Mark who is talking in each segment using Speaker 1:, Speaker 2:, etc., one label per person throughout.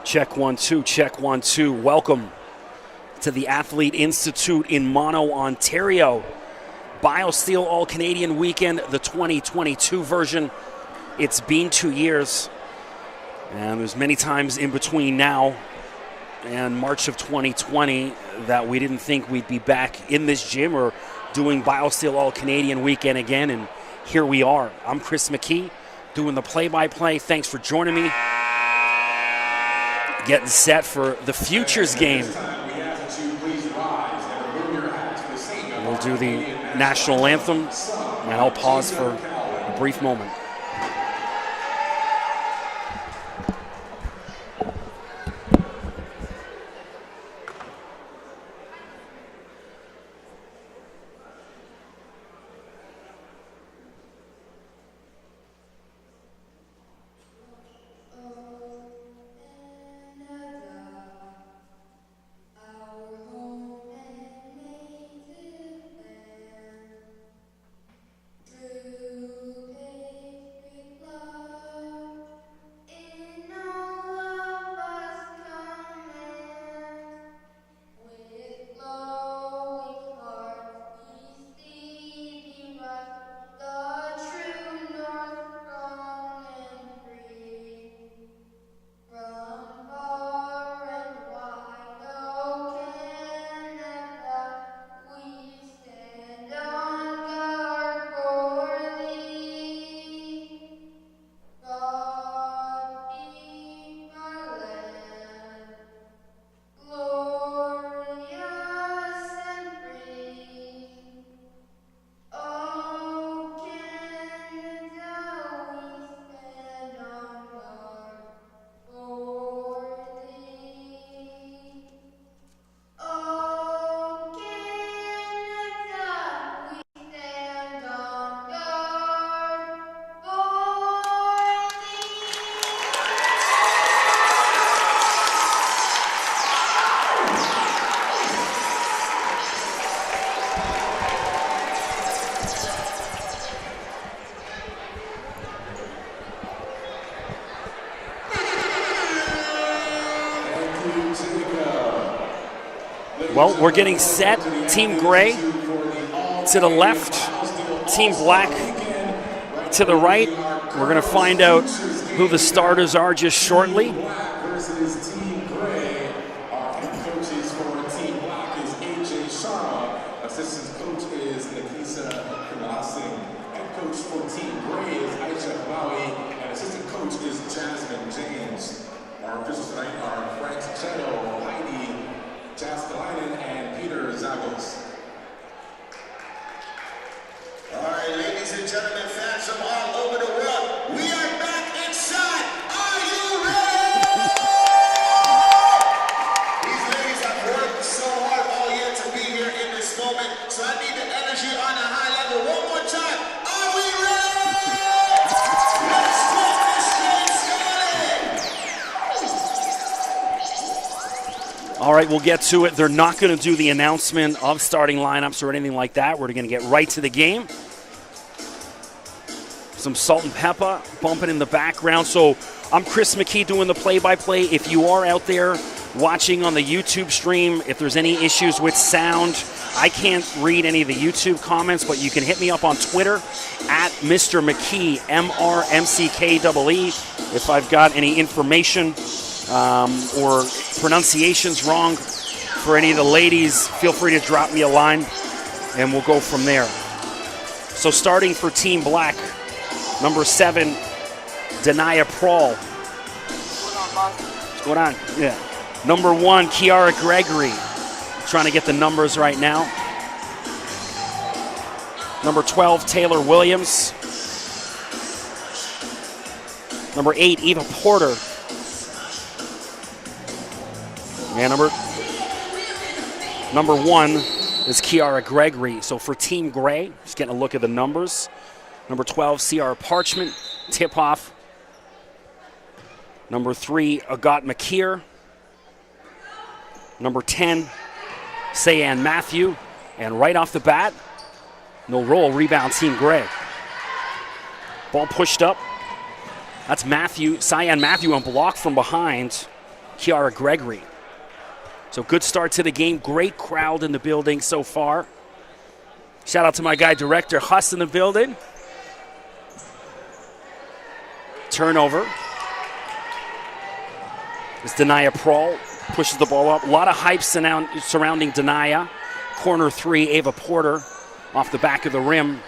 Speaker 1: Check 1 2, check 1 2. Welcome to the Athlete Institute in Mono, Ontario. Biosteel All-Canadian Weekend, the 2022 version. It's been 2 years, and there's many times in between now and March of 2020 that we didn't think we'd be back in this gym or doing Biosteel All-Canadian Weekend again, and here we are. I'm Chris McKee, doing the play-by-play. Thanks for joining me. Getting set for the Futures game. We'll do the National Anthem, and I'll pause for a brief moment. Well, we're getting set. Team Gray to the left, Team Black to the right. We're going to find out who the starters are just shortly. All right, we'll get to it. They're not going to do the announcement of starting lineups or anything like that. We're going to get right to the game. Some salt and pepper bumping in the background. So I'm Chris McKee doing the play-by-play. If you are out there watching on the YouTube stream, if there's any issues with sound, I can't read any of the YouTube comments, but you can hit me up on Twitter at Mr. McKee, MRMCKEE. If I've got any information or pronunciations wrong for any of the ladies, feel free to drop me a line and we'll go from there. So starting for Team Black, number 7, Denia Prawl. What's going on? Yeah. Number 1, Kiara Gregory. Trying to get the numbers right now. Number 12, Taylor Williams. Number 8, Eva Porter. And number 1 is Kiara Gregory. So for Team Gray, just getting a look at the numbers. Number 12, Ciara Parchment, tip-off. Number 3, Agat McKeer. Number 10, Sayan Matthew. And right off the bat, no roll, rebound, Team Gray. Ball pushed up. That's Matthew, Sayan Matthew on block from behind. Kiara Gregory. So good start to the game. Great crowd in the building so far. Shout out to my guy, Director Huss, in the building. Turnover. As Denia Prawl pushes the ball up. A lot of hype surrounding Denia. Corner 3, Ava Porter off the back of the rim.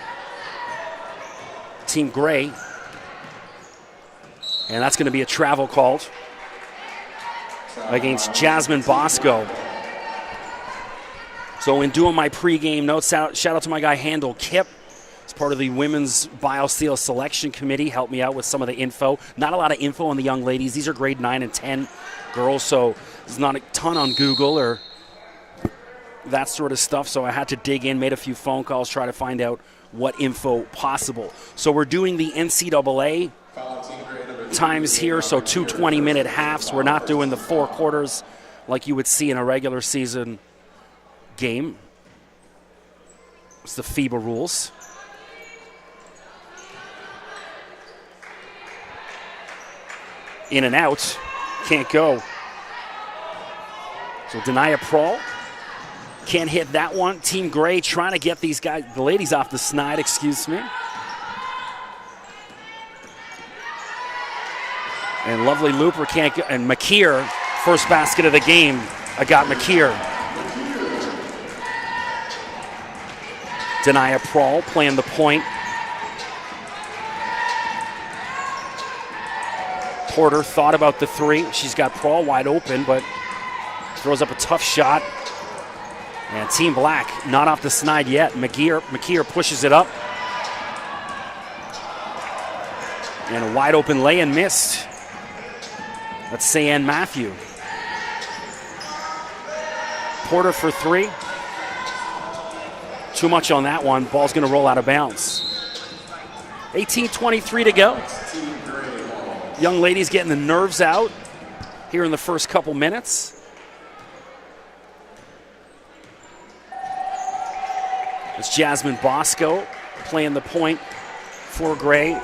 Speaker 1: Team Gray. And that's going to be a travel called against Jasmine Bosco. So in doing my pregame notes, shout out to my guy Handel Kip. As part of the Women's Biosteel Selection Committee, helped me out with some of the info. Not a lot of info on the young ladies. These are grade 9 and 10 girls, so there's not a ton on Google or that sort of stuff. So I had to dig in, made a few phone calls, try to find out what info possible. So we're doing the NCAA times here, so 2 20-minute halves. We're not doing the 4 quarters like you would see in a regular season game. It's the FIBA rules. In and out, can't go. So Denia Prawl can't hit that one. Team Gray trying to get these guys, the ladies, off the snide, excuse me. And Lovely Looper can't get, and McKeer, first basket of the game. I got McKeer. Denia Prawl playing the point. Porter thought about the 3. She's got Prawl wide open, but throws up a tough shot. And Team Black not off the snide yet. McKeer pushes it up. And a wide open lay and missed. That's Sayan Matthew. Porter for 3. Too much on that one. Ball's going to roll out of bounds. 18:23 to go. Young ladies getting the nerves out here in the first couple minutes. It's Jasmine Bosco playing the point for Gray.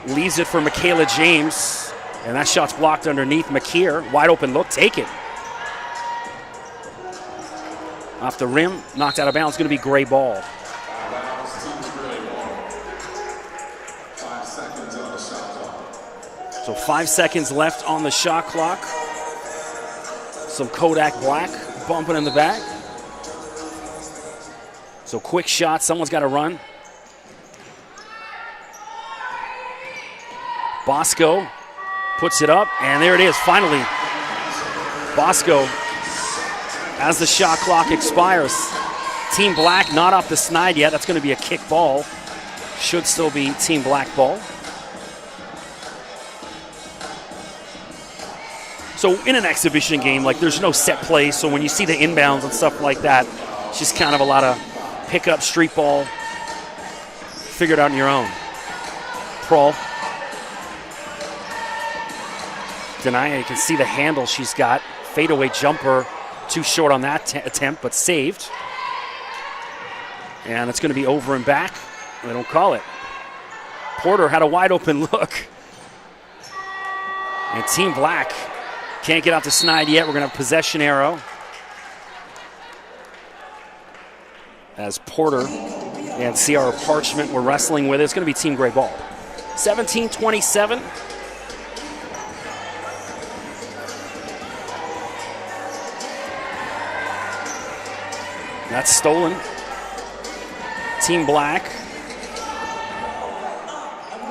Speaker 1: Leaves it for Michaela James. And that shot's blocked underneath. McKeer, wide open look, take it. Off the rim, knocked out of bounds, going to be Gray ball. So 5 seconds left on the shot clock. Some Kodak Black bumping in the back. So quick shot, someone's got to run. Bosco puts it up, and there it is, finally. Bosco, as the shot clock expires. Team Black not off the snide yet. That's going to be a kick ball. Should still be Team Black ball. So in an exhibition game, like, there's no set play, so when you see the inbounds and stuff like that, it's just kind of a lot of pick up street ball, figure it out on your own. Prawl. Denia, you can see the handle she's got. Fadeaway jumper, too short on that attempt, but saved. And it's going to be over and back. They don't call it. Porter had a wide open look. And Team Black can't get out the snide yet. We're going to have possession arrow. As Porter and Ciara Parchment were wrestling with it. It's going to be Team Gray ball. 17-27. That's stolen. Team Black.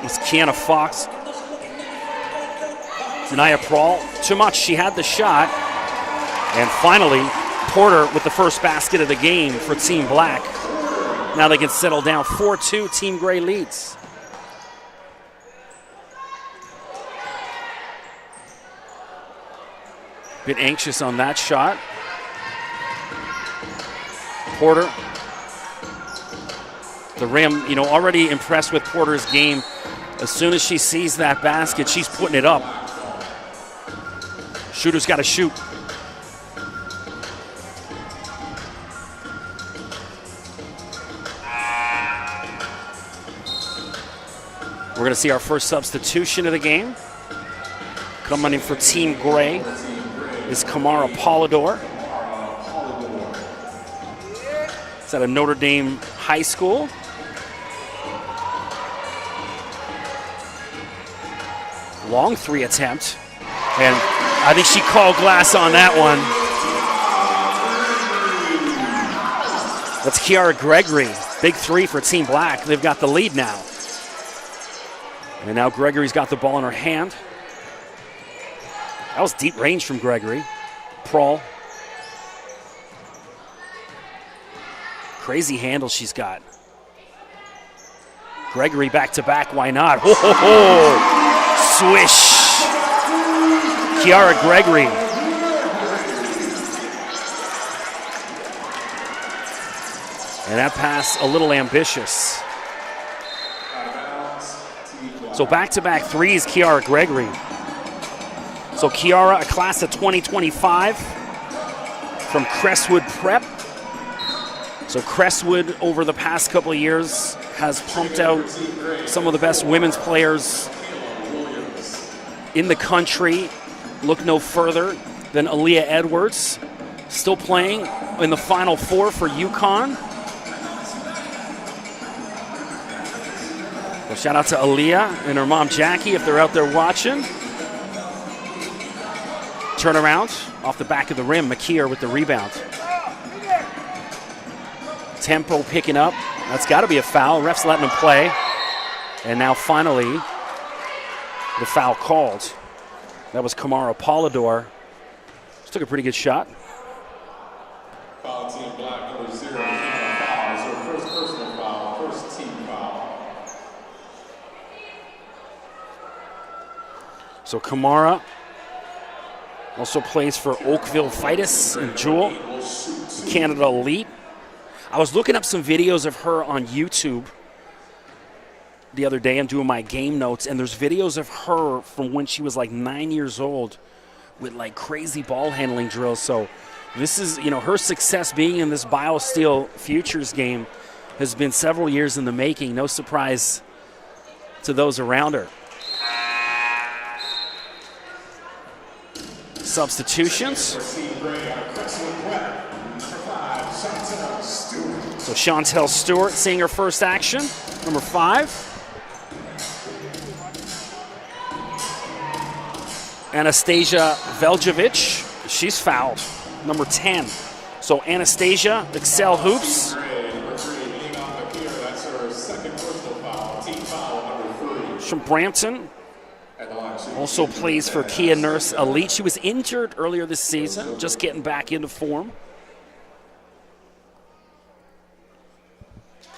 Speaker 1: It's Kiana Fox. Denia Prawl. Too much. She had the shot. And finally, Porter with the first basket of the game for Team Black. Now they can settle down. 4-2, Team Gray leads. Bit anxious on that shot. Porter. The rim, already impressed with Porter's game. As soon as she sees that basket, she's putting it up. Shooter's got to shoot. We're going to see our first substitution of the game. Coming in for Team Gray is Kamara Polidor. It's at a Notre Dame high school. Long 3 attempt. And I think she called glass on that one. That's Kiara Gregory. Big 3 for Team Black. They've got the lead now. And now Gregory's got the ball in her hand. That was deep range from Gregory. Prawl. Crazy handle she's got. Gregory back to back, why not? Oh, swish. Kiara Gregory. And that pass a little ambitious. So back-to-back threes, Kiara Gregory. So Kiara, a class of 2025 from Crestwood Prep. So Crestwood, over the past couple of years, has pumped out some of the best women's players in the country. Look no further than Aaliyah Edwards, still playing in the Final Four for UConn. Well, shout out to Aaliyah and her mom Jackie if they're out there watching. Turnaround off the back of the rim. McKeer with the rebound. Tempo picking up. That's got to be a foul. Ref's letting him play. And now finally, the foul called. That was Kamara Polidor. Just took a pretty good shot.
Speaker 2: Foul Team Black, number 0. Foul is her first personal foul, first team foul.
Speaker 1: So Kamara also plays for Oakville Fightus and Jewel, Canada Elite. I was looking up some videos of her on YouTube the other day and doing my game notes, and there's videos of her from when she was like 9 years old with like crazy ball handling drills. So this is, you know, her success being in this Biosteel Futures game has been several years in the making. No surprise to those around her. Substitutions. So Chantel Stewart seeing her first action, number 5. Anastasia Veljovic, she's fouled, number 10. So Anastasia, Excel Hoops. From Brampton. Also plays for Kia Nurse Elite. She was injured earlier this season, just getting back into form.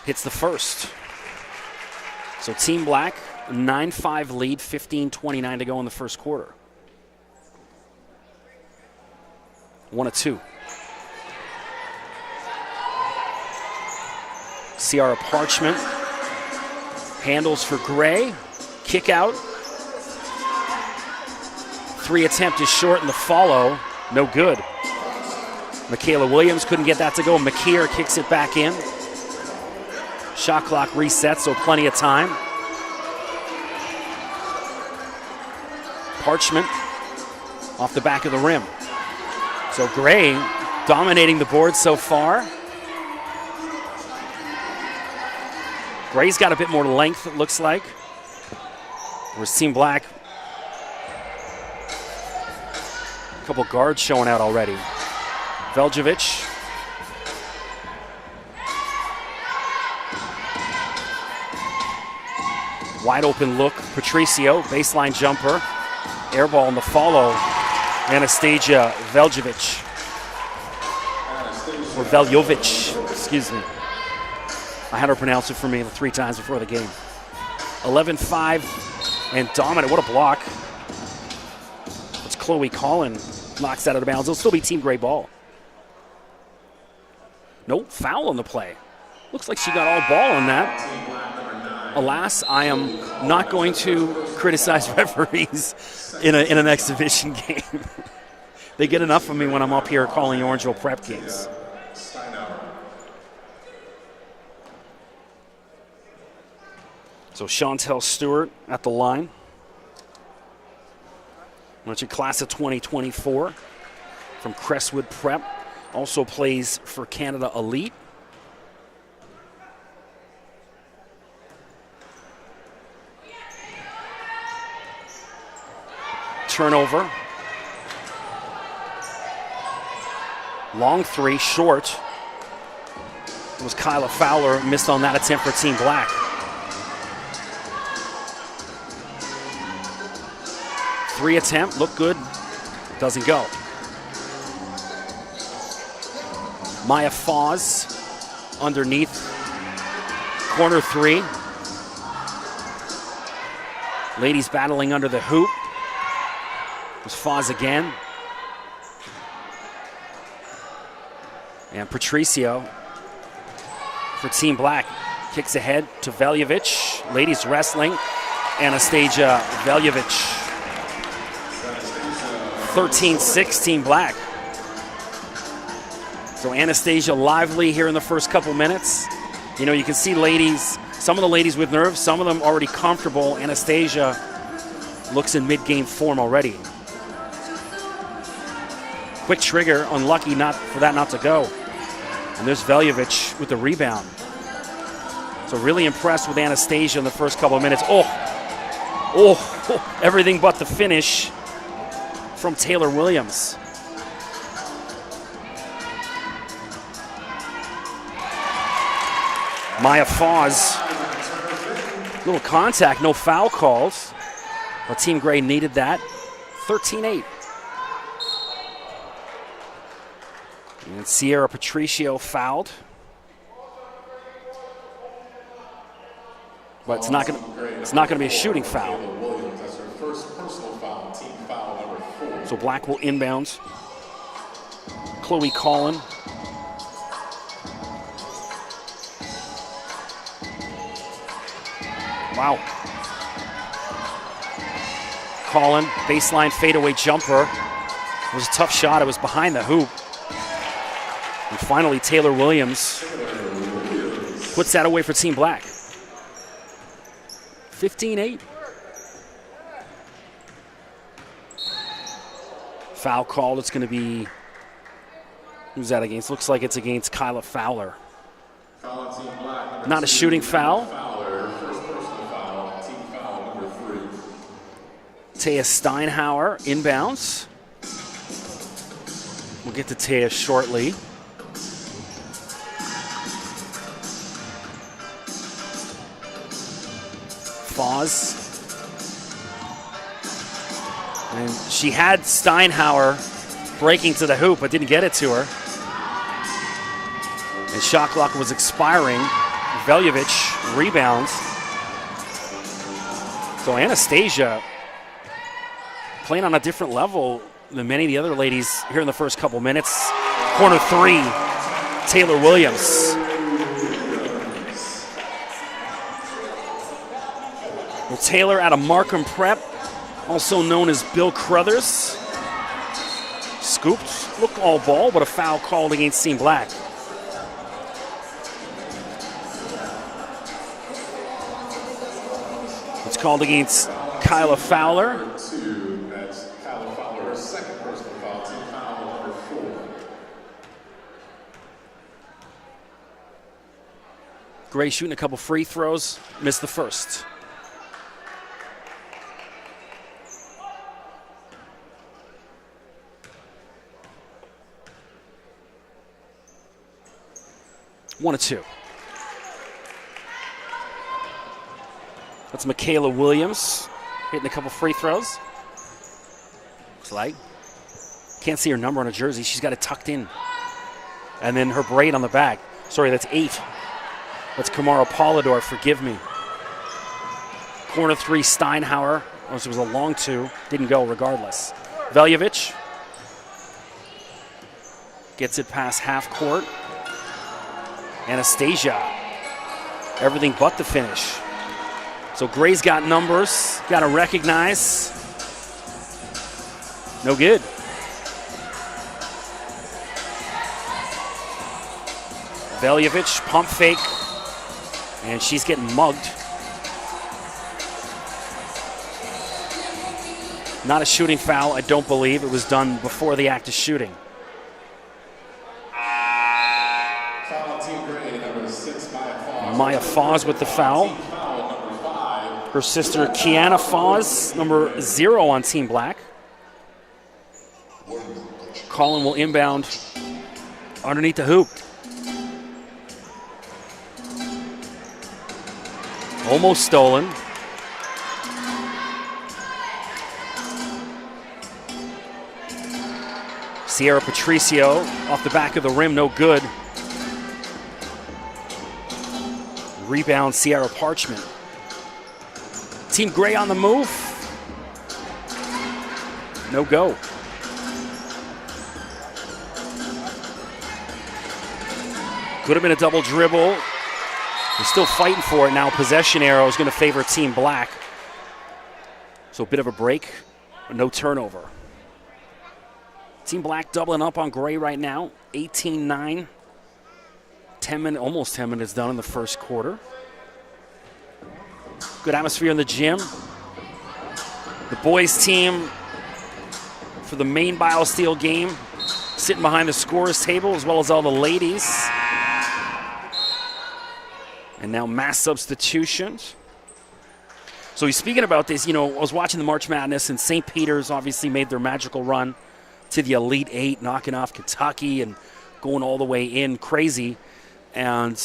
Speaker 1: Hits the first. So Team Black, 9-5 lead, 15:29 to go in the first quarter. 1 of 2. Ciara Parchment handles for Gray. Kick out. 3 attempt is short, and the follow, no good. Michaela Williams couldn't get that to go. McKeer kicks it back in. Shot clock resets, so plenty of time. Parchment off the back of the rim. So Gray dominating the board so far. Gray's got a bit more length, it looks like. Whereas Team Black, a couple guards showing out already. Veljovic. Wide open look, Patricio, baseline jumper. Air ball in the follow. Anastasia Veljovic. Or Veljovic, excuse me. I had her pronounce it for me 3 times before the game. 11-5 and dominant. What a block. It's Chloe Collin knocks that out of bounds. It'll still be Team Gray ball. Nope, foul on the play. Looks like she got all ball on that. Alas, I am not going to criticize referees in an exhibition game. They get enough of me when I'm up here calling Orangeville Prep games. So Chantel Stewart at the line. Which in class of 2024 from Crestwood Prep. Also plays for Canada Elite. Turnover. Long three, short. It was Kyla Fowler, missed on that attempt for Team Black. Three attempt, looked good, doesn't go. Maya Foz underneath, corner three. Ladies battling under the hoop. It was Foz again. And Patricio for Team Black kicks ahead to Veljovic. Ladies wrestling, Anastasia Veljovic. 13-6 Team Black. So Anastasia lively here in the first couple minutes. You know, you can see ladies, some of the ladies with nerves, some of them already comfortable. Anastasia looks in mid-game form already. Quick trigger, unlucky for that not to go. And there's Veljovic with the rebound. So really impressed with Anastasia in the first couple of minutes. Everything but the finish from Taylor Williams. Maya Foz, little contact, no foul calls. But Team Gray needed that. 13-8. And Sierra Patricio fouled. But it's not going to be a shooting foul. So Black will inbounds. Chloe Collin. Wow. Collin, baseline fadeaway jumper. It was a tough shot. It was behind the hoop. And finally, Taylor Williams puts that away for Team Black. 15-8. Foul called. It's going to be, who's that against? Looks like it's against Kyla Fowler. Not a shooting foul. Taya Steinhauer inbounds. We'll get to Taya shortly. Foz. And she had Steinhauer breaking to the hoop, but didn't get it to her. And shot clock was expiring. Veljovic rebounds. So Anastasia playing on a different level than many of the other ladies here in the first couple minutes. Corner three, Taylor Williams. Well, Taylor out of Markham Prep, also known as Bill Crothers. Scooped, looked all ball, but a foul called against Team Black. It's called against Kyla Fowler.
Speaker 2: That's Kyla Fowler's second personal foul, team foul number 4.
Speaker 1: Gray shooting a couple free throws, missed the first. One or two. That's Michaela Williams hitting a couple free throws. Looks like. Can't see her number on her jersey. She's got it tucked in. And then her braid on the back. Sorry, that's 8. That's Kamara Polidor, forgive me. Corner three, Steinhauer. It was a long two. Didn't go regardless. Veljovic gets it past half court. Anastasia, everything but the finish. So Gray's got numbers, got to recognize. No good. Veljovic, pump fake, and she's getting mugged. Not a shooting foul, I don't believe. It was done before the act of shooting.
Speaker 2: Foul on Team Gray, number 6,
Speaker 1: Maya Foz with the foul. Her sister Kiana Foz, number 0 on Team Black. Colin will inbound underneath the hoop. Almost stolen. Sierra Patricio off the back of the rim, no good. Rebound, Sierra Parchment. Team Gray on the move. No go. Could have been a double dribble. They're still fighting for it now. Possession arrow is going to favor Team Black. So a bit of a break, but no turnover. Team Black doubling up on Gray right now. 18-9. 10 minutes, almost 10 minutes done in the first quarter. Good atmosphere in the gym. The boys team for the main Biosteel game sitting behind the scorers table, as well as all the ladies. And now mass substitutions. So he's speaking about this, I was watching the March Madness, and St. Peter's obviously made their magical run to the Elite Eight, knocking off Kentucky and going all the way in crazy. And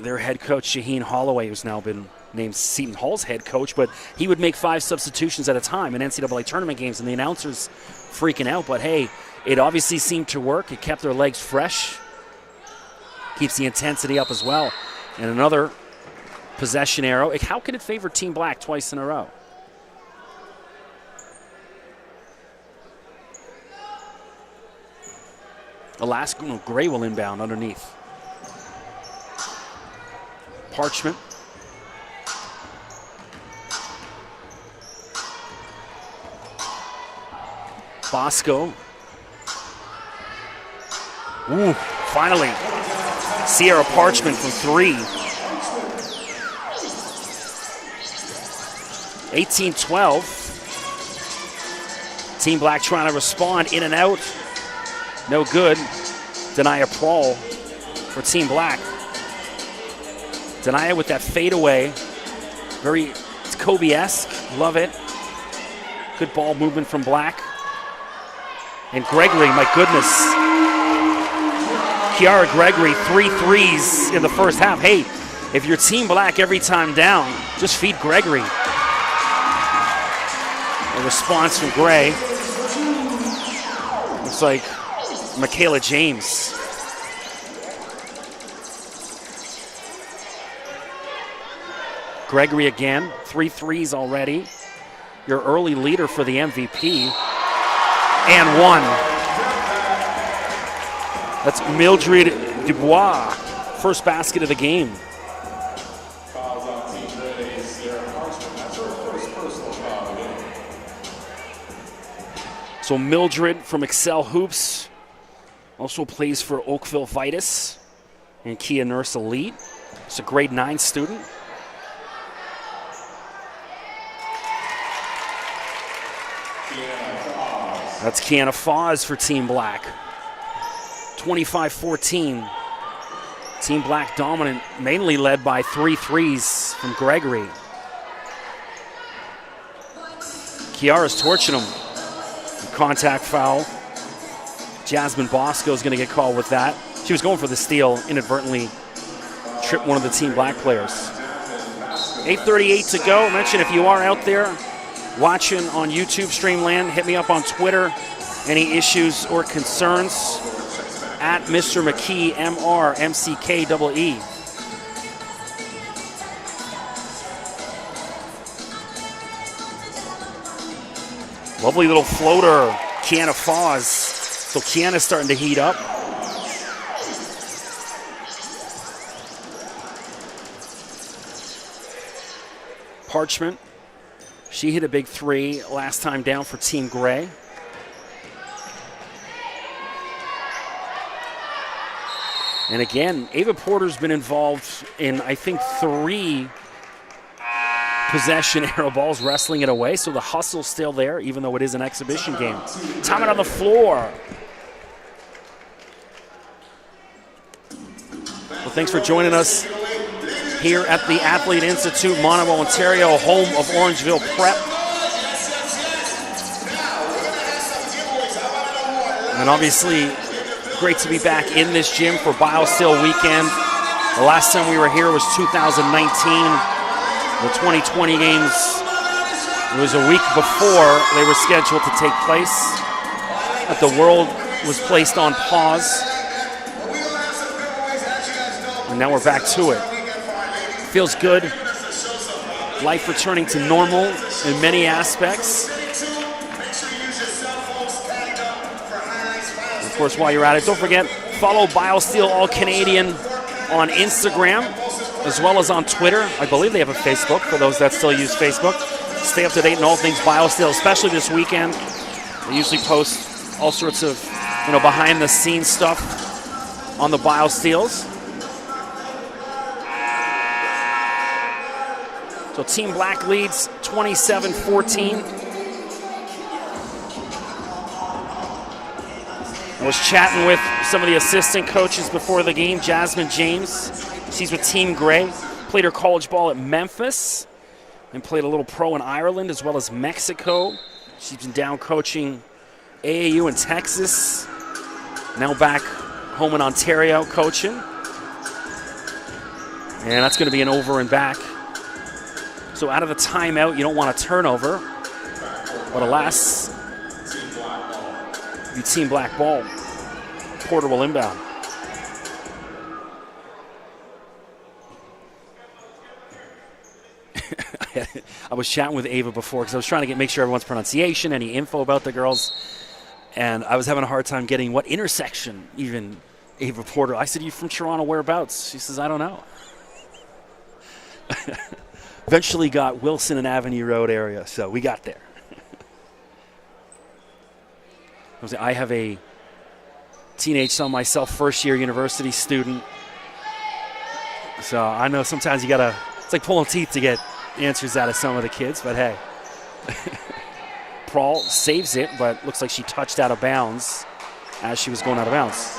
Speaker 1: their head coach, Shaheen Holloway, who's now been named Seton Hall's head coach, but he would make 5 substitutions at a time in NCAA tournament games, and the announcers freaking out. But hey, it obviously seemed to work. It kept their legs fresh, keeps the intensity up as well. And another possession arrow. How could it favor Team Black twice in a row? Alaska, Gray will inbound underneath. Parchment. Bosco. Ooh, finally. Sierra Parchment from 3. 18-12. Team Black trying to respond in and out. No good. Denia Prawl for Team Black. Denia with that fadeaway. Very Kobe-esque. Love it. Good ball movement from Black. And Gregory, my goodness. Kiara Gregory, 3 threes in the first half. Hey, if you're Team Black every time down, just feed Gregory. A response from Gray. Looks like Michaela James. Gregory again, 3 threes already. Your early leader for the MVP. And 1. That's Mildred Dubois, first basket of the game.
Speaker 2: Fouls on Team Gray, Sierra Parchment. That's her first personal foul again.
Speaker 1: So Mildred from Excel Hoops also plays for Oakville Vitus and Kia Nurse Elite. It's a grade 9 student. That's Kiana Foz for Team Black. 25-14. Team Black dominant, mainly led by 3 threes from Gregory. Kiara's torching him. Contact foul. Jasmine Bosco is going to get called with that. She was going for the steal, inadvertently tripped one of the Team Black players. 8:38 to go. Mention if you are out there watching on YouTube Streamland, hit me up on Twitter. Any issues or concerns? At Mr. McKee, MRMCKEE. Lovely little floater, Kiana Foz. So Kiana's starting to heat up. Parchment. She hit a big 3 last time down for Team Gray. And again, Ava Porter's been involved in, I think, 3 possession arrow balls, wrestling it away. So the hustle's still there, even though it is an exhibition game. Time it on the floor. Well, thanks for joining us here at the Athlete Institute, Montreal, Ontario, home of Orangeville Prep. And obviously, great to be back in this gym for Biosteel weekend. The last time we were here was 2019. The 2020 games, it was a week before they were scheduled to take place. But the world was placed on pause. And now we're back to it. Feels good. Life returning to normal in many aspects. Of course, while you're at it, don't forget, follow Biosteel All Canadian on Instagram, as well as on Twitter. I believe they have a Facebook for those that still use Facebook. Stay up to date in all things Biosteel, especially this weekend. They usually post all sorts of, behind the scenes stuff on the Biosteels. So Team Black leads 27-14. I was chatting with some of the assistant coaches before the game. Jasmine James, she's with Team Gray. Played her college ball at Memphis and played a little pro in Ireland as well as Mexico. She's been down coaching AAU in Texas. Now back home in Ontario coaching. And that's going to be an over and back. So out of the timeout, you don't want a turnover. But alas, you Team Black ball. Porter will inbound. I was chatting with Ava before because I was trying to make sure everyone's pronunciation, any info about the girls. And I was having a hard time getting what intersection even Ava Porter. I said, "You from Toronto, whereabouts?" She says, "I don't know." Eventually got Wilson and Avenue Road area, so we got there. I have a teenage son myself, first-year university student. So I know sometimes you gotta, it's like pulling teeth to get answers out of some of the kids, but hey. Prawl saves it, but looks like she touched out of bounds as she was going out of bounds.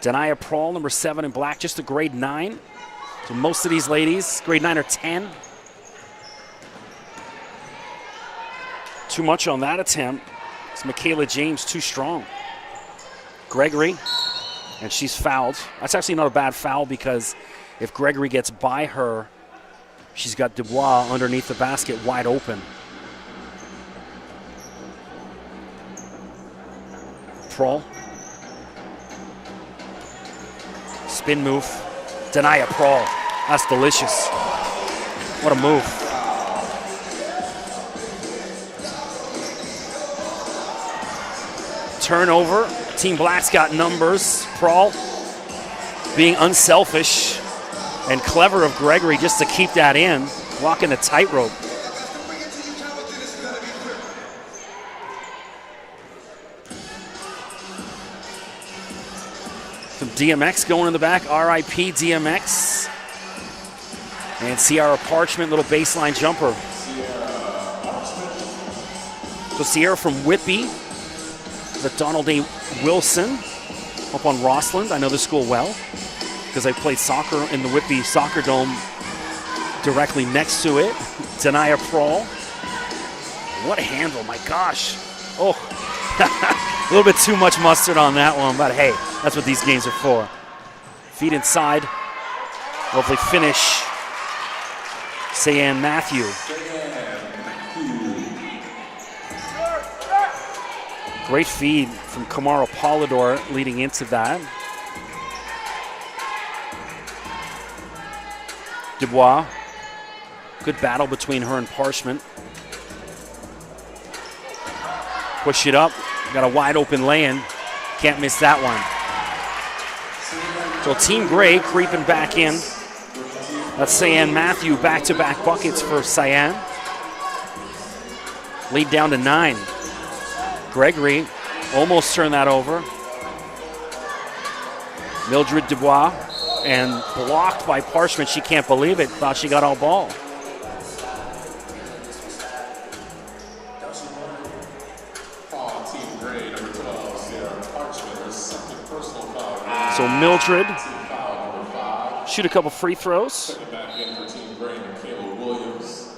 Speaker 1: Denia Prawl, number 7 in black, just a grade 9. So most of these ladies, grade 9 or 10. Too much on that attempt. It's Michaela James too strong. Gregory, and she's fouled. That's actually not a bad foul because if Gregory gets by her, she's got Dubois underneath the basket wide open. Prawl. Spin move. Denia Prawl. That's delicious. What a move. Turnover. Team Black's got numbers. Prawl being unselfish and clever of Gregory just to keep that in, walking the tightrope. Some DMX going in the back. RIP DMX. And Sierra Parchment, little baseline jumper. So Sierra from Whitby. The Donald A. Wilson up on Rossland. I know the school well because I played soccer in the Whitby Soccer Dome directly next to it. Denia Prawl. What a handle, my gosh. Oh, a little bit too much mustard on that one, but hey, that's what these games are for. Feet inside. Hopefully finish. Sayan Matthew. Great feed from Kamara Polidor leading into that. Dubois. Good battle between her and Parchment. Push it up. Got a wide open lay-in. Can't miss that one. So Team Gray creeping back in. That's Sayan Matthew, back-to-back buckets for Sayan. Lead down to 9. Gregory almost turned that over. Mildred Dubois and blocked by Parchment. She can't believe it. Thought she got all ball.
Speaker 2: Foul on Team Gray, number 12, Sarah Parchment, her second personal foul.
Speaker 1: So Mildred
Speaker 2: Team foul number 5.
Speaker 1: shoot a couple free throws.
Speaker 2: Second back in for Team Gray, Michaela Williams.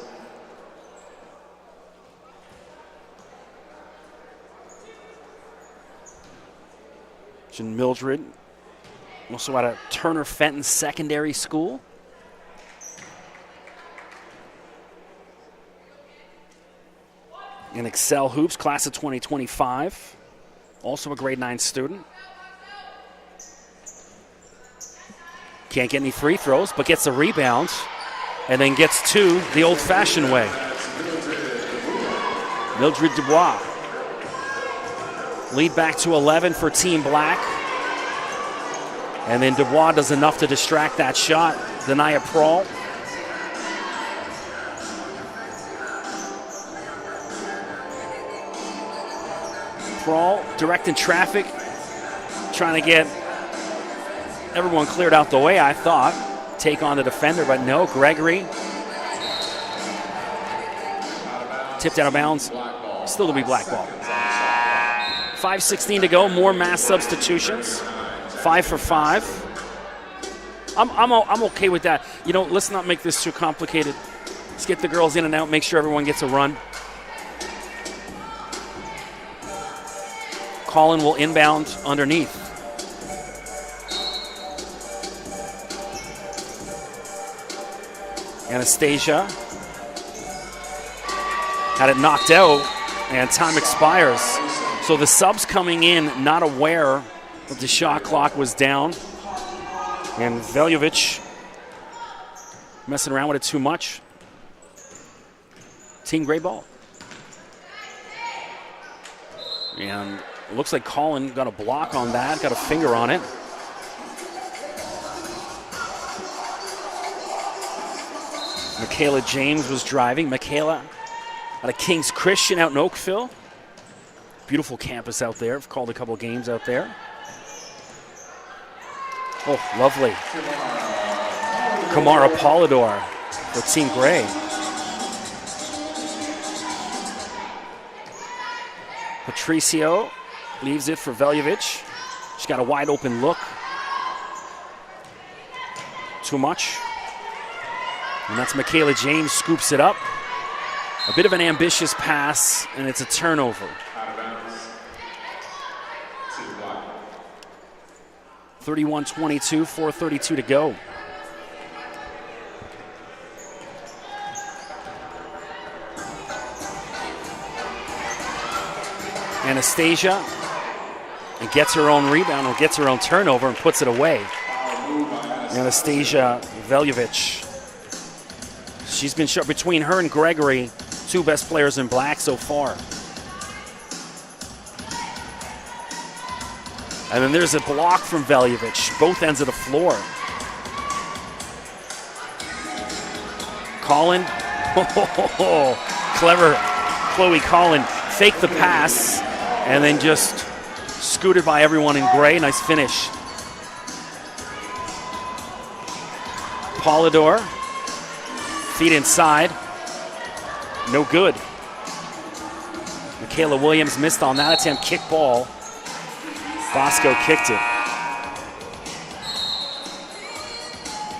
Speaker 1: And Mildred, also out of Turner Fenton Secondary School. In Excel Hoops, class of 2025. Also a grade 9 student. Can't get any free throws, but gets a rebound. And then gets two the old-fashioned way. Mildred Dubois. Lead back to 11 for Team Black. And then Dubois does enough to distract that shot. Denia Prawl. Prawl directing traffic. Trying to get everyone cleared out the way, I thought. Take on the defender, but no. Gregory. Tipped out of bounds. Still to be blackballed. 5:16 to go. More mass substitutions. 5 for 5. I'm okay with that. You know, let's not make this too complicated. Let's get the girls in and out. Make sure everyone gets a run. Colin will inbound underneath. Anastasia had it knocked out, and time expires. So the subs coming in, not aware that the shot clock was down. And Veljovic messing around with it too much. Team Gray ball. And it looks like Colin got a block on that, got a finger on it. Michaela James was driving. Michaela out of King's Christian out in Oakville. Beautiful campus out there. I've called a couple games out there. Oh, lovely. Kamara Polidor for Team Gray. Patricio leaves it for Veljovic. She's got a wide open look. Too much. And that's Michaela James, scoops it up. A bit of an ambitious pass, and it's a turnover. 31-22, 4:32 to go. Anastasia and gets her own rebound or gets her own turnover and puts it away. Anastasia Veljovic. She's been shot between her and Gregory, two best players in black so far. And then there's a block from Veljovic, both ends of the floor. Colin, clever Chloe Colin, faked the pass and then just scooted by everyone in gray. Nice finish. Polidor, feet inside, no good. Michaela Williams missed on that attempt, kick ball. Bosco kicked it.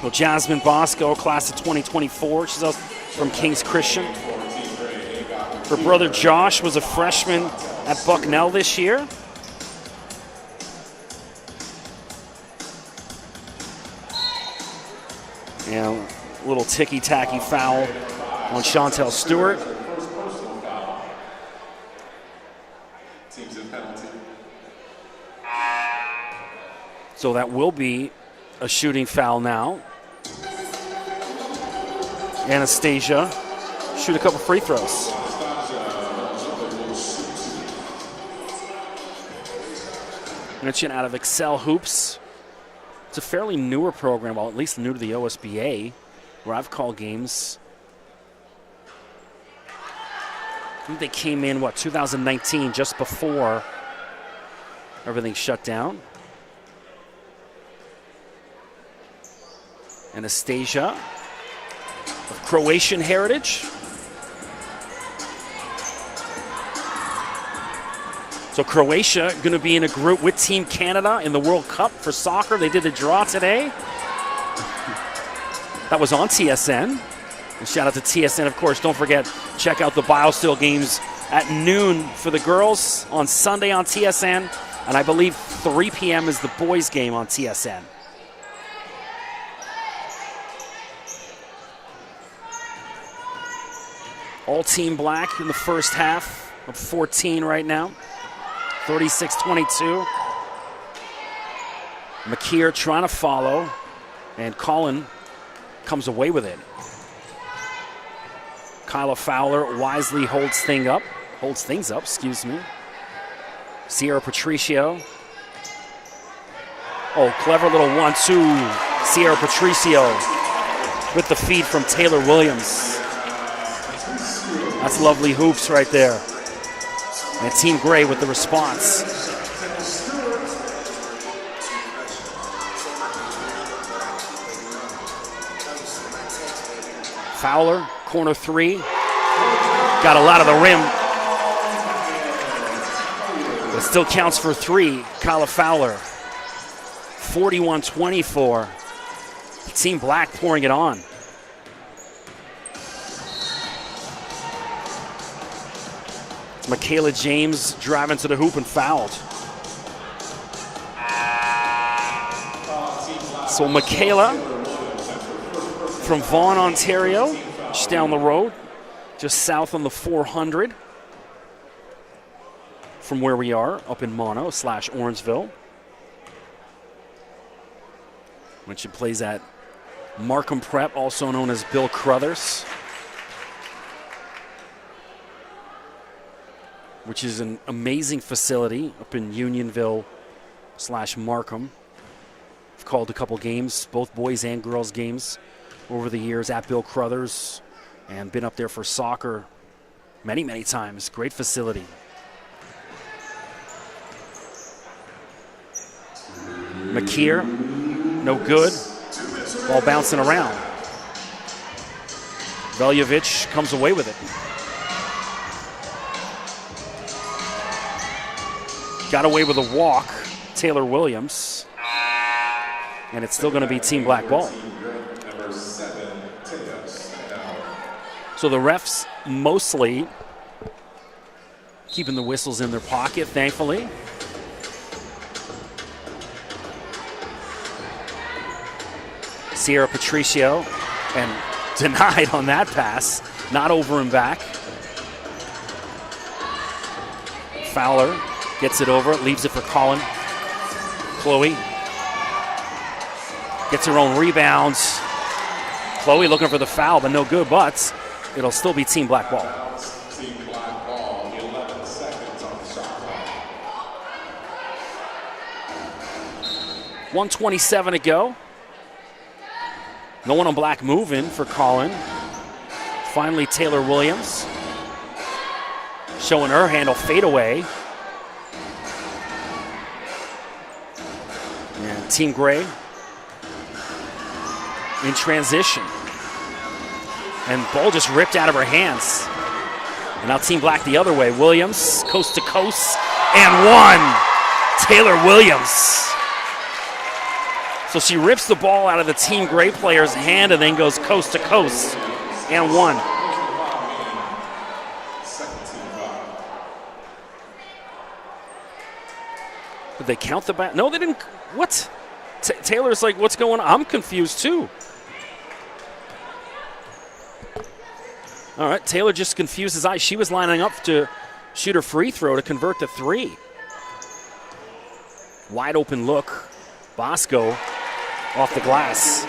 Speaker 1: Well, Jasmine Bosco, class of 2024. She's also from King's Christian. Her brother Josh was a freshman at Bucknell this year. And a little ticky-tacky foul on Chantel Stewart. So that will be a shooting foul now. Anastasia shoot a couple free throws. Mention out of Excel Hoops. It's a fairly newer program, well, at least new to the OSBA, where I've called games. I think they came in, 2019, just before everything shut down. Anastasia of Croatian heritage. So Croatia going to be in a group with Team Canada in the World Cup for soccer. They did the draw today. That was on TSN. And shout out to TSN, of course. Don't forget, check out the Biosteel games at noon for the girls on Sunday on TSN. And I believe 3 p.m. is the boys game on TSN. All team black in the first half of 14 right now. 36-22. McKeer trying to follow, and Colin comes away with it. Kyla Fowler wisely holds things up, excuse me. Sierra Patricio. Oh, clever little 1-2. Sierra Patricio with the feed from Taylor Williams. That's lovely hoops right there. And Team Gray with the response. Fowler, corner 3. Got a lot of the rim. But still counts for 3. Kyla Fowler. 41-24. Team Black pouring it on. Michaela James driving to the hoop and fouled. So Michaela from Vaughan, Ontario, just down the road, just south on the 400 from where we are, up in Mono/Orangeville. When she plays at Markham Prep, also known as Bill Crothers, which is an amazing facility up in Unionville/Markham. I've called a couple games, both boys and girls games, over the years at Bill Crothers, and been up there for soccer many, many times. Great facility. McKeer, no good. Ball bouncing around. Veljovic comes away with it. Got away with a walk, Taylor Williams. And it's still going to be Team Black ball. So the refs mostly keeping the whistles in their pocket, thankfully. Sierra Patricio, and denied on that pass. Not over and back. Fowler gets it over, leaves it for Colin. Chloe gets her own rebounds. Chloe looking for the foul, but no good, but it'll still be Team Black ball.
Speaker 2: Team Black ball, 11 seconds on the shot clock.
Speaker 1: 1:27 to go. No one on Black moving for Colin. Finally, Taylor Williams showing her handle fadeaway. And Team Gray in transition. And ball just ripped out of her hands. And now Team Black the other way. Williams, coast to coast, and one. Taylor Williams. So she rips the ball out of the Team Gray player's hand and then goes coast to coast and one. Did they count the back? No, they didn't. What? Taylor's like, what's going on? I'm confused too. All right, Taylor just confused his eyes. She was lining up to shoot her free throw to convert to 3. Wide open look. Bosco off the glass.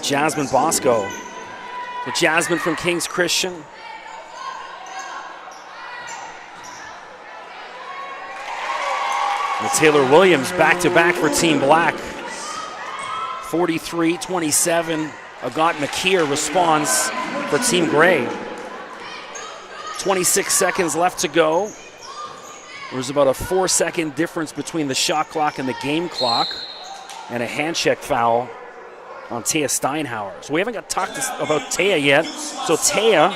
Speaker 1: Jasmine Bosco. With Jasmine from King's Christian. And Taylor Williams back-to-back for Team Black. 43-27. Agat McKeer responds for Team Gray. 26 seconds left to go. There's about a 4-second difference between the shot clock and the game clock. And a hand check foul on Taya Steinhauer. So we haven't got talked about Taya yet. So Taya,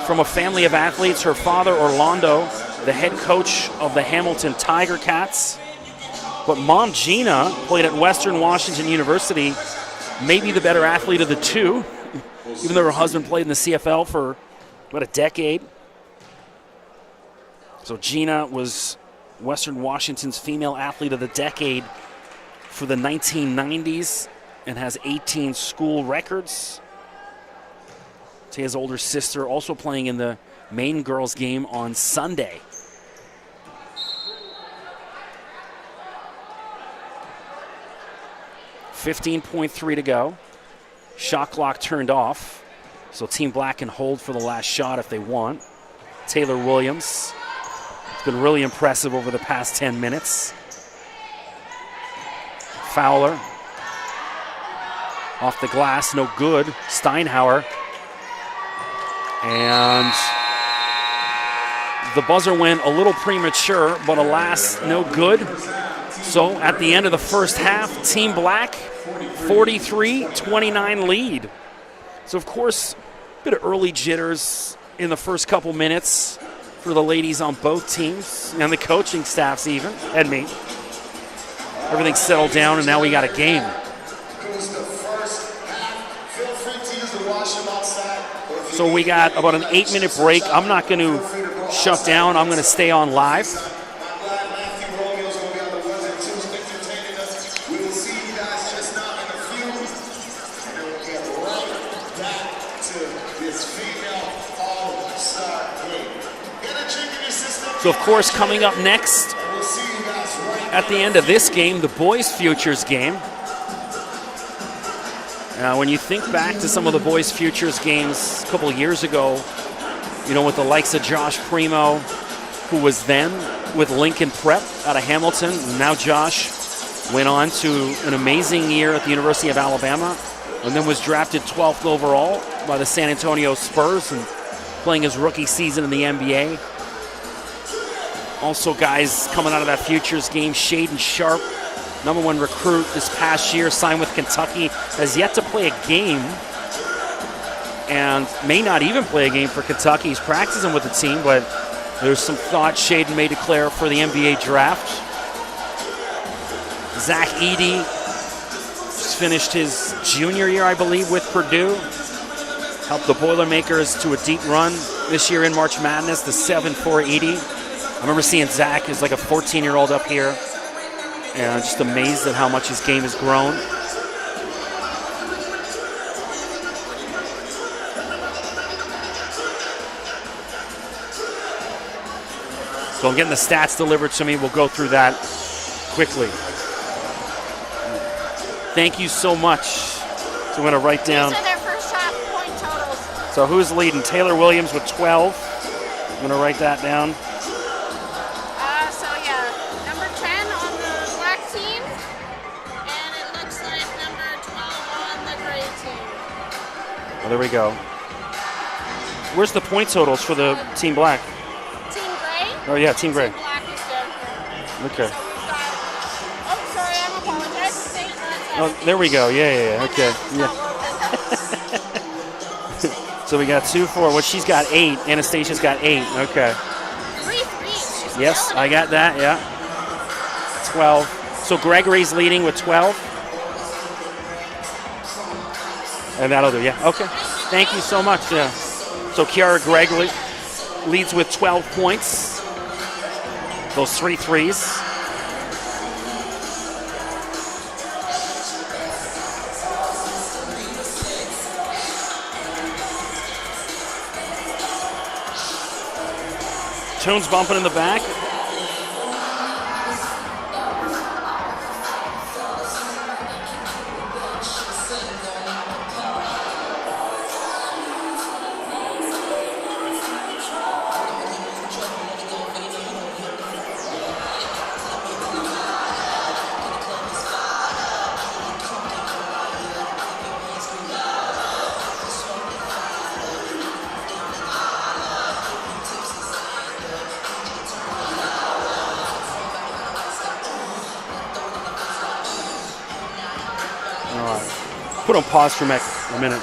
Speaker 1: from a family of athletes, her father Orlando, the head coach of the Hamilton Tiger Cats. But mom Gina played at Western Washington University, maybe the better athlete of the two, even though her husband played in the CFL for about a decade. So Gina was Western Washington's female athlete of the decade for the 1990s and has 18 school records. Taya's older sister also playing in the Maine girls game on Sunday. .3 to go. Shot clock turned off, so Team Black can hold for the last shot if they want. Taylor Williams has been really impressive over the past 10 minutes. Fowler off the glass, no good. Steinhauer. And the buzzer went a little premature, but alas, no good. So at the end of the first half, Team Black, 43-29 lead. So of course, a bit of early jitters in the first couple minutes for the ladies on both teams, and the coaching staffs even, and me. Everything settled down, and now we got a game. So we got about an 8-minute break. I'm not going to shut down. I'm going to stay on live. So, of course, coming up next at the end of this game, the boys' futures game. When you think back to some of the boys' futures games a couple of years ago, you know, with the likes of Josh Primo, who was then with Lincoln Prep out of Hamilton. Now Josh went on to an amazing year at the University of Alabama and then was drafted 12th overall by the San Antonio Spurs and playing his rookie season in the NBA. Also guys coming out of that futures game, Shaden Sharp, #1 recruit this past year, signed with Kentucky, has yet to play a game and may not even play a game for Kentucky. He's practicing with the team, but there's some thought Shaden may declare for the NBA draft. Zach Edie just finished his junior year, I believe, with Purdue. Helped the Boilermakers to a deep run this year in March Madness, the 7-4 Edie. I remember seeing Zach as like a 14-year-old up here, and I'm just amazed at how much his game has grown. So I'm getting the stats delivered to me. We'll go through that quickly. Thank you so much. So I'm going to write down.
Speaker 3: These are their first shot point totals.
Speaker 1: So who's leading? Taylor Williams with 12. I'm going to write that down.
Speaker 3: So yeah, number 10 on the black team, and it looks like number 12 on the gray team.
Speaker 1: Oh, there we go. Where's the point totals for the Team Black?
Speaker 3: Team gray?
Speaker 1: Oh yeah, Team Gray.
Speaker 3: Team black is down here.
Speaker 1: Okay.
Speaker 3: So we've got, oh sorry, I apologize. St.
Speaker 1: Oh, there we go. Yeah. Okay. Yeah. So we got 2, 4. Well, she's got 8. Anastasia's got 8. Okay.
Speaker 3: 3 threes. She's
Speaker 1: Yes,
Speaker 3: killing
Speaker 1: I
Speaker 3: it.
Speaker 1: got that. Yeah. 12. So Gregory's leading with 12. And that'll do. Yeah. Okay. Thank you so much. Yeah. So Kiara Gregory leads with 12 points. Those 3 threes. Tunes bumping in the back. Put on pause for a minute.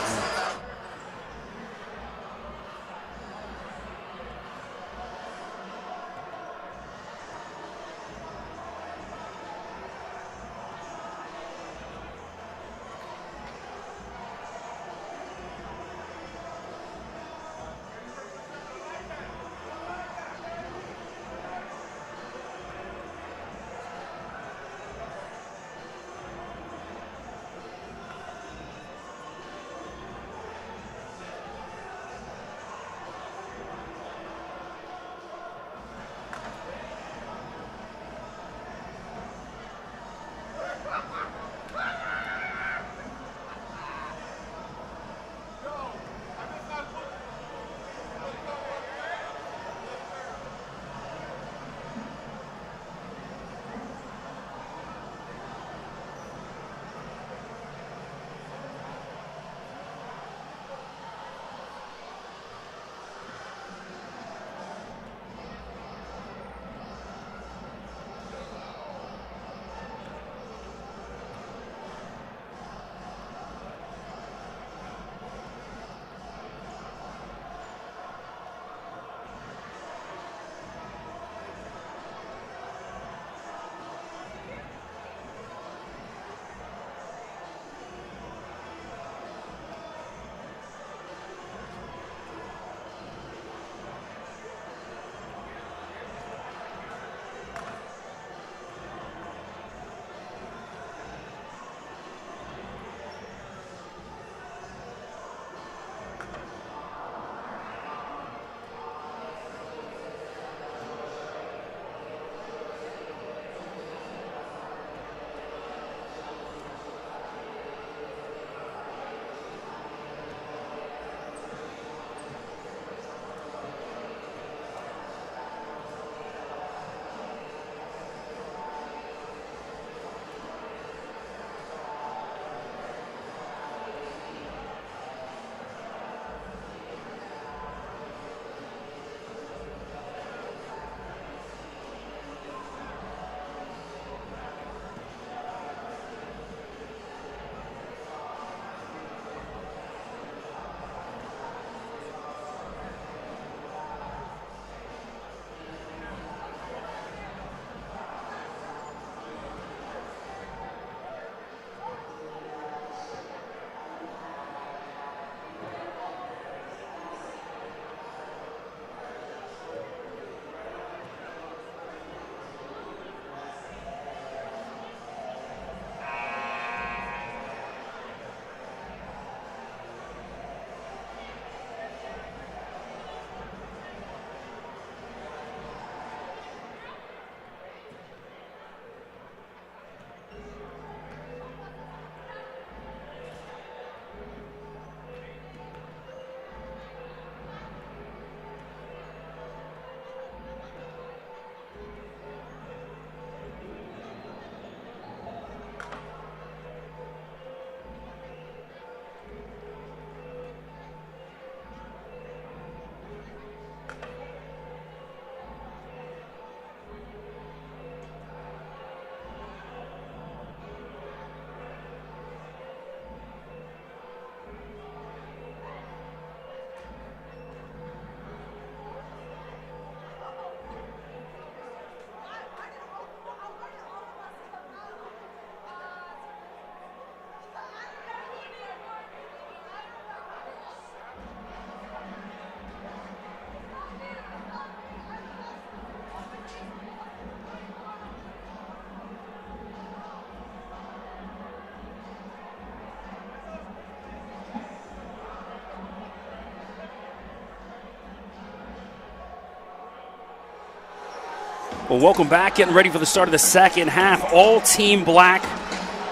Speaker 1: Well, welcome back. Getting ready for the start of the second half. All team black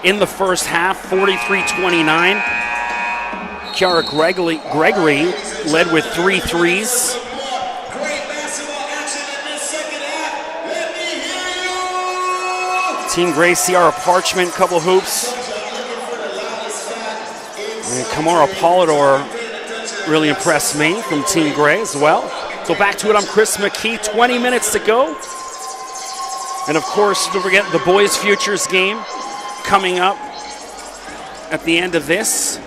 Speaker 1: in the first half, 43-29. Kiara Gregory led with 3 threes. Team Gray, Ciara Parchment, couple hoops. And Kamara Polidor really impressed me from Team Gray as well. So back to it, I'm Chris McKee, 20 minutes to go. And of course, don't forget the boys' futures game coming up at the end of this.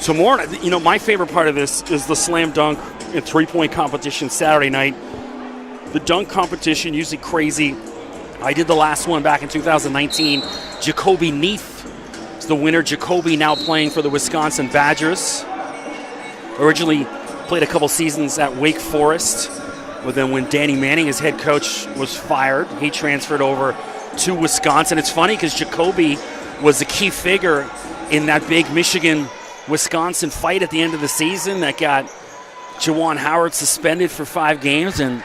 Speaker 1: Tomorrow, my favorite part of this is the slam dunk and three-point competition Saturday night. The dunk competition, usually crazy. I did the last one back in 2019. Jacoby Neath is the winner. Jacoby now playing for the Wisconsin Badgers. Originally played a couple seasons at Wake Forest, but then when Danny Manning, his head coach, was fired, he transferred over to Wisconsin. It's funny because Jacoby was a key figure in that big Michigan-Wisconsin fight at the end of the season that got Juwan Howard suspended for 5 games, and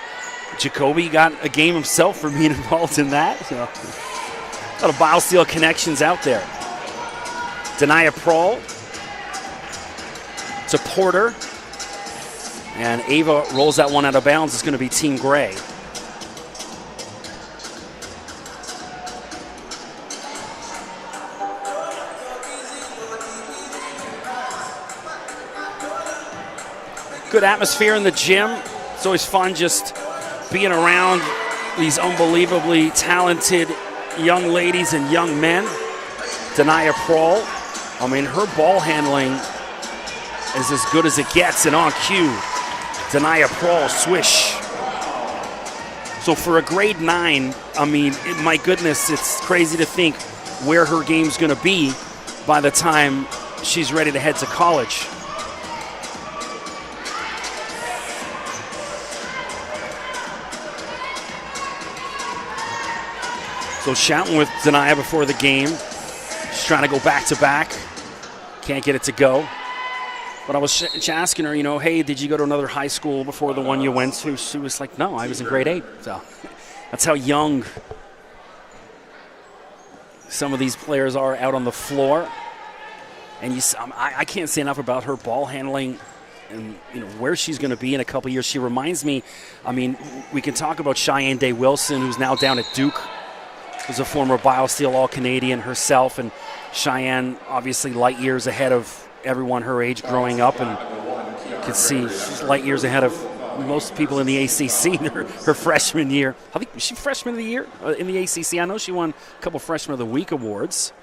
Speaker 1: Jacoby got a game himself for being involved in that. So, a lot of Biosteel connections out there. Denia Prawl to Porter. And Ava rolls that one out of bounds. It's going to be Team Gray. Good atmosphere in the gym. It's always fun just being around these unbelievably talented young ladies and young men. Denia Prawl, her ball handling is as good as it gets, and on cue, Denia Prawl, swish. So for a grade 9, my goodness, it's crazy to think where her game's going to be by the time she's ready to head to college. So shouting with Denia before the game. She's trying to go back-to-back. Can't get it to go. But I was asking her, hey, did you go to another high school before the one you went to? She was like, no, I was in grade 8. So that's how young some of these players are out on the floor. And I can't say enough about her ball handling and where she's going to be in a couple years. She reminds me, we can talk about Cheyenne Day Wilson, who's now down at Duke, who's a former Biosteel All-Canadian herself. And Cheyenne, obviously, light years ahead of everyone her age growing up, and you can see she's light years ahead of most people in the ACC in her freshman year. I think, was she freshman of the year in the ACC? I know she won a couple Freshman of the Week awards,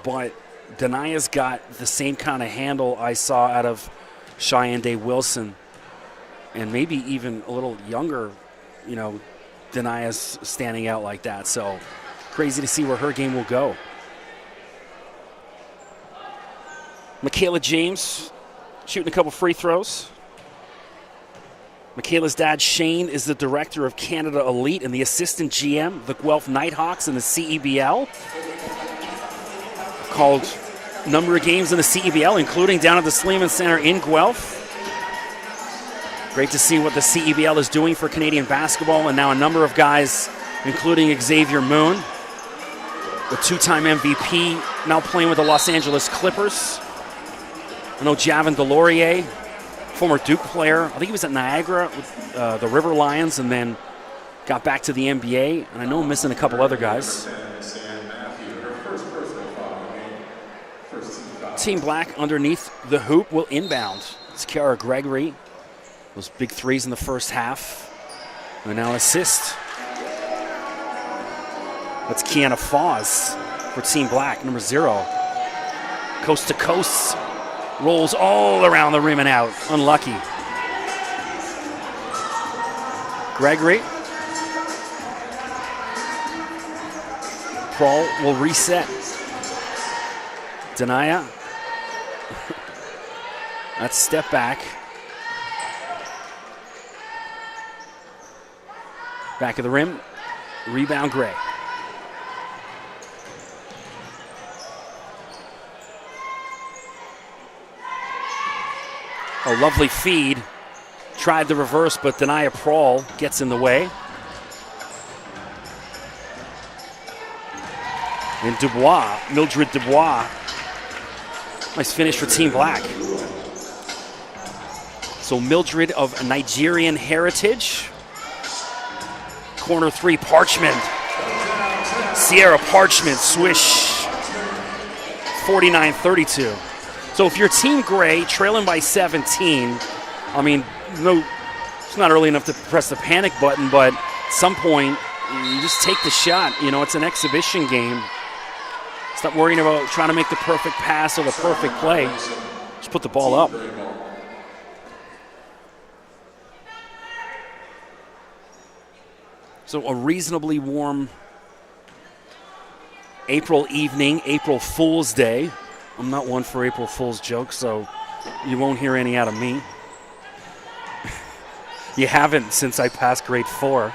Speaker 1: but Denia's got the same kind of handle I saw out of Cheyenne Day Wilson, and maybe even a little younger, Denia's standing out like that. So crazy to see where her game will go. Michaela James shooting a couple free throws. Michaela's dad, Shane, is the director of Canada Elite and the assistant GM, the Guelph Nighthawks in the CEBL. Called a number of games in the CEBL, including down at the Sleeman Center in Guelph. Great to see what the CEBL is doing for Canadian basketball, and now a number of guys, including Xavier Moon, the 2-time MVP, now playing with the Los Angeles Clippers. I know Javin Delorier, former Duke player. I think he was at Niagara with the River Lions and then got back to the NBA. And I know I'm missing a couple other guys. Team Black underneath the hoop will inbound. It's Kiara Gregory. Those big threes in the first half. And now assist. That's Kiana Foz for Team Black, number 0. Coast to coast. Rolls all around the rim and out. Unlucky. Gregory. Prawl will reset. Denia. That's step back. Back of the rim. Rebound Gray. A lovely feed. Tried the reverse, but Denia Prawl gets in the way. And Dubois, Mildred Dubois. Nice finish for Team Black. So Mildred of Nigerian heritage. Corner 3, Parchment. Sierra Parchment, swish. 49-32. So if you're Team Gray, trailing by 17, no, it's not early enough to press the panic button, but at some point, you just take the shot. It's an exhibition game. Stop worrying about trying to make the perfect pass or the perfect play. Just put the ball up. So a reasonably warm April evening, April Fool's Day. I'm not one for April Fool's jokes, so you won't hear any out of me. You haven't since I passed grade 4.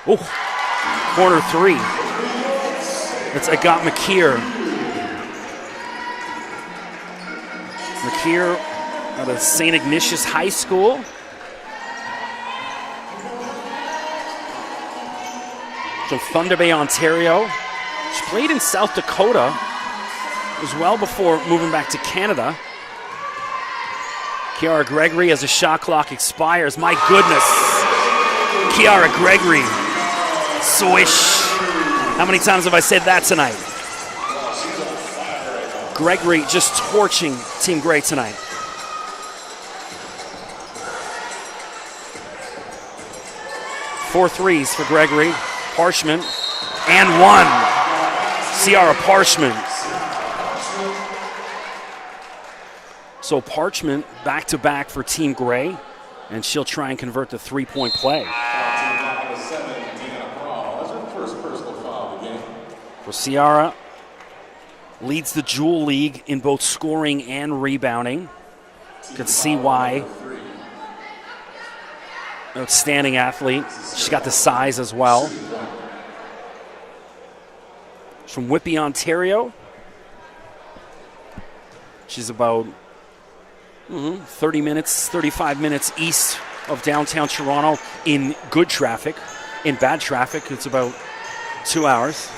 Speaker 1: Oh, corner 3. I got McKeer. McKeer out of St. Ignatius High School. From Thunder Bay, Ontario. She played in South Dakota as well before moving back to Canada. Kiara Gregory as the shot clock expires. My goodness. Kiara Gregory. Swish. How many times have I said that tonight? Gregory just torching Team Grey tonight. Four threes for Gregory. Parchment. And one. Ciara Parchment. So Parchment back-to-back for Team Grey, and she'll try and convert the three-point play. So Ciara leads the Jewel League in both scoring and rebounding. You can see why. Outstanding athlete. She's got the size as well. She's from Whitby, Ontario. She's about 30 minutes, 35 minutes east of downtown Toronto in good traffic. In bad traffic, it's about 2 hours.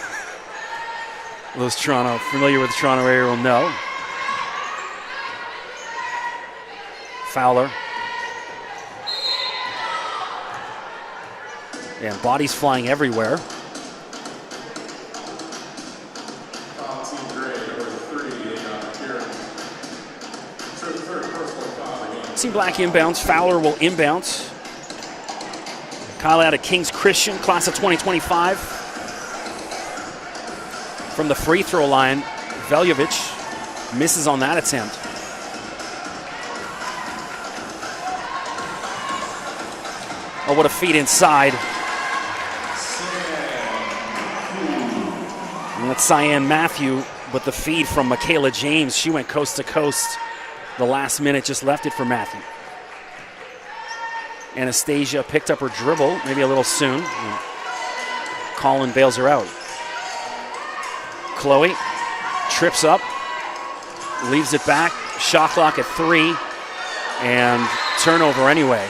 Speaker 1: Those familiar with the Toronto area will know. Fowler. Yeah, bodies flying everywhere. Team Black inbounds. Fowler will inbounds. Kyle out of King's Christian, class of 2025. From the free throw line, Veljovic misses on that attempt. Oh, what a feed inside. And that's Cyan Matthew, but the feed from Michaela James. She went coast to coast. The last minute just left it for Matthew. Anastasia picked up her dribble, maybe a little soon. Colin bails her out. Chloe trips up, leaves it back, shot clock at 3, and turnover anyway.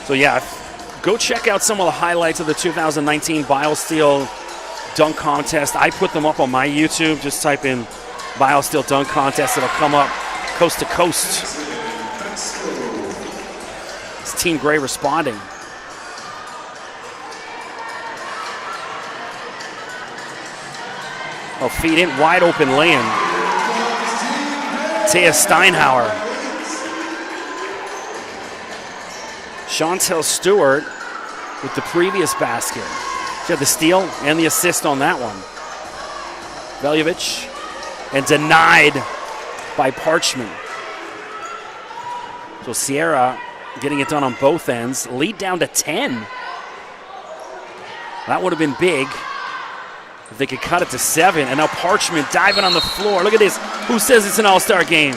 Speaker 1: So yeah, go check out some of the highlights of the 2019 Biosteel dunk contest. I put them up on my YouTube. Just type in Biosteel dunk contest. It'll come up coast to coast. It's Team Grey responding. Oh, feed in, wide open lay-in. Taya Steinhauer. Chantel Stewart with the previous basket. She had the steal and the assist on that one. Veljovic, and denied by Parchment. So Sierra getting it done on both ends. Lead down to 10. That would have been big if they could cut it to 7. And now Parchment diving on the floor. Look at this. Who says it's an all-star game?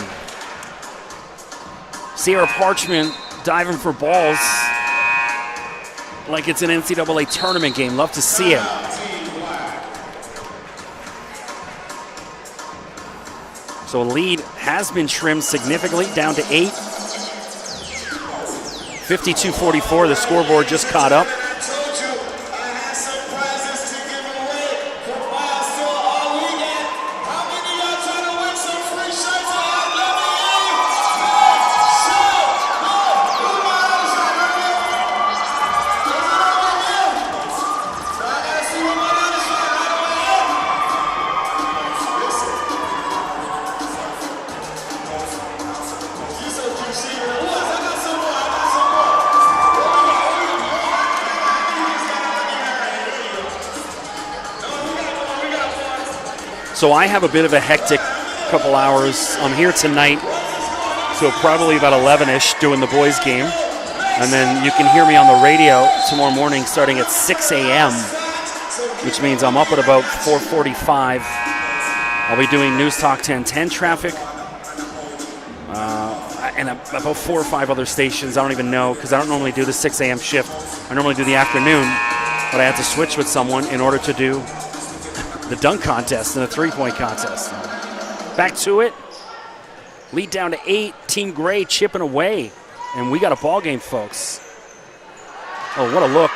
Speaker 1: Sierra Parchment diving for balls like it's an NCAA tournament game. Love to see it. So lead has been trimmed significantly down to 8. 52-44, the scoreboard just caught up. So I have a bit of a hectic couple hours. I'm here tonight, so probably about 11-ish doing the boys game. And then you can hear me on the radio tomorrow morning starting at 6 a.m., which means I'm up at about 4:45. I'll be doing News Talk 1010 traffic and about 4 or 5 other stations. I don't even know because I don't normally do the 6 a.m. shift. I normally do the afternoon, but I had to switch with someone in order to do the dunk contest and the three-point contest. Back to it. Lead down to 8. Team Gray chipping away. And we got a ball game, folks. Oh, what a look.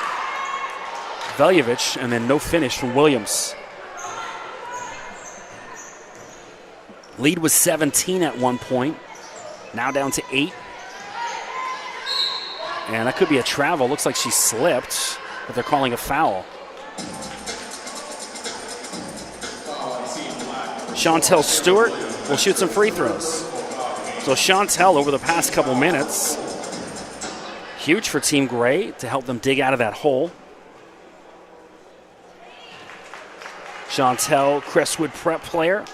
Speaker 1: Veljovic, and then no finish from Williams. Lead was 17 at one point. Now down to 8. And that could be a travel. Looks like she slipped, but they're calling a foul. Chantel Stewart will shoot some free throws. So Chantel, over the past couple minutes, huge for Team Gray to help them dig out of that hole. Chantel, Crestwood prep player,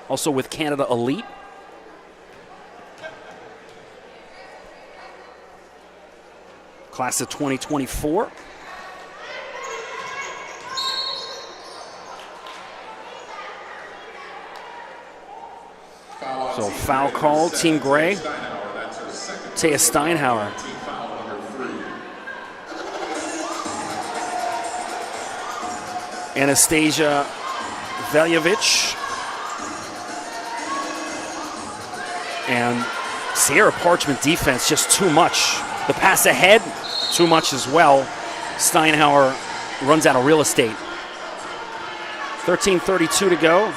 Speaker 1: also with Canada Elite. Class of 2024. So foul call, Team Gray. Taya Steinhauer. Anastasia Veljovic. And Sierra Parchment defense, just too much. The pass ahead, too much as well. Steinhauer runs out of real estate. 13:32 to go.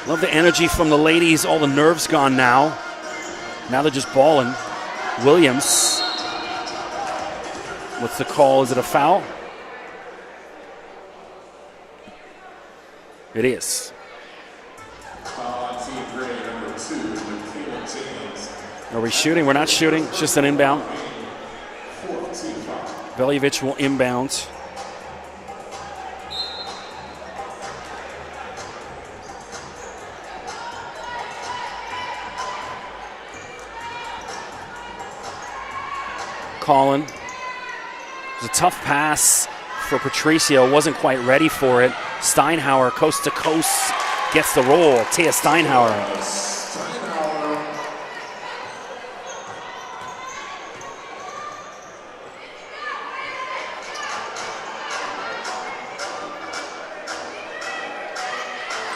Speaker 1: Love the energy from the ladies. All the nerves gone now. Now they're just balling. Williams. What's the call? Is it a foul? It is. Are we shooting? We're not shooting. It's just an inbound. Veljovic will inbound. Colin. It was a tough pass for Patricio. Wasn't quite ready for it. Steinhauer, coast to coast, gets the roll. Taya Steinhauer.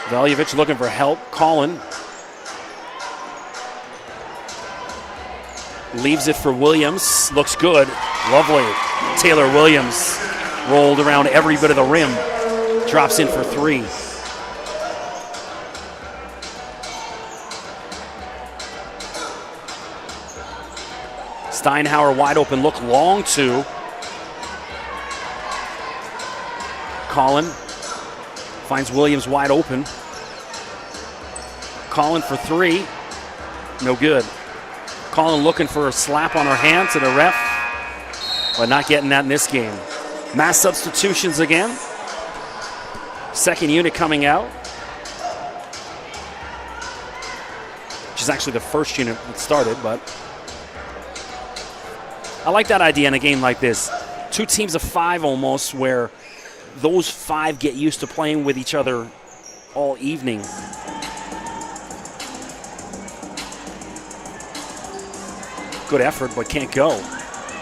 Speaker 1: Veljovic looking for help. Colin leaves it for Williams. Looks good. Lovely. Taylor Williams rolled around every bit of the rim. Drops in for 3. Steinhauer wide open. Look long two. Colin finds Williams wide open. Colin for 3. No good. Colin looking for a slap on her hand to the ref, but not getting that in this game. Mass substitutions again. Second unit coming out, which is actually the first unit that started, but I like that idea in a game like this. 2 teams of 5 almost, where those 5 get used to playing with each other all evening. Good effort, but can't go.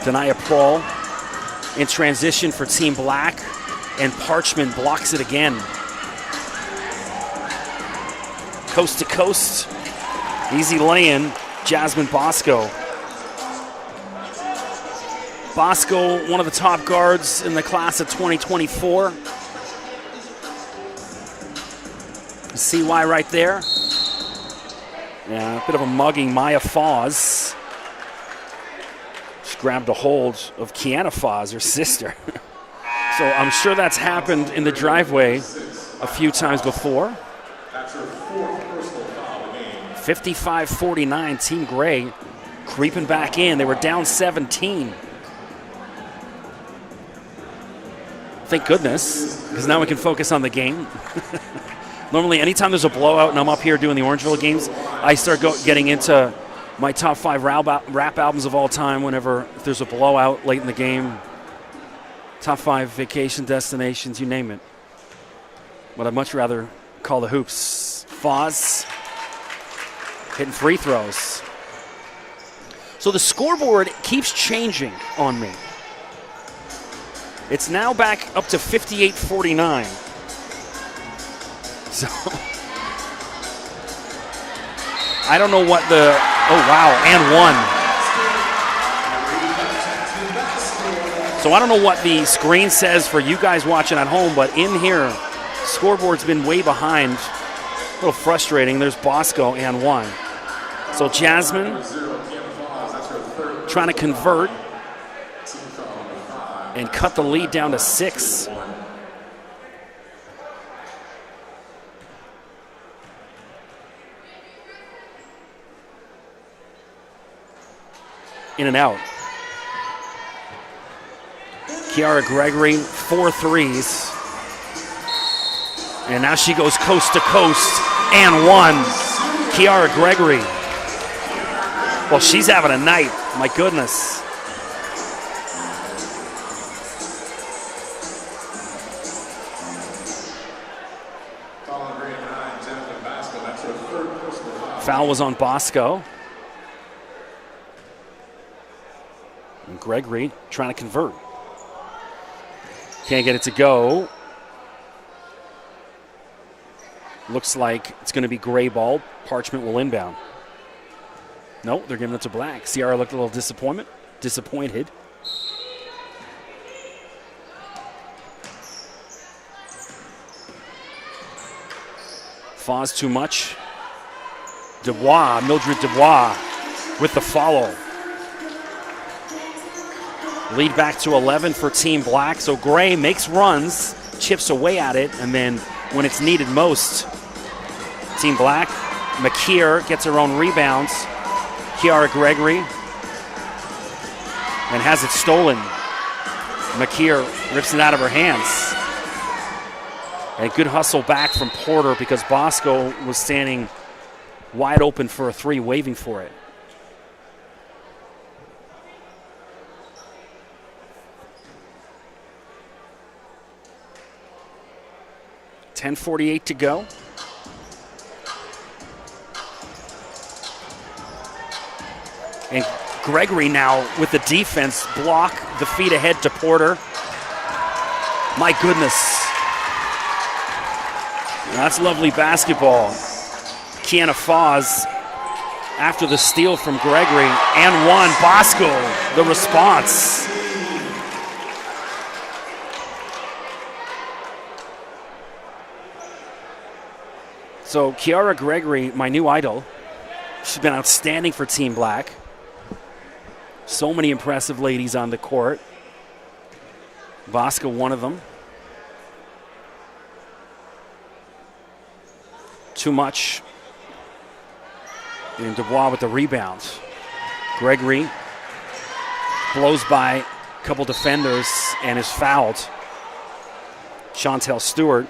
Speaker 1: Denia Prawl in transition for Team Black, and Parchment blocks it again. Coast to coast, easy lay-in, Jasmine Bosco. Bosco, one of the top guards in the class of 2024. CY right there. Yeah, a bit of a mugging. Maya Foz just grabbed a hold of Kiana Foz, her sister. So I'm sure that's happened in the driveway a few times before. 55-49, Team Gray creeping back in. They were down 17. Thank goodness, because now we can focus on the game. Normally, anytime there's a blowout and I'm up here doing the Orangeville games, I start getting into my top 5 rap albums of all time whenever there's a blowout late in the game. Top 5 vacation destinations, you name it. But I'd much rather call the hoops. Foz hitting free throws. So the scoreboard keeps changing on me. It's now back up to 58-49. So I don't know what the, oh wow, and one. So I don't know what the screen says for you guys watching at home, but in here, scoreboard's been way behind. A little frustrating. There's Bosco and one. So Jasmine trying to convert and cut the lead down to 6. In and out. Kiara Gregory, 4 threes. And now she goes coast to coast and 1. Kiara Gregory. Well, she's having a night. My goodness. Foul was on Bosco. And Gregory trying to convert. Can't get it to go. Looks like it's going to be gray ball. Parchment will inbound. No, they're giving it to Black. Ciara looked a little disappointed. Foz too much. Mildred Dubois with the follow. Lead back to 11 for Team Black. So Gray makes runs, chips away at it, and then when it's needed most, Team Black, McKeer gets her own rebounds. Kiara Gregory, and has it stolen. McKeer rips it out of her hands. And good hustle back from Porter because Bosco was standing wide open for a 3, waving for it. .48 to go. And Gregory now with the defense block the feed ahead to Porter. My goodness. That's lovely basketball. Kiana Foz after the steal from Gregory and 1. Bosco, the response. So Kiara Gregory, my new idol, she's been outstanding for Team Black. So many impressive ladies on the court. Bosco, one of them. Too much. And Dubois with the rebounds. Gregory blows by a couple defenders and is fouled. Chantel Stewart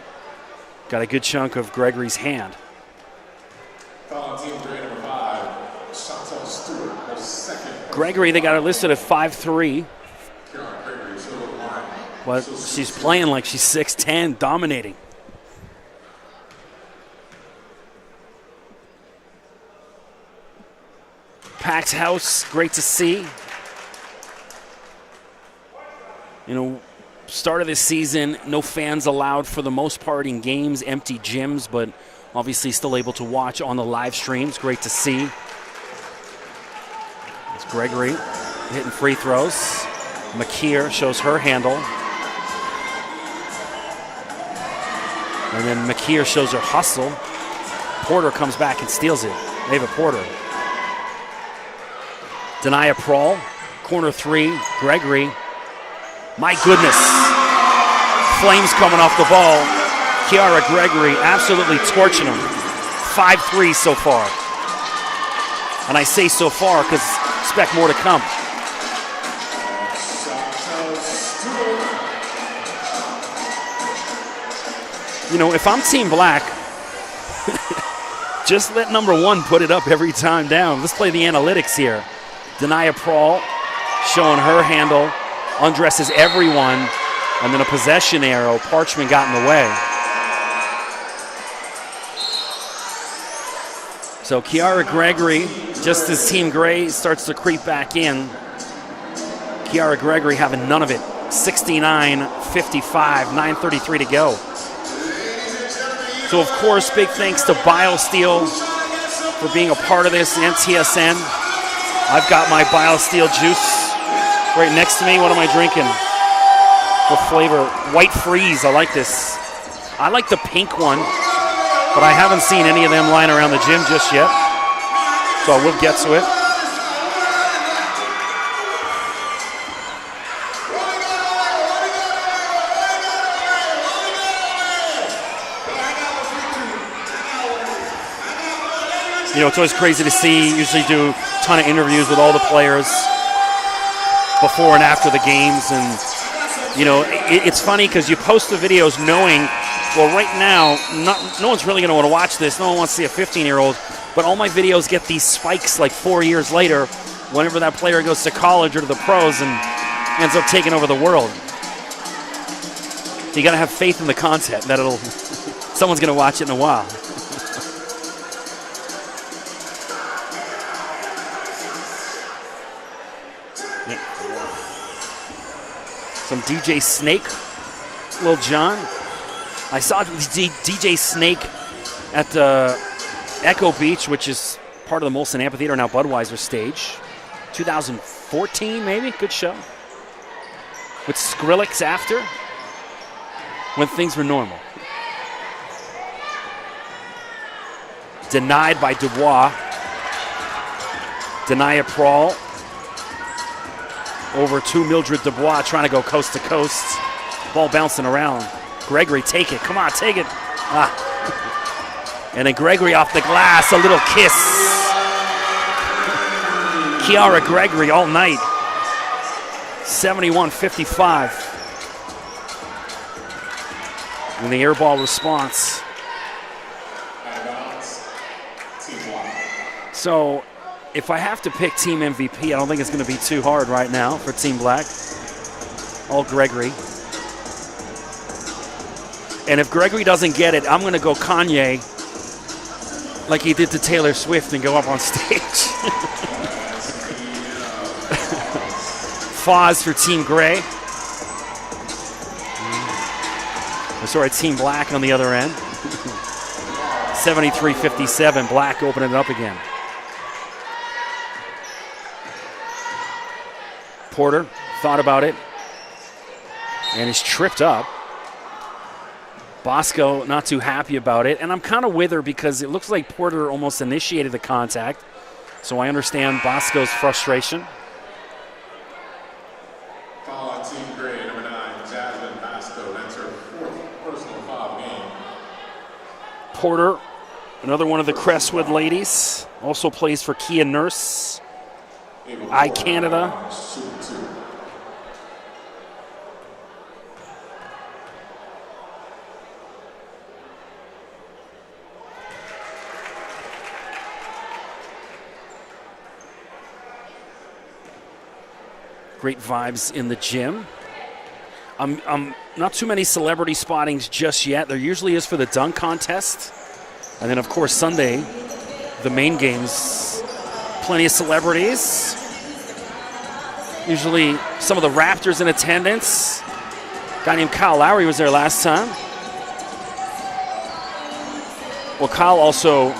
Speaker 1: got a good chunk of Gregory's hand. Gregory, they got her listed at 5'3". But she's playing like she's 6'10", dominating. Packed house, great to see. You know, start of this season, no fans allowed for the most part in games, empty gyms, but obviously still able to watch on the live streams. Great to see. It's Gregory hitting free throws. McKeer shows her handle. And then McKeer shows her hustle. Porter comes back and steals it. Ava Porter. Denia Prawl, corner 3, Gregory. My goodness. Flames coming off the ball. Kiara Gregory absolutely torching them. 5 threes so far. And I say so far because expect more to come. You know, if I'm Team Black, just let number 1 put it up every time down. Let's play the analytics here. Denia Prawl showing her handle, undresses everyone, and then a possession arrow. Parchment got in the way. So Kiara Gregory, just as Team Gray starts to creep back in, Kiara Gregory having none of it. 69-55, 9:33 to go. So, of course, big thanks to Biosteel for being a part of this, and TSN. I've got my Biosteel juice right next to me. What am I drinking? What flavor? White Freeze. I like this. I like the pink one, but I haven't seen any of them lying around the gym just yet, so I will get to it. You know, it's always crazy to see. Usually do a ton of interviews with all the players before and after the games. And, you know, it's funny because you post the videos knowing, well, right now, no one's really going to want to watch this. No one wants to see a 15-year-old. But all my videos get these spikes like 4 years later whenever that player goes to college or to the pros and ends up taking over the world. You got to have faith in the content that someone's going to watch it in a while. Some DJ Snake, Lil Jon. I saw DJ Snake at Echo Beach, which is part of the Molson Amphitheater, now Budweiser stage. 2014, maybe? Good show. With Skrillex after, when things were normal. Denied by Dubois. Denia Prawl. Over to Mildred Dubois, trying to go coast to coast. Ball bouncing around. Gregory, take it. Come on, take it. And then Gregory off the glass, a little kiss. Kiara Gregory all night. 71-55. And the air ball response. So, if I have to pick team MVP, I don't think it's going to be too hard right now for Team Black. All Gregory. And if Gregory doesn't get it, I'm going to go Kanye like he did to Taylor Swift and go up on stage. Foz for Team Gray. Sorry, Team Black on the other end. 73-57, Black opening it up again. Porter thought about it and is tripped up. Bosco not too happy about it, and I'm kind of with her because it looks like Porter almost initiated the contact, so I understand Bosco's frustration.
Speaker 2: Foul on Team Gray, number 9, Jasmine Bosco. That's her 4th personal foul game.
Speaker 1: Porter, another one of the Crestwood ladies, also plays for Kia Nurse, Canada. Great vibes in the gym. I'm not too many celebrity spottings just yet. There usually is for the dunk contest. And then, of course, Sunday, the main games, plenty of celebrities. Usually some of the Raptors in attendance. A guy named Kyle Lowry was there last time. Well, Kyle also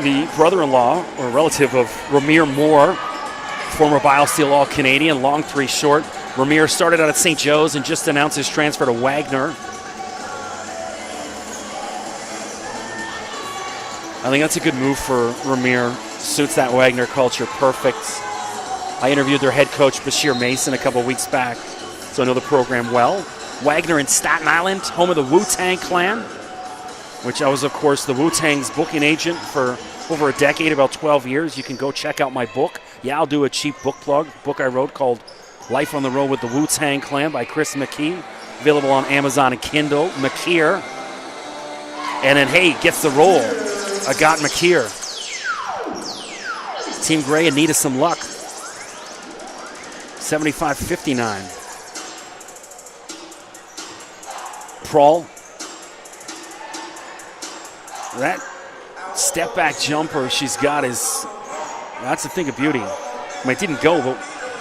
Speaker 1: the brother-in-law or relative of Ramir Moore, former Biosteel All-Canadian, long three short. Ramir started out at St. Joe's and just announced his transfer to Wagner. I think that's a good move for Ramir. Suits that Wagner culture perfect. I interviewed their head coach, Bashir Mason, a couple weeks back, so I know the program well. Wagner in Staten Island, home of the Wu-Tang Clan, which I was, of course, the Wu-Tang's booking agent for over a decade, about 12 years. You can go check out my book. Yeah, I'll do a cheap book plug. Book I wrote called Life on the Road with the Wu-Tang Clan by Chris McKee. Available on Amazon and Kindle. McKeer. And then, hey, gets the roll. I got McKeer. Team Gray needed some luck. 75-59. Prawl. That step back jumper she's got that's a thing of beauty. I mean, it didn't go, but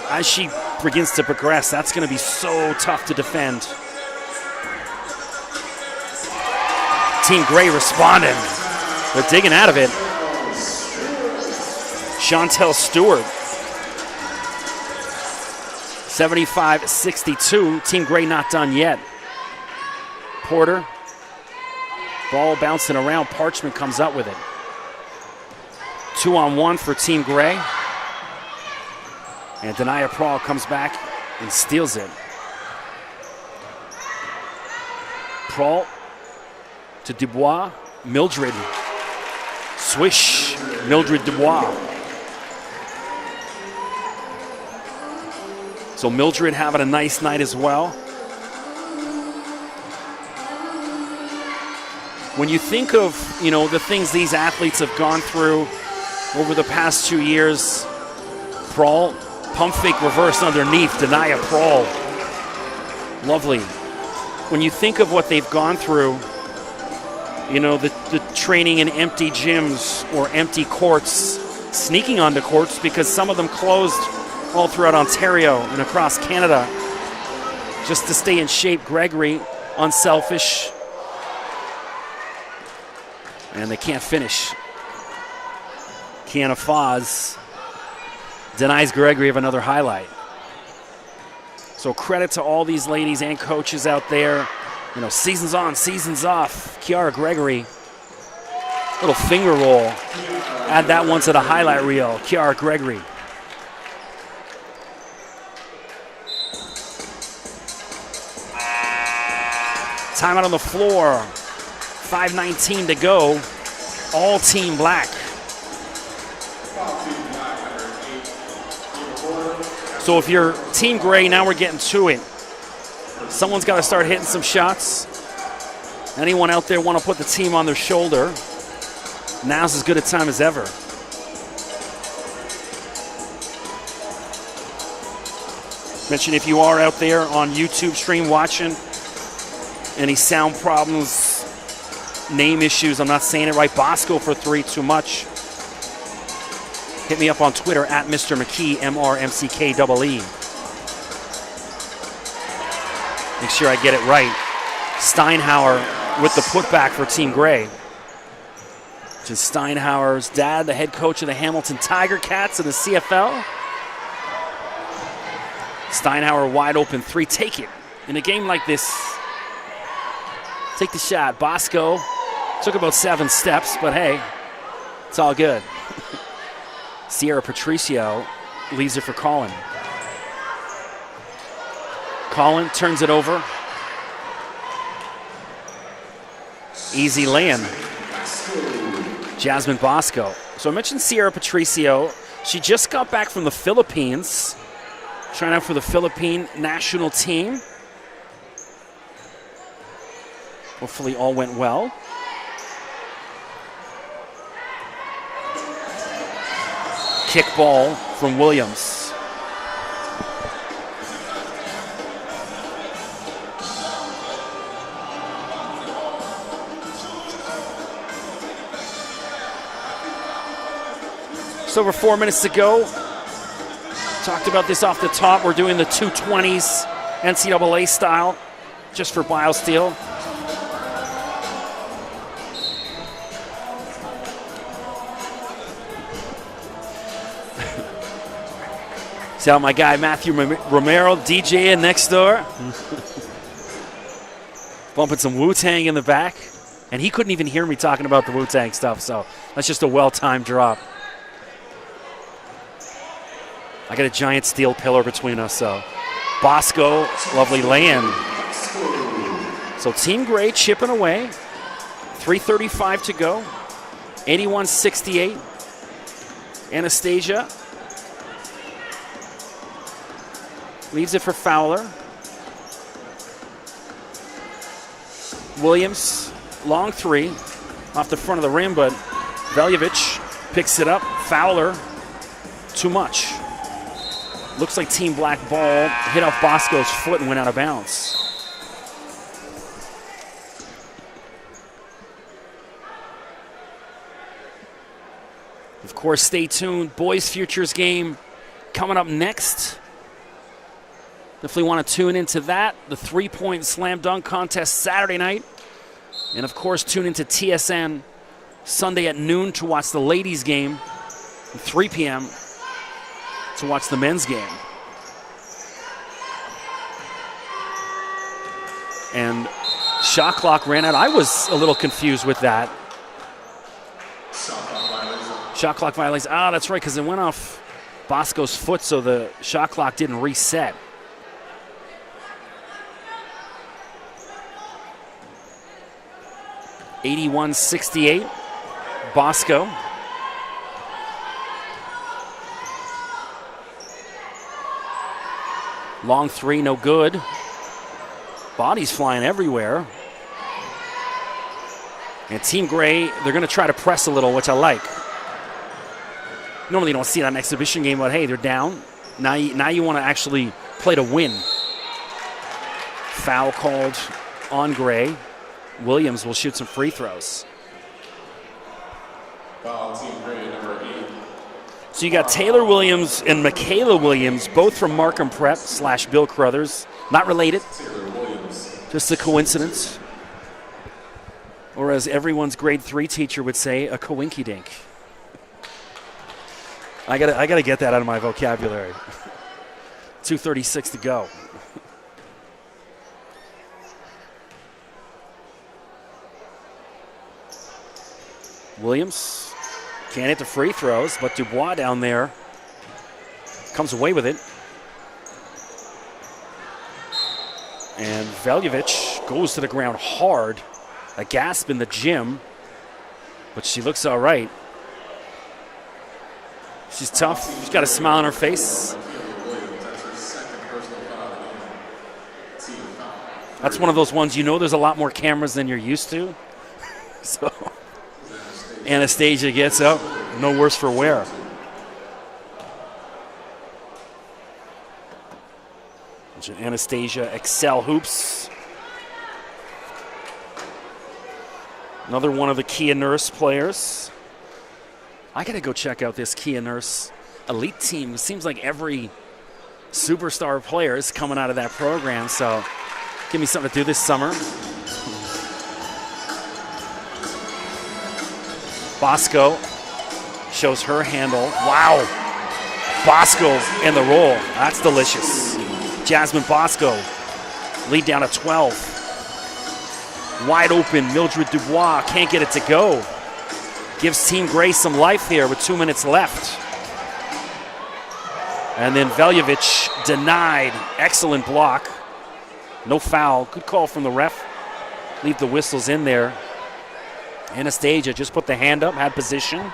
Speaker 1: as she begins to progress, that's going to be so tough to defend. Team Gray responding. They're digging out of it. Chantel Stewart. 75-62. Team Gray not done yet. Porter. Ball bouncing around. Parchment comes up with it. 2-on-1 for Team Gray. And Denia Prawl comes back and steals it. Prawl to Dubois. Mildred. Swish. Mildred Dubois. So Mildred having a nice night as well. When you think of, the things these athletes have gone through over the past 2 years, Prawl, pump fake reverse underneath, Denia Prawl. Lovely. When you think of what they've gone through, the training in empty gyms or empty courts, sneaking onto courts because some of them closed all throughout Ontario and across Canada just to stay in shape. Gregory, unselfish. And they can't finish. Kiana Foz denies Gregory of another highlight. So credit to all these ladies and coaches out there. Seasons on, seasons off. Kiara Gregory, little finger roll. Add that one to the highlight reel. Kiara Gregory. Timeout on the floor. 5:19 to go. All Team Black. So if you're Team Gray, now we're getting to it. Someone's got to start hitting some shots. Anyone out there want to put the team on their shoulder? Now's as good a time as ever. Mention if you are out there on YouTube stream watching, any sound problems, name issues, I'm not saying it right. Bosco for 3, too much. Hit me up on Twitter at Mr. McKee, MRMCKEE. Make sure I get it right. Steinhauer with the putback for Team Gray. Which is Steinhauer's dad, the head coach of the Hamilton Tiger Cats in the CFL. Steinhauer wide open 3. Take it. In a game like this, take the shot. Bosco took about 7 steps, but hey, it's all good. Sierra Patricio leaves it for Colin. Colin turns it over. Easy lay-in. Jasmine Bosco. So I mentioned Sierra Patricio. She just got back from the Philippines, trying out for the Philippine national team. Hopefully all went well. Kick ball from Williams. Just over 4 minutes to go. Talked about this off the top. We're doing the 220s NCAA style just for Biosteel. See how my guy Matthew Romero DJing next door. Bumping some Wu-Tang in the back. And he couldn't even hear me talking about the Wu-Tang stuff, so that's just a well-timed drop. I got a giant steel pillar between us, so. Bosco, lovely lay-in. So Team Gray chipping away. 3:35 to go. 81-68. Anastasia leaves it for Fowler. Williams, long three, off the front of the rim, but Veljovic picks it up. Fowler, too much. Looks like Team Black ball hit off Bosco's foot and went out of bounds. Of course, stay tuned. Boys Futures game coming up next. Definitely want to tune into that. The three-point slam dunk contest Saturday night. And, of course, tune into TSN Sunday at noon to watch the ladies' game. At 3 p.m. to watch the men's game. And shot clock ran out. I was a little confused with that. Shot clock violation. Ah, that's right, because it went off Bosco's foot, so the shot clock didn't reset. (81-68). Bosco. Long three, no good. Bodies flying everywhere. And Team Gray, they're going to try to press a little, which I like. Normally you don't see it on an exhibition game, but hey, they're down. Now you want to actually play to win. Foul called on Gray. Williams will shoot some free throws.
Speaker 2: Foul, Team Gray, number 8.
Speaker 1: So you got Taylor Williams and Michaela Williams, both from Markham Prep / Bill Carruthers. Not related. Just a coincidence. Or as everyone's grade 3 teacher would say, a coinky-dink. I gotta get that out of my vocabulary. 2:36 to go. Williams can't hit the free throws, but Dubois down there comes away with it. And Veljovic goes to the ground hard. A gasp in the gym, but she looks all right. She's tough. She's got a smile on her face. That's one of those ones, you know there's a lot more cameras than you're used to. So Anastasia gets up, no worse for wear. Anastasia Excel Hoops. Another one of the Kia Nurse players. I got to go check out this Kia Nurse elite team. It seems like every superstar player is coming out of that program, so give me something to do this summer. Bosco shows her handle. Wow. Bosco in the roll. That's delicious. Jasmine Bosco lead down to 12. Wide open, Mildred Dubois can't get it to go. Gives Team Gray some life here with 2 minutes left. And then Veljovic denied. Excellent block. No foul. Good call from the ref. Leave the whistles in there. Anastasia just put the hand up, had position.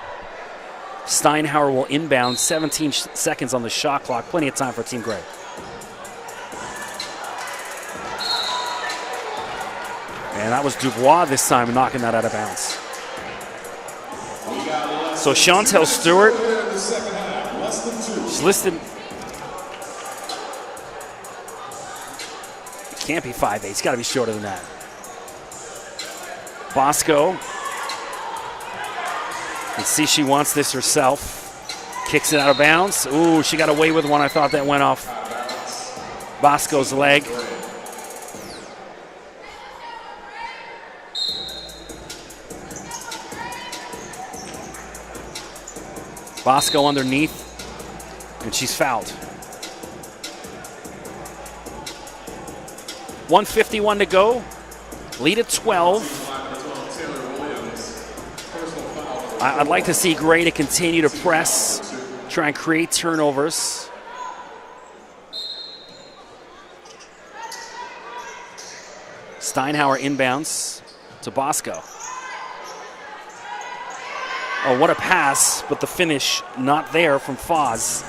Speaker 1: Steinhauer will inbound. 17 seconds on the shot clock. Plenty of time for Team Gray. And that was Dubois this time knocking that out of bounds. So Chantel Stewart, she's listed. Can't be 5'8". It's got to be shorter than that. Bosco. You see she wants this herself. Kicks it out of bounds. Ooh, she got away with one. I thought that went off Bosco's leg. Bosco underneath, and she's fouled. 1:51 to go. Lead at 12. I'd like to see Gray to continue to press, try and create turnovers. Steinhauer inbounds to Bosco. Oh, what a pass, but the finish not there from Foz.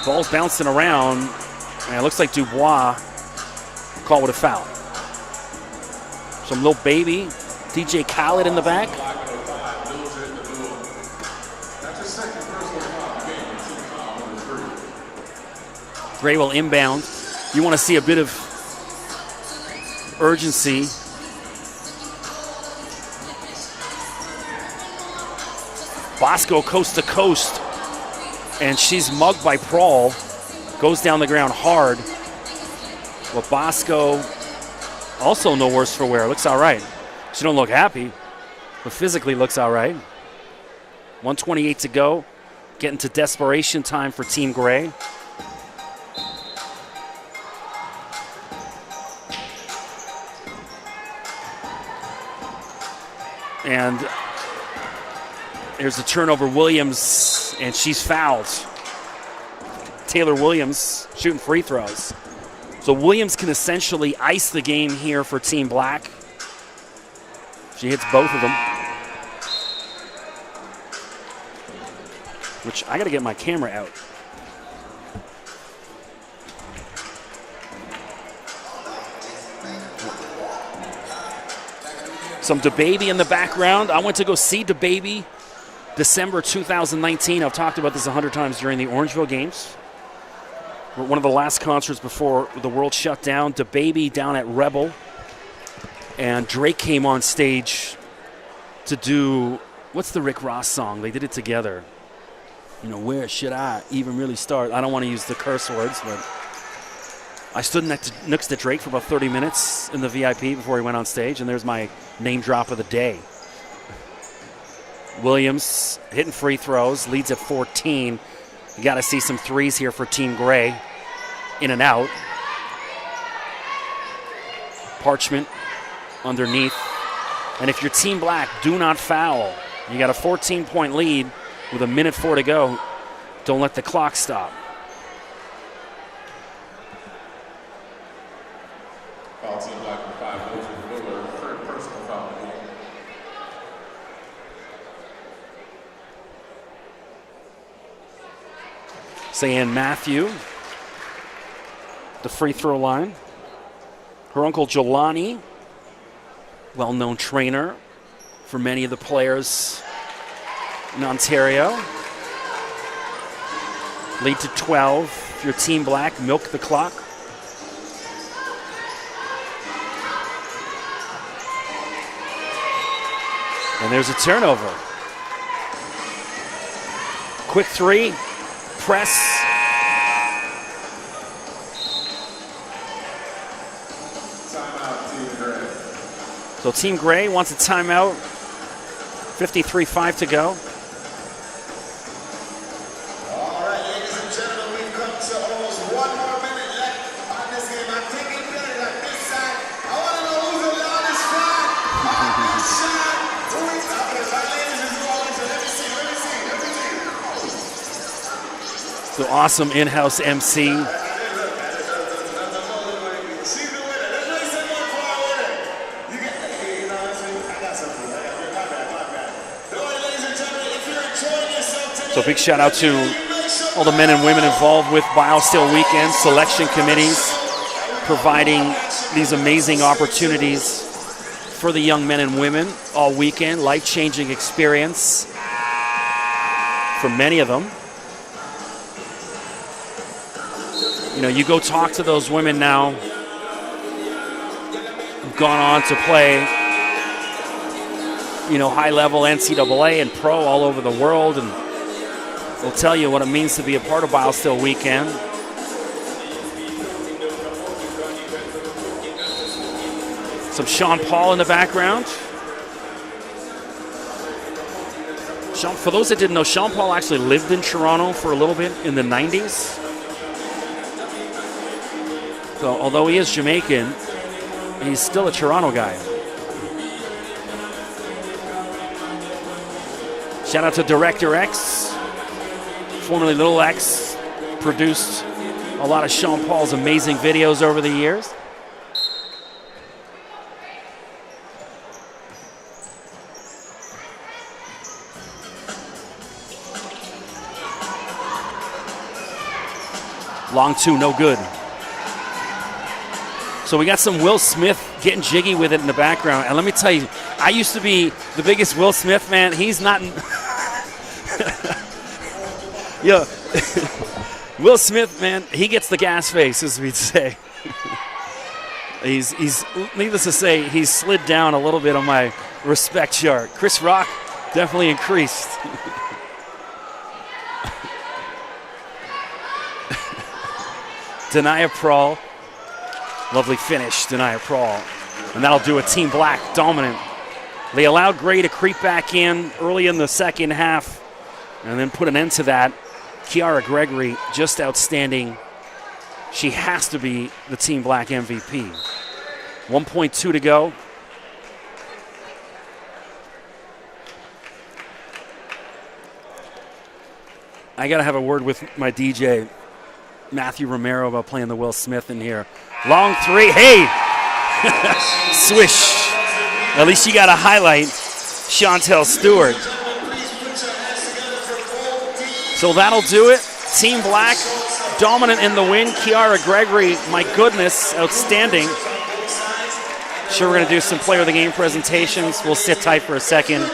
Speaker 1: Ball's bouncing around, and it looks like Dubois called with a foul. Some little baby, DJ Khaled in the back. Gray will inbound. You want to see a bit of urgency. Bosco coast to coast, and she's mugged by Prawl. Goes down the ground hard. Well, Bosco also no worse for wear. Looks all right. She don't look happy, but physically looks all right. 1:28 to go. Getting to desperation time for Team Gray. And there's a turnover. Williams, and she's fouled. Taylor Williams shooting free throws. So Williams can essentially ice the game here for Team Black. She hits both of them. Which I got to get my camera out. Some DeBaby in the background. I went to go see DeBaby December 2019. I've talked about this 100 times during the Orangeville games. One of the last concerts before the world shut down. DeBaby down at Rebel. And Drake came on stage to do, what's the Rick Ross song? They did it together. You know, where should I even really start? I don't want to use the curse words, but I stood next to Drake for about 30 minutes in the VIP before he went on stage, and there's my name drop of the day. Williams hitting free throws, leads at 14. You got to see some threes here for Team Gray. In and out. Parchment underneath. And if you're Team Black, do not foul. You got a 14-point lead with 1:04 to go. Don't let the clock stop.
Speaker 2: Foul Team Black with 5 goals with Miller, third personal foul of the game.
Speaker 1: Sayan Matthew, the free throw line. Her uncle Jelani, well-known trainer for many of the players in Ontario. Lead to 12. If you're Team Black, milk the clock. And there's a turnover. Quick three, press.
Speaker 2: Timeout, Team Gray.
Speaker 1: So Team Gray wants a timeout. 53-5 to go.
Speaker 4: All right, ladies and gentlemen, we've come to almost 1 more minute left on this game. I'm taking minute on this side. I want to know who's the loudest fan on this side. Who is that? My ladies and gentlemen, let me see.
Speaker 1: The awesome in-house MC. So big shout out to all the men and women involved with Biosteel Weekend, selection committees, providing these amazing opportunities for the young men and women all weekend. Life-changing experience for many of them. You know, you go talk to those women now who've gone on to play, you know, high-level NCAA and pro all over the world, and they'll tell you what it means to be a part of Biosteel Weekend. Some Sean Paul in the background. For those that didn't know, Sean Paul actually lived in Toronto for a little bit in the 90s. So although he is Jamaican, he's still a Toronto guy. Shout out to Director X, formerly Little X, produced a lot of Sean Paul's amazing videos over the years. Long two, no good. So we got some Will Smith getting jiggy with it in the background. And let me tell you, I used to be the biggest Will Smith fan. He's not. Yeah. Will Smith, man, he gets the gas face, as we'd say. He's needless to say, he's slid down a little bit on my respect chart. Chris Rock definitely increased. Denia Prawl. Lovely finish, Denia Prawl. And that'll do it. Team Black dominant. They allowed Gray to creep back in early in the second half and then put an end to that. Kiara Gregory, just outstanding. She has to be the Team Black MVP. 1.2 to go. I got to have a word with my DJ, Matthew Romero, about playing the Will Smith in here. Long three. Hey! Swish. At least you got to highlight Chantel Stewart. So that'll do it. Team Black dominant in the win. Kiara Gregory, my goodness, outstanding. Sure, we're going to do some player of the game presentations. We'll sit tight for a second.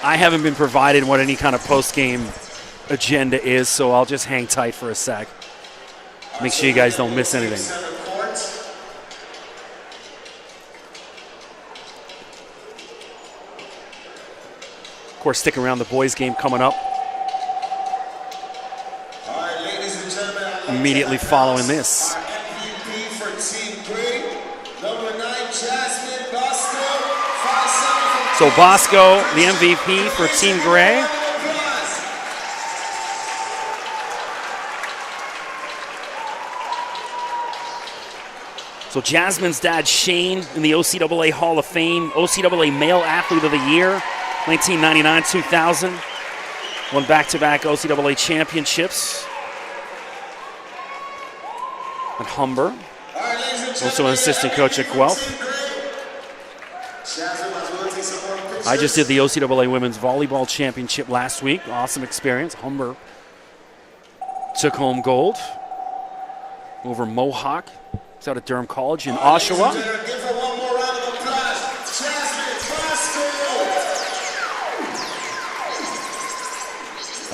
Speaker 1: I haven't been provided what any kind of post-game agenda is, so I'll just hang tight for a sec. Make sure you guys don't miss anything. Of course, stick around, the boys' game coming up. Immediately following this.
Speaker 4: MVP for Team Gray, number 9, Jasmine Bosco.
Speaker 1: So Bosco, the MVP for Team Gray. So Jasmine's dad, Shane, in the OCAA Hall of Fame, OCAA Male Athlete of the Year, 1999-2000. Won back-to-back OCAA championships at Humber. Also an assistant coach at Guelph. I just did the OCAA Women's Volleyball Championship last week. Awesome experience. Humber took home gold over Mohawk. It's out at Durham College in Oshawa.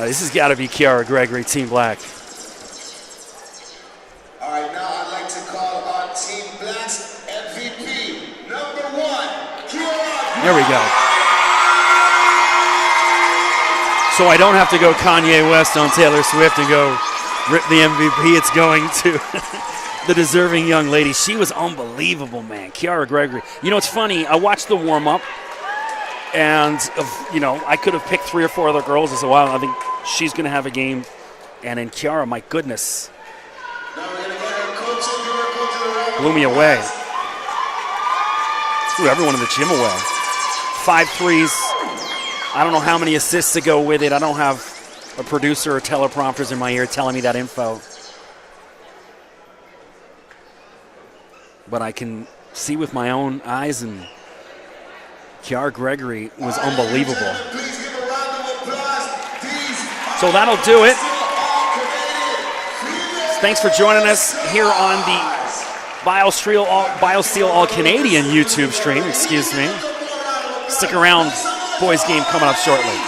Speaker 1: This has got to be Kiara Gregory, Team Black.
Speaker 4: All right, now I'd like to call our Team Black's MVP, number 1, Kiara.
Speaker 1: There we go. So I don't have to go Kanye West on Taylor Swift and go rip the MVP. It's going to the deserving young lady. She was unbelievable, man. Kiara Gregory. You know, it's funny. I watched the warm-up, and, I could have picked 3 or 4 other girls. I said, wow, I think she's going to have a game. And then Kiara, my goodness, blew me away. Blew everyone in the gym away. 5 threes. I don't know how many assists to go with it. I don't have a producer or teleprompters in my ear telling me that info. But I can see with my own eyes, and Kiara Gregory was unbelievable. So that'll do it. Thanks for joining us here on the Biosteel All-Canadian YouTube stream. Excuse me. Stick around. Boys game coming up shortly.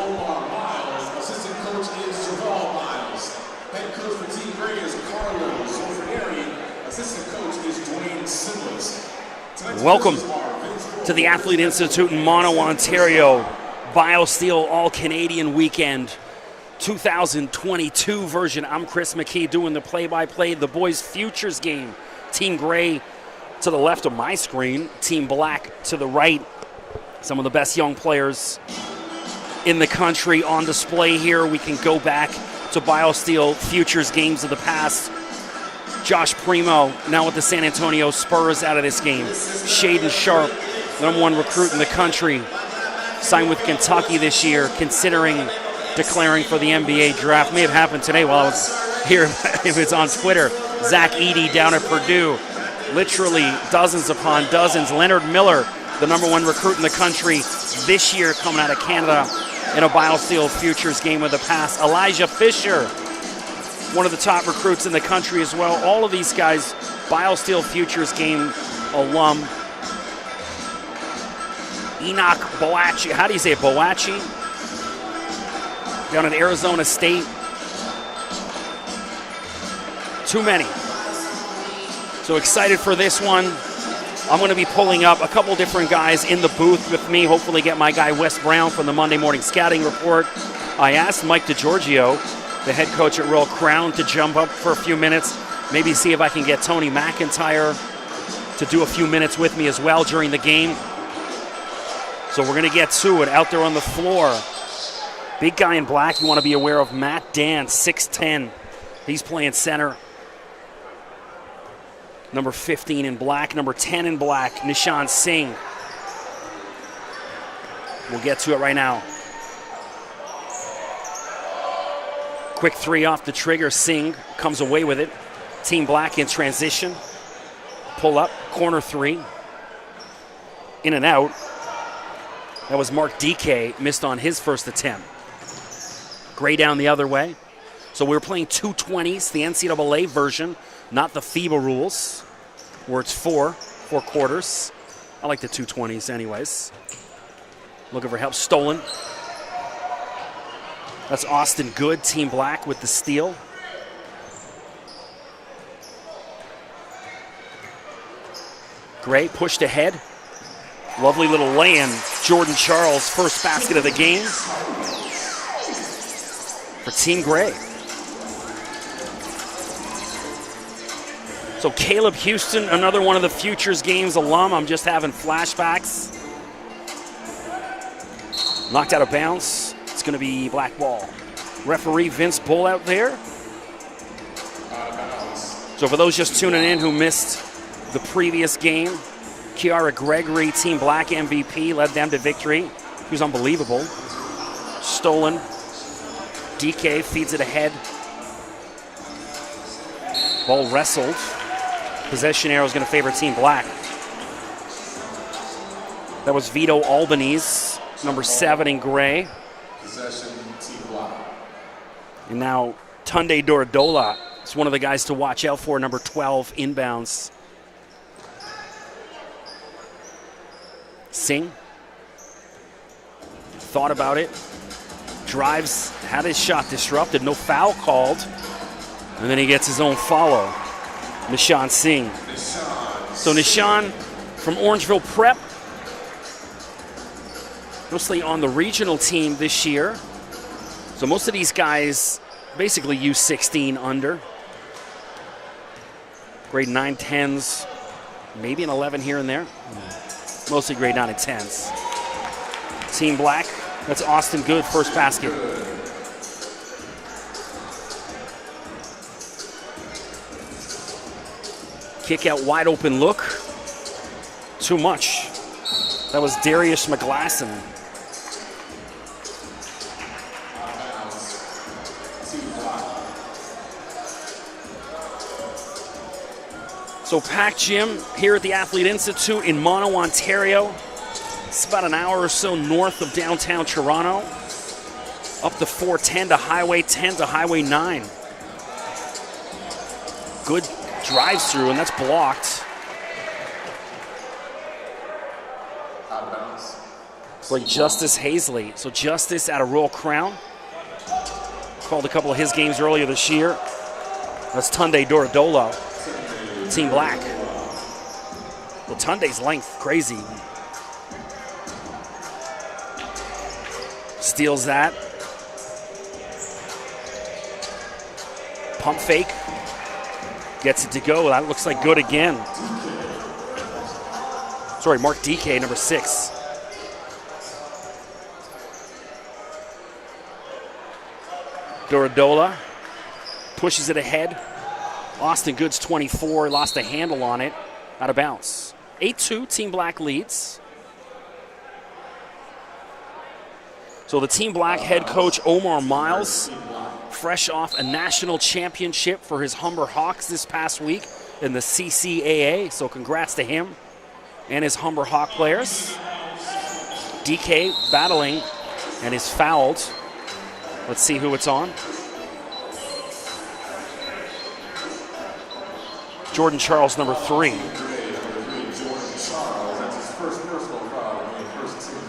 Speaker 2: Omar Miles. Assistant coach is Javal Miles. Head coach for Team Gray is Carlos Zolfaneri. Assistant coach is Dwayne Smith.
Speaker 1: Welcome to the Athlete Institute in Mono, Ontario. Biosteel All-Canadian Weekend 2022 version. I'm Chris McKee doing the play-by-play. The boys' futures game. Team Gray to the left of my screen. Team Black to the right. Some of the best young players in the country on display here. We can go back to Biosteel futures games of the past. Josh Primo now with the San Antonio Spurs out of this game. Shaden Sharp, number one recruit in the country, signed with Kentucky this year, considering declaring for the NBA draft. May have happened today while I was here if it's on Twitter. Zach Edie down at Purdue. Literally dozens upon dozens. Leonard Miller, the number one recruit in the country this year, coming out of Canada in a Biosteel futures game of the past. Elijah Fisher, one of the top recruits in the country as well. All of these guys, Biosteel futures game alum. Enoch Boachi, how do you say it, Boachi? Down at Arizona State. Too many. So excited for this one. I'm going to be pulling up a couple different guys in the booth with me. Hopefully get my guy Wes Brown from the Monday Morning Scouting Report. I asked Mike DeGiorgio, the head coach at Royal Crown, to jump up for a few minutes. Maybe see if I can get Tony McIntyre to do a few minutes with me as well during the game. So we're going to get to it out there on the floor. Big guy in black, you want to be aware of Matt Dan, 6'10". He's playing center. Number 15 in black, number 10 in black, Nishan Singh. We'll get to it right now. Quick three off the trigger. Singh comes away with it. Team Black in transition. Pull up, corner three. In and out. That was Mark DK, missed on his first attempt. Gray down the other way. So we're playing 220s, the NCAA version, not the FIBA rules, where it's four quarters. I like the 220s anyways. Looking for help, stolen. That's Austin Good, Team Black with the steal. Gray pushed ahead. Lovely little lay-in. Jordan Charles, first basket of the game for Team Gray. So Caleb Houston, another one of the Futures Games alum. I'm just having flashbacks. Knocked out of bounds. It's going to be black ball. Referee Vince Bull out there. So for those just tuning in who missed the previous game, Kiara Gregory, Team Black MVP, led them to victory. He was unbelievable. Stolen. DK feeds it ahead. Ball wrestled. Possession arrow is going to favor Team Black. That was Vito Albanese, number 7 in gray.
Speaker 2: Possession, Team Black.
Speaker 1: And now Tunde Dordola is one of the guys to watch out for, number 12 inbounds. Singh thought about it, drives, had his shot disrupted, no foul called, and then he gets his own follow. Nishan Singh. So Nishan from Orangeville Prep, mostly on the regional team this year. So most of these guys basically U16 under. Grade 9, 10s, maybe an 11 here and there. Mostly grade 9 and 10s. Team Black, that's Austin Good, first basket. Kick out, wide open look. Too much. That was Darius McGlasson. So packed gym here at the Athlete Institute in Mono, Ontario. It's about an hour or so north of downtown Toronto. Up the 410 to Highway 10 to Highway 9. Good drives through, and that's blocked. for Justice Hazley. So Justice out of Royal Crown. Called a couple of his games earlier this year. That's Tunde Doradolo, Team Black. Well, Tunde's length, crazy. Steals that. Pump fake. Gets it to go. That looks like good again. Sorry, Mark DK, number 6. Doradola pushes it ahead. Austin Goods 24, lost a handle on it, out of bounds. 8-2, Team Black leads. So the Team Black head coach Omar Miles, fresh off a national championship for his Humber Hawks this past week in the CCAA, so congrats to him and his Humber Hawk players. DK battling and is fouled. Let's see who it's on. Jordan Charles, number 3.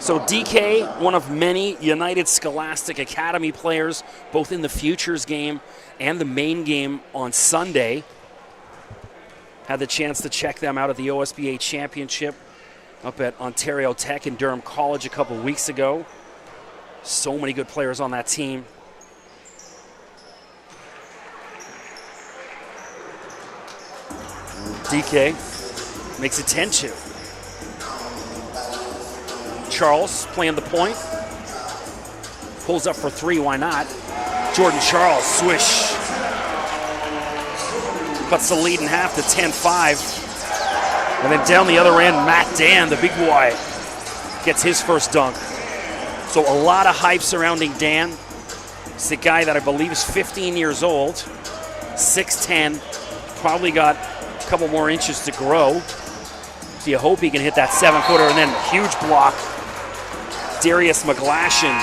Speaker 1: So DK, one of many United Scholastic Academy players, both in the Futures game and the main game on Sunday. Had the chance to check them out at the OSBA Championship up at Ontario Tech and Durham College a couple weeks ago. So many good players on that team. DK makes it 10-2. Charles playing the point. Pulls up for 3, why not? Jordan Charles, swish. Cuts the lead in half to 10-5. And then down the other end, Matt Dan, the big boy, gets his first dunk. So a lot of hype surrounding Dan. It's a guy that I believe is 15 years old, 6'10", probably got a couple more inches to grow. So you hope he can hit that 7-footer, and then huge block. Darius McGlashan.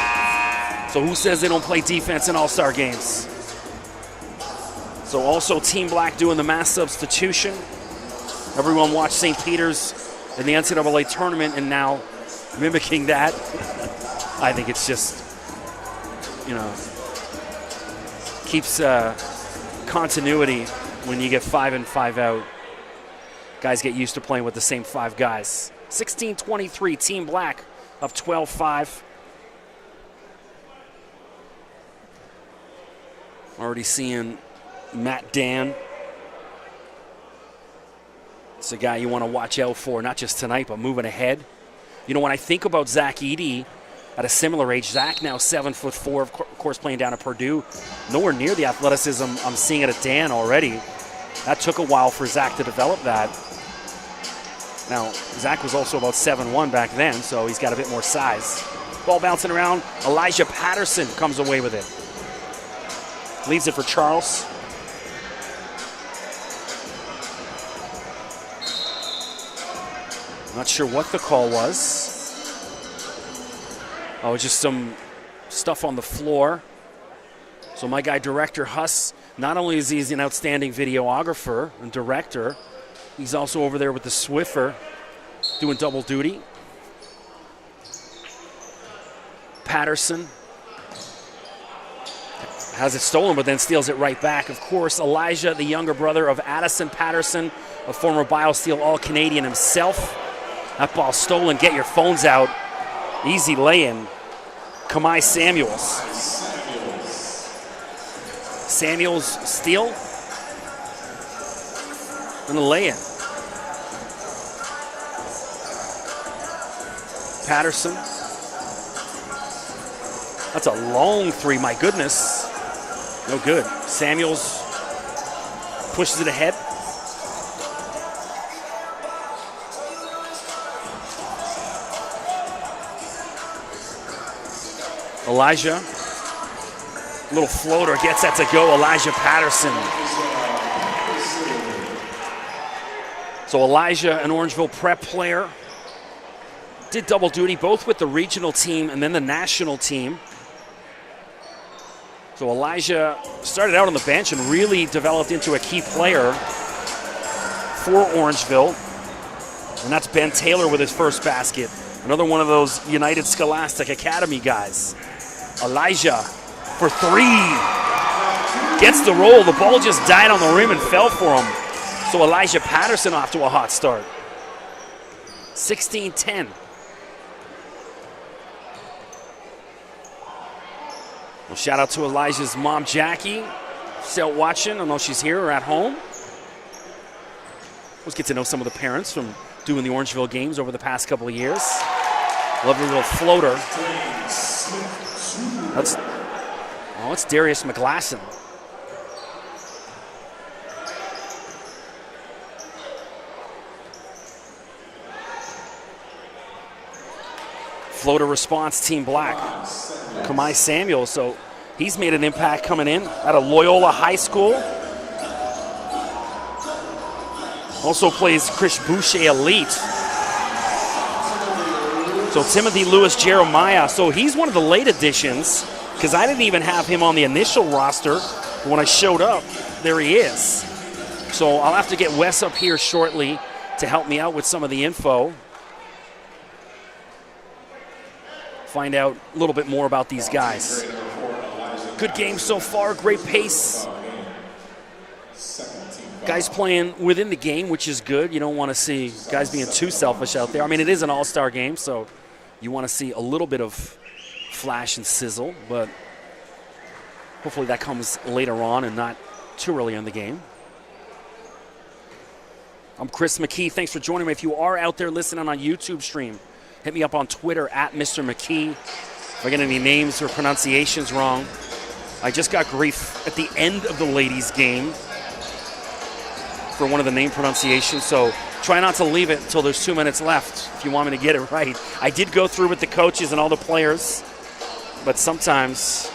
Speaker 1: So who says they don't play defense in all-star games? So also Team Black doing the mass substitution. Everyone watched St. Peter's in the NCAA tournament and now mimicking that. I think it's just, keeps continuity when you get 5 and 5 out. Guys get used to playing with the same 5 guys. 16-23, Team Black up 12-5. Already seeing Matt Dan. It's a guy you want to watch out for, not just tonight, but moving ahead. When I think about Zach Edie at a similar age, Zach now 7'4", of course playing down at Purdue. Nowhere near the athleticism I'm seeing at Dan already. That took a while for Zach to develop that. Now, Zach was also about 7'1" back then, so he's got a bit more size. Ball bouncing around. Elijah Patterson comes away with it. Leaves it for Charles. Not sure what the call was. Oh, just some stuff on the floor. So my guy, Director Huss, not only is he an outstanding videographer and director, he's also over there with the Swiffer doing double duty. Patterson has it stolen, but then steals it right back. Of course, Elijah, the younger brother of Addison Patterson, a former Biosteel All-Canadian himself. That ball stolen. Get your phones out. Easy lay-in. Kamai Samuels. Samuels steal. And a lay-in. Patterson. That's a long 3, my goodness. No good. Samuels pushes it ahead. Elijah, little floater, gets that to go. Elijah Patterson. So Elijah, an Orangeville prep player, did double duty both with the regional team and then the national team. So Elijah started out on the bench and really developed into a key player for Orangeville. And that's Ben Taylor with his first basket. Another one of those United Scholastic Academy guys. Elijah for three. Gets the roll. The ball just died on the rim and fell for him. So Elijah Patterson off to a hot start. 16-10. Well, shout out to Elijah's mom, Jackie. She's out watching. I don't know if she's here or at home. Let's get to know some of the parents from doing the Orangeville games over the past couple of years. Lovely little floater. It's Darius McGlasson. Floater response, Team Black. Kamai Samuel, so he's made an impact coming in out of Loyola High School. Also plays Chris Boucher Elite. So Timothy Lewis Jeremiah, so he's one of the late additions because I didn't even have him on the initial roster. But when I showed up, there he is. So I'll have to get Wes up here shortly to help me out with some of the info. Find out a little bit more about these guys. Good game so far, great pace. Guys playing within the game, which is good. You don't want to see guys being too selfish out there. I mean, it is an all-star game, so you want to see a little bit of flash and sizzle, but hopefully that comes later on and not too early in the game. I'm Chris McKee. Thanks for joining me. If you are out there listening on YouTube stream, hit me up on Twitter at Mr. McKee. If I get any names or pronunciations wrong, I just got grief at the end of the ladies' game for one of the name pronunciations, so try not to leave it until there's 2 minutes left if you want me to get it right. I did go through with the coaches and all the players, but sometimes,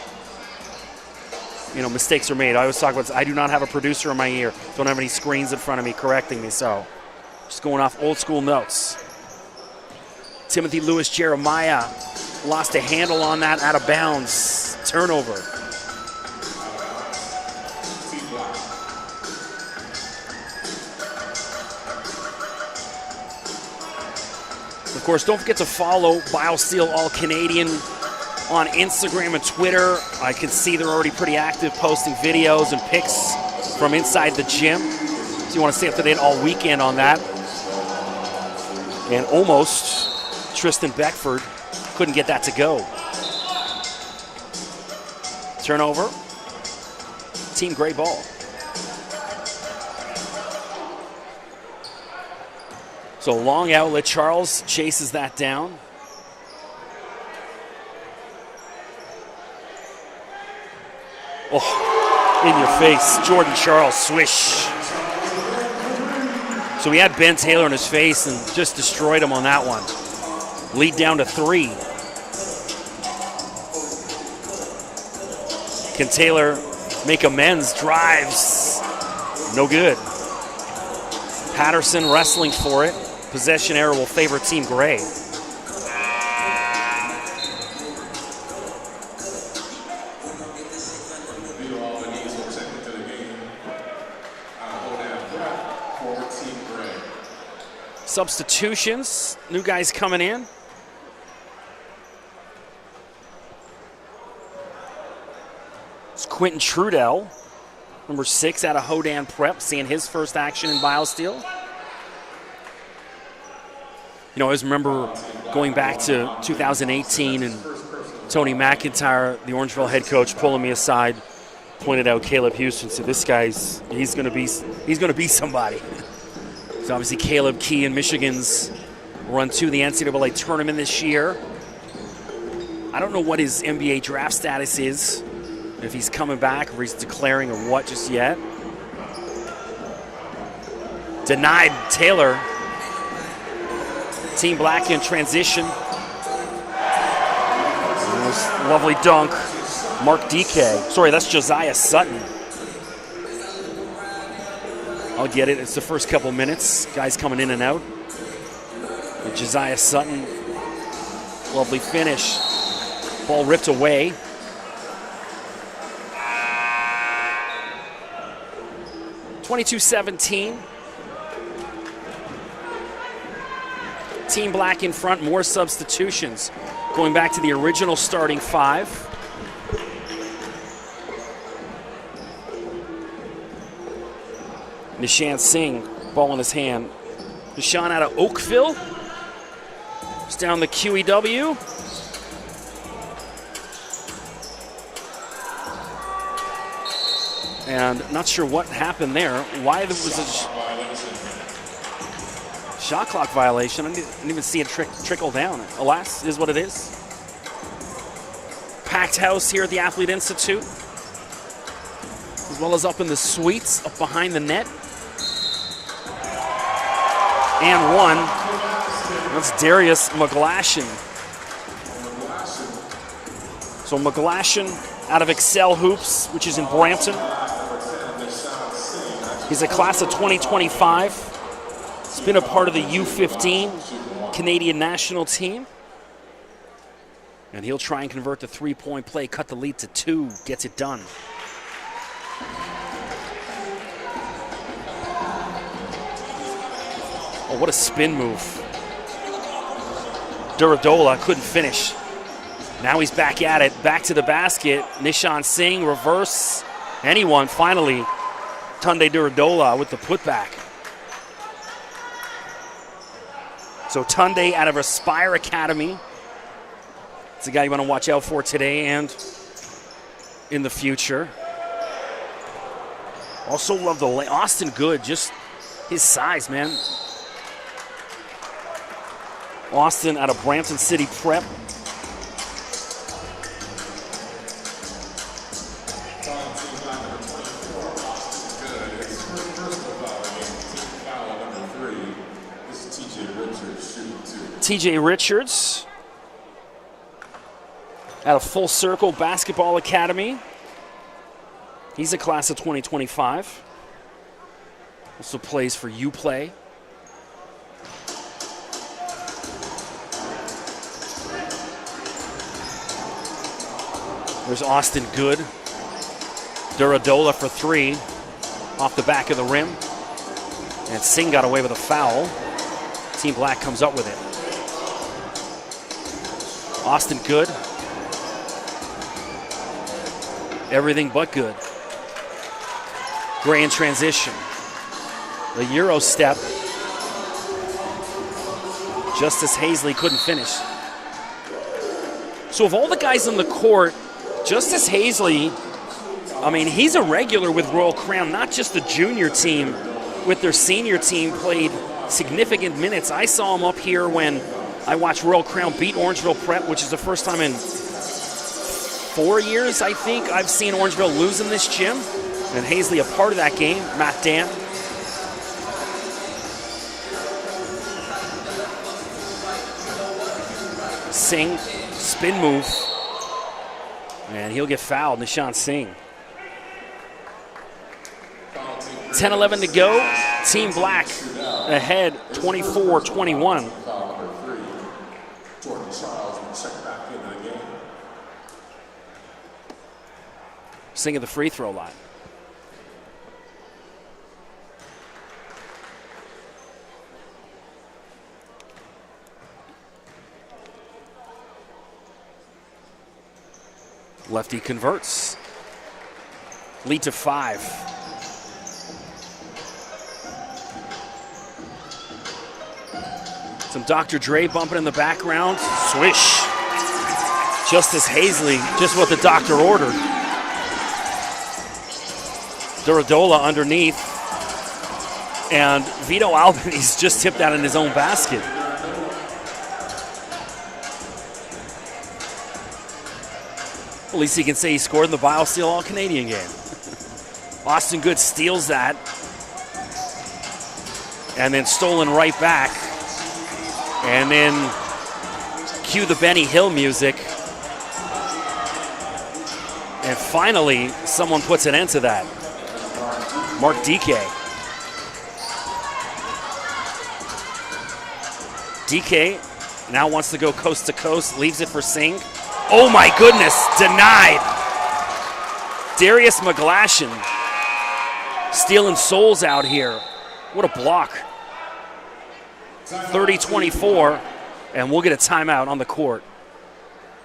Speaker 1: mistakes are made. I always talk about this. I do not have a producer in my ear. Don't have any screens in front of me correcting me, so just going off old school notes. Timothy Lewis Jeremiah lost a handle on that out of bounds. Turnover. Of course, don't forget to follow Biosteel All-Canadian on Instagram and Twitter. I can see they're already pretty active, posting videos and pics from inside the gym. So you want to stay up to date all weekend on that. And almost Tristan Beckford couldn't get that to go. Turnover. Team Gray ball. So long outlet, Charles chases that down. Oh, in your face, Jordan Charles, swish. So he had Ben Taylor in his face and just destroyed him on that one. Lead down to 3. Can Taylor make amends? Drives. No good. Patterson wrestling for it. Possession error will favor Team Gray.
Speaker 2: Vito Albanese will check into the game. Hold down breath for Team Gray.
Speaker 1: Substitutions. New guys coming in. It's Quentin Trudell, number 6 out of Hodan Prep, seeing his first action in Biosteel. I always remember going back to 2018 and Tony McIntyre, the Orangeville head coach, pulling me aside, pointed out Caleb Houston, said, "This guy's he's going to be somebody." So obviously Caleb Key in Michigan's run to the NCAA tournament this year. I don't know what his NBA draft status is, if he's coming back or he's declaring or what just yet. Denied Taylor. Team Black in transition. Lovely dunk. Mark DK. Sorry, that's Josiah Sutton. I'll get it. It's the first couple minutes. Guys coming in and out. And Josiah Sutton. Lovely finish. Ball ripped away. .22-17. Team Black in front, more substitutions. Going back to the original starting 5. Nishant Singh, ball in his hand. Nishan out of Oakville. It's down the QEW. And not sure what happened there. Why there was a shot clock violation. I didn't even see it trickle down. Alas, is what it is. Packed house here at the Athlete Institute, as well as up in the suites, up behind the net. And one. That's Darius McGlashan. So McGlashan out of Excel Hoops, which is in Brampton. He's a class of 2025. He's been a part of the U15 Canadian national team. And he'll try and convert the three-point play, cut the lead to 2, gets it done. Oh, what a spin move. Duradola couldn't finish. Now he's back at it, back to the basket. Nishan Singh, reverse. Anyone, finally. Tunde Duradola with the putback. So Tunde out of Aspire Academy. It's a guy you want to watch out for today and in the future. Also love the Austin Good, just his size, man. Austin out of Brampton City Prep. TJ Richards out of Full Circle Basketball Academy. He's a class of 2025. Also plays for UPlay. There's Austin Good. Duradola for 3 off the back of the rim. And Singh got away with a foul. Team Black comes up with it. Austin Good. Everything but good. Gray in transition. The Euro step. Justice Hazley couldn't finish. So of all the guys on the court, Justice Hazley, I mean, he's a regular with Royal Crown, not just the junior team. With their senior team, played significant minutes. I saw him up here when I watched Royal Crown beat Orangeville Prep, which is the first time in 4 years, I think, I've seen Orangeville lose in this gym. And Hazley a part of that game. Matt Dan. Singh, spin move. And he'll get fouled, Nishan Singh. 10-11 to go. Team Black ahead, 24-21. Singh at the free throw line. Lefty converts. Lead to 5. Some Dr. Dre bumping in the background. Swish. Justice Hazley, just what the doctor ordered. Duradola underneath. And Vito Albanese just tipped that in his own basket. At least he can say he scored in the Biosteel All-Canadian game. Austin Good steals that. And then stolen right back. And then cue the Benny Hill music. And finally, someone puts an end to that. Mark DK. DK now wants to go coast to coast, leaves it for Singh. Oh my goodness, denied. Darius McGlashan stealing souls out here. What a block. 30-24, and we'll get a timeout on the court.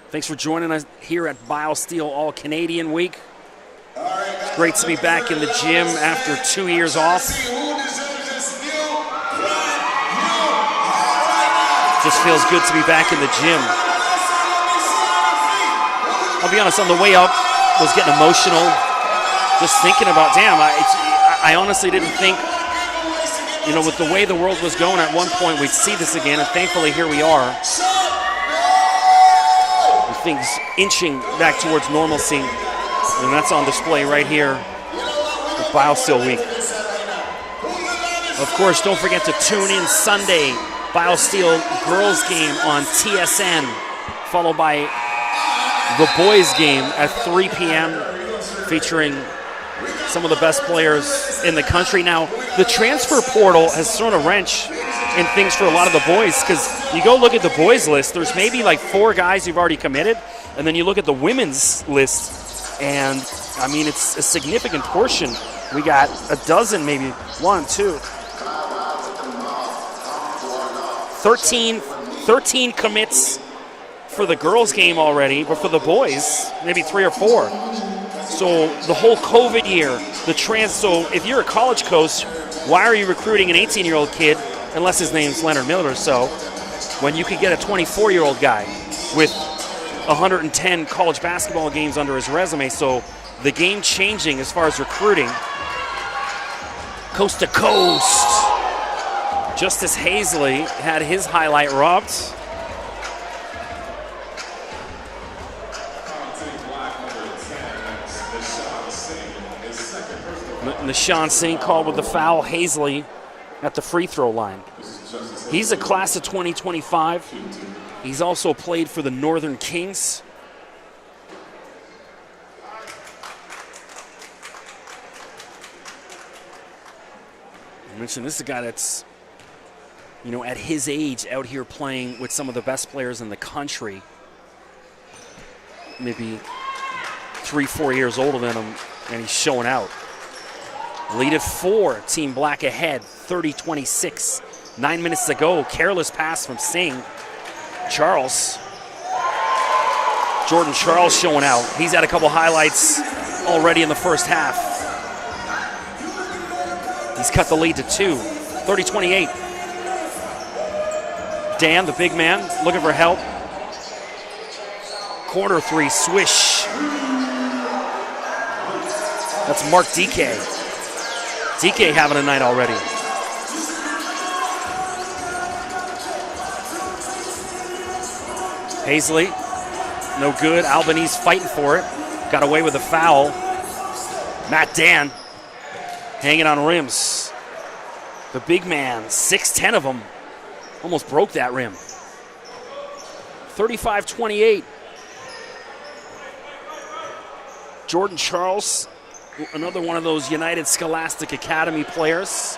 Speaker 1: Thanks for joining us here at Biosteel All-Canadian Week. It's great to be back in the gym after 2 years off. Just feels good to be back in the gym. I'll be honest, on the way up, I was getting emotional, just thinking about, damn, I honestly didn't think, you know, with the way the world was going at one point, we'd see this again, and thankfully here we are. With things inching back towards normalcy, and that's on display right here with Biosteel Week. Of course, don't forget to tune in Sunday, Biosteel girls game on TSN, followed by the boys game at 3 p.m. featuring some of the best players in the country. Now, the transfer portal has thrown a wrench in things for a lot of the boys, because you go look at the boys list, there's maybe like 4 guys who've already committed, and then you look at the women's list, and I mean, it's a significant portion. We got a dozen, maybe 1, 2, 13 commits for the girls game already, but for the boys, maybe 3 or 4. So the whole COVID year, so if you're a college coach, why are you recruiting an 18-year-old kid, unless his name's Leonard Miller or so, when you could get a 24-year-old guy with 110 college basketball games under his resume? So the game changing as far as recruiting, coast to coast. Justice Hazley had his highlight robbed. Nishan Singh called with the foul. Hazley at the free throw line. He's a class of 2025. He's also played for the Northern Kings. I mentioned this is a guy that's, you know, at his age out here playing with some of the best players in the country. Maybe 3-4 years older than him, and he's showing out. Lead at 4, Team Black ahead, 30-26. 9 minutes to go, careless pass from Singh. Jordan Charles showing out. He's had a couple highlights already in the first half. He's cut the lead to 2, 30-28. Dan, the big man, looking for help. Corner 3, swish. That's Mark DK. DK having a night already. Hazley, no good. Albanese fighting for it. Got away with a foul. Matt Dan hanging on rims. The big man, 6'10" of them, almost broke that rim. 35-28. Jordan Charles, another one of those United Scholastic Academy players.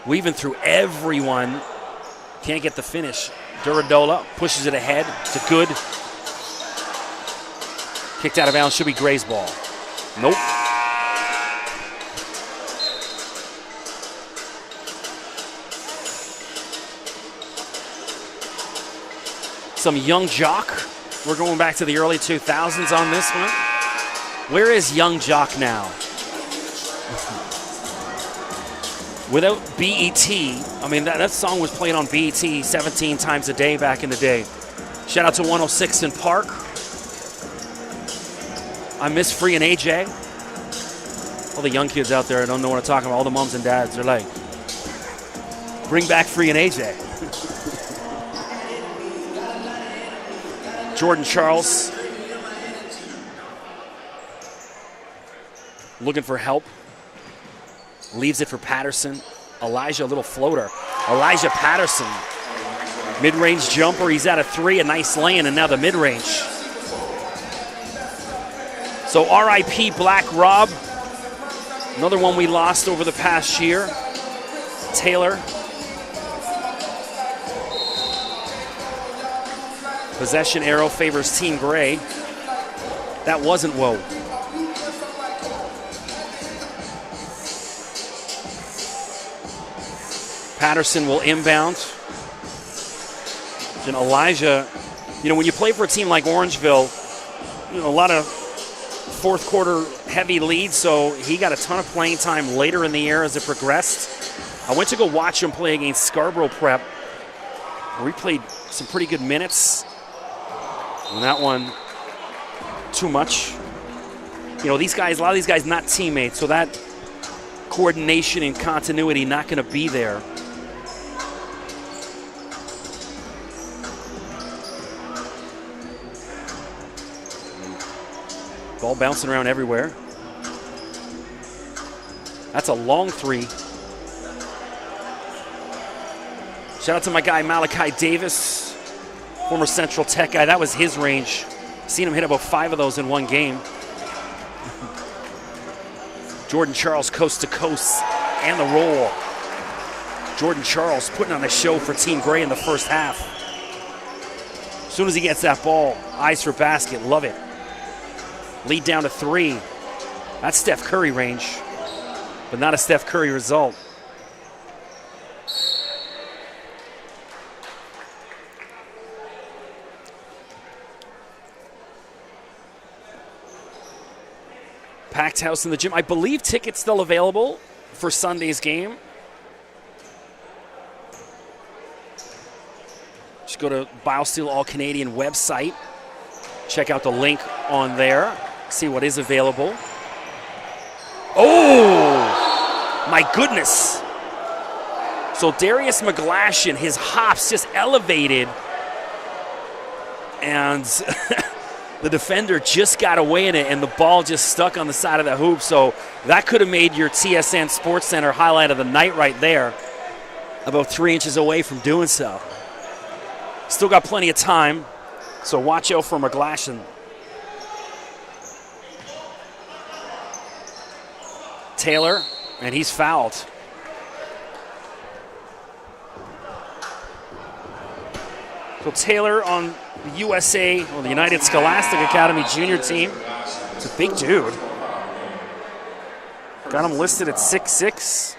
Speaker 1: Weaving through everyone. Can't get the finish. Duradola pushes it ahead. It's a good. Kicked out of bounds. Should be Gray's ball. Nope. Some young jock. We're going back to the early 2000s on this one. Where is young jock now? Without BET, I mean, that song was played on BET 17 times a day back in the day. Shout out to 106 in Park. I miss Free and AJ. All the young kids out there don't know what I'm talking about. All the moms and dads are like, bring back Free and AJ. Jordan Charles looking for help. Leaves it for Patterson. Elijah, a little floater. Elijah Patterson. Mid-range jumper. He's at a 3, a nice lane, and now the mid-range. So RIP Black Rob. Another one we lost over the past year. Taylor. Possession arrow favors Team Gray. That wasn't Woe. Patterson will inbound. And Elijah, when you play for a team like Orangeville, a lot of fourth quarter heavy lead, so he got a ton of playing time later in the year as it progressed. I went to go watch him play against Scarborough Prep, where he played some pretty good minutes. And that one, too much. These guys, a lot of these guys not teammates, so that coordination and continuity not going to be there. Ball bouncing around everywhere. That's a long three. Shout out to my guy Malachi Davis, former Central Tech guy. That was his range. Seen him hit about 5 of those in one game. Jordan Charles coast to coast and the roll. Jordan Charles putting on a show for Team Gray in the first half. As soon as he gets that ball, eyes for basket, love it. Lead down to 3. That's Steph Curry range, but not a Steph Curry result. Packed house in the gym. I believe tickets still available for Sunday's game. Just go to Biosteel All-Canadian website. Check out the link on there. See what is available. Oh, my goodness. So Darius McGlashan, his hops just elevated. And the defender just got away in it, and the ball just stuck on the side of the hoop. So that could have made your TSN Sports Center highlight of the night right there. About 3 inches away from doing so. Still got plenty of time, so watch out for McGlashan. Taylor, and he's fouled. So Taylor on the USA, or the United Scholastic Academy junior team. It's a big dude. Got him listed at 6'6".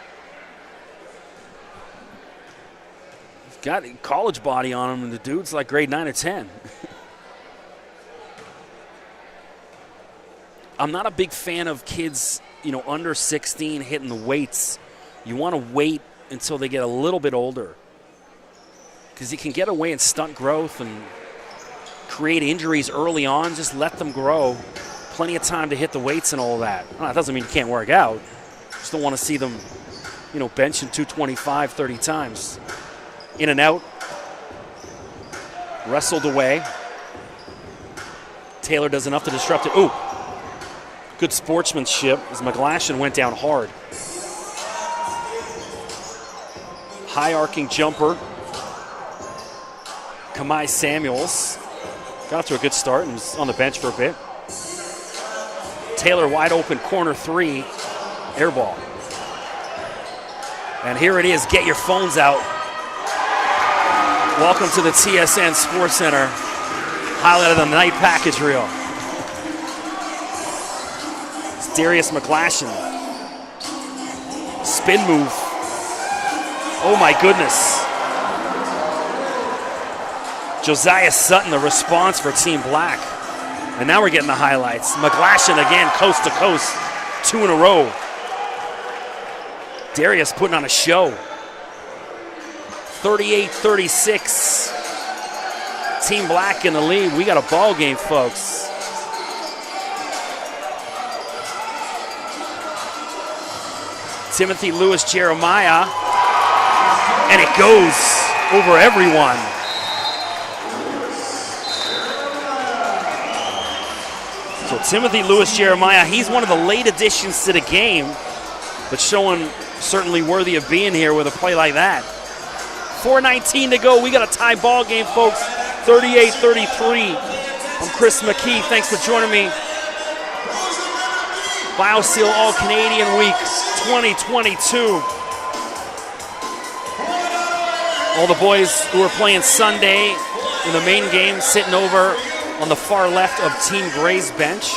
Speaker 1: He's got a college body on him, and the dude's like grade 9 or 10. I'm not a big fan of kids, under 16 hitting the weights. You want to wait until they get a little bit older, because you can get away and stunt growth and create injuries early on. Just let them grow. Plenty of time to hit the weights and all that. Well, that doesn't mean you can't work out. Just don't want to see them, benching 225 30 times. In and out. Wrestled away. Taylor does enough to disrupt it. Ooh. Good sportsmanship as McGlashan went down hard. High arcing jumper. Kamai Samuels got to a good start and was on the bench for a bit. Taylor wide open, corner 3, air ball. And here it is, get your phones out. Welcome to the TSN Sports Center. Highlight of the night package reel. It's Darius McGlashan. Spin move. Oh my goodness. Josiah Sutton, the response for Team Black. And now we're getting the highlights. McGlashan again, coast to coast, 2 in a row. Darius putting on a show. 38-36. Team Black in the lead. We got a ball game, folks. Timothy Lewis Jeremiah. And it goes over everyone. So Timothy Lewis Jeremiah, he's one of the late additions to the game, but showing certainly worthy of being here with a play like that. 4:19 to go. We got a tie ball game, folks. 38-33. I'm Chris McKee. Thanks for joining me. Biosteel All-Canadian Week 2022. All the boys who are playing Sunday in the main game sitting over on the far left of Team Gray's bench.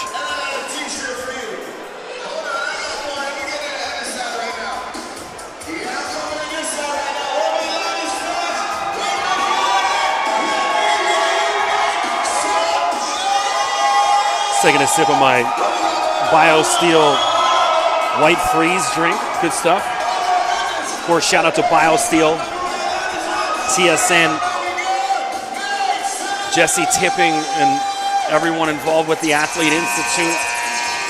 Speaker 1: Taking a sip of my Biosteel White Freeze drink. Good stuff. Of course, shout out to Biosteel, TSN, Jesse Tipping, and everyone involved with the Athlete Institute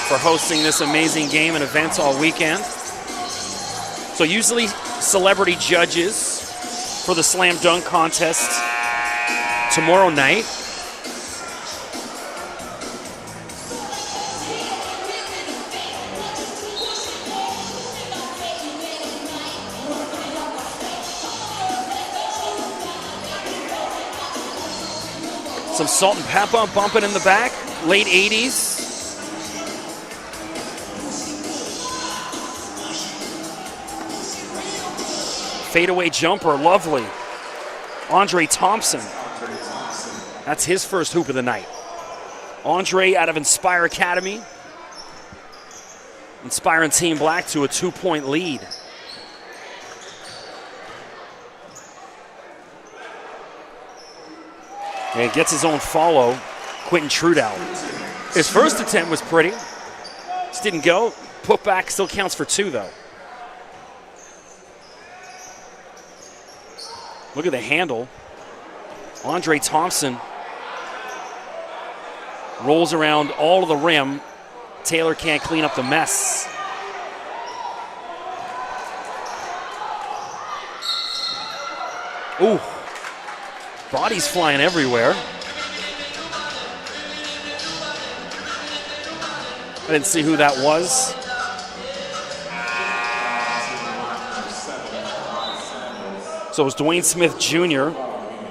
Speaker 1: for hosting this amazing game and events all weekend. So usually celebrity judges for the slam dunk contest tomorrow night. Some salt and pepper bumping in the back, late 80s. Fadeaway jumper, lovely. Andre Thompson. That's his first hoop of the night. Andre out of Inspire Academy. Inspiring Team Black to a 2-point lead. And gets his own follow, Quentin Trudell. His first attempt was pretty. Just didn't go. Put back still counts for 2, though. Look at the handle. Andre Thompson rolls around all of the rim. Taylor can't clean up the mess. Ooh. Bodies flying everywhere. I didn't see who that was. So it was Dwayne Smith Jr.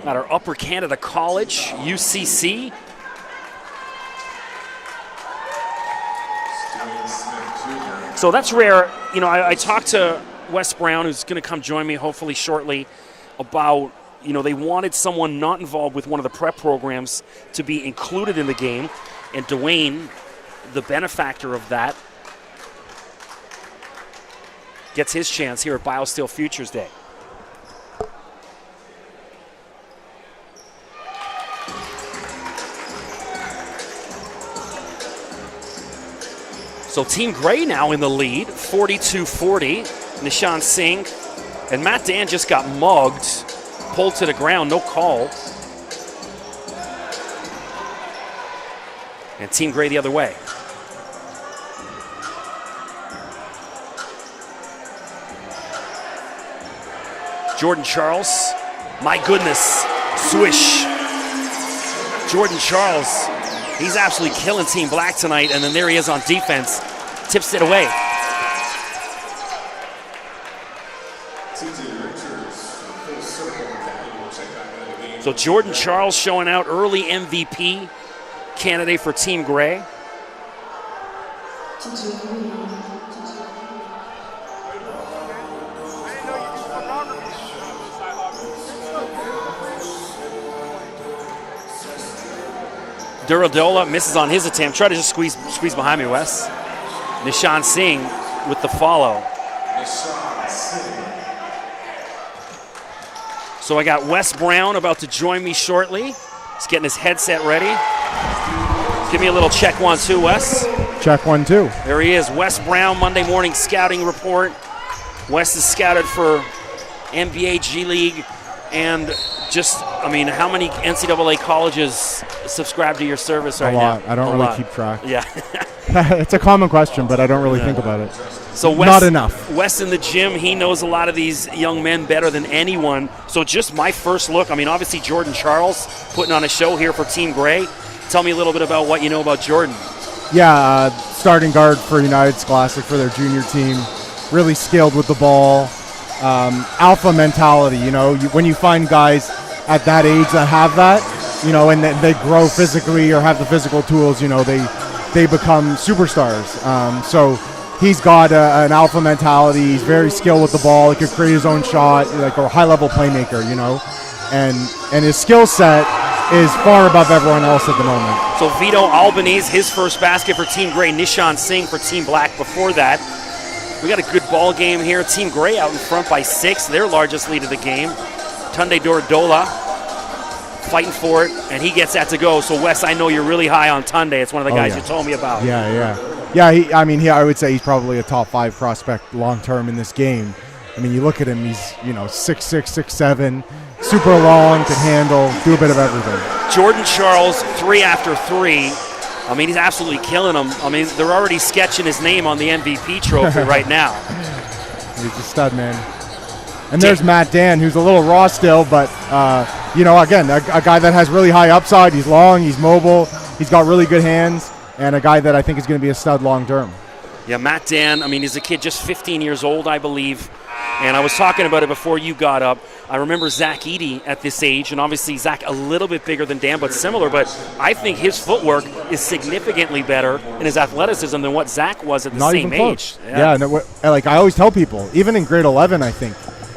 Speaker 1: at our Upper Canada College, UCC. So that's rare. You know, I talked to Wes Brown, who's going to come join me hopefully shortly, about, you know, they wanted someone not involved with one of the prep programs to be included in the game. And Dwayne, the benefactor of that, gets his chance here at Biosteel Futures Day. So Team Gray now in the lead, 42-40. Nishan Singh and Matt Dan just got mugged, pulled to the ground, no call. And Team Gray the other way. Jordan Charles, my goodness, swish. Jordan Charles, he's absolutely killing Team Black tonight, and then there he is on defense, tips it away. So Jordan Charles showing out, early MVP candidate for Team Gray. Duradola misses on his attempt. Try to just squeeze behind me, Wes. Nishan Singh with the follow. So I got Wes Brown about to join me shortly. He's getting his headset ready. Give me a little check 1-2, Wes.
Speaker 5: Check 1-2.
Speaker 1: There he is, Wes Brown, Monday morning scouting report. Wes is scouted for NBA, G League, and just, I mean, how many NCAA colleges subscribe to your service right now?
Speaker 5: A lot. I don't really keep track.
Speaker 1: Yeah.
Speaker 5: It's a common question, but I don't really think about it.
Speaker 1: So Wes,
Speaker 5: not enough.
Speaker 1: Wes in the gym, he knows a lot of these young men better than anyone. So just my first look, I mean, obviously Jordan Charles putting on a show here for Team Gray. Tell me a little bit about what you know about Jordan.
Speaker 5: Yeah, starting guard for United Scholastic for their junior team. Really skilled with the ball. Alpha mentality, you know, when you find guys at that age that have that, you know, and they grow physically or have the physical tools, you know, they become superstars. So he's got an alpha mentality. He's very skilled with the ball. He could create his own shot, like a high-level playmaker, you know. And his skill set is far above everyone else at the moment.
Speaker 1: So Vito Albanese, his first basket for Team Gray. Nishan Singh for Team Black before that. We got a good ball game here. Team Gray out in front by 6, their largest lead of the game. Tunde Duradola fighting for it, and he gets that to go. So, Wes, I know you're really high on Tunde. It's one of the guys you told me about.
Speaker 5: Yeah. I would say he's probably a top 5 prospect long-term in this game. I mean, you look at him, he's, 6'6", 6'7", super long, can handle, do a bit of everything.
Speaker 1: Jordan Charles, 3 after 3. I mean, he's absolutely killing them. I mean, they're already sketching his name on the MVP trophy right now.
Speaker 5: He's a stud, man. And there's Matt Dan, who's a little raw still, but, again, a guy that has really high upside. He's long, he's mobile, he's got really good hands, and a guy that I think is going to be a stud long term.
Speaker 1: Yeah, Matt Dan, I mean, he's a kid just 15 years old, I believe. And I was talking about it before you got up. I remember Zach Edie at this age, and obviously Zach a little bit bigger than Dan, but similar. But I think his footwork is significantly better in his athleticism than what Zach was at the
Speaker 5: Not
Speaker 1: same
Speaker 5: even
Speaker 1: age.
Speaker 5: Close. Yeah, like I always tell people, even in grade 11, I think,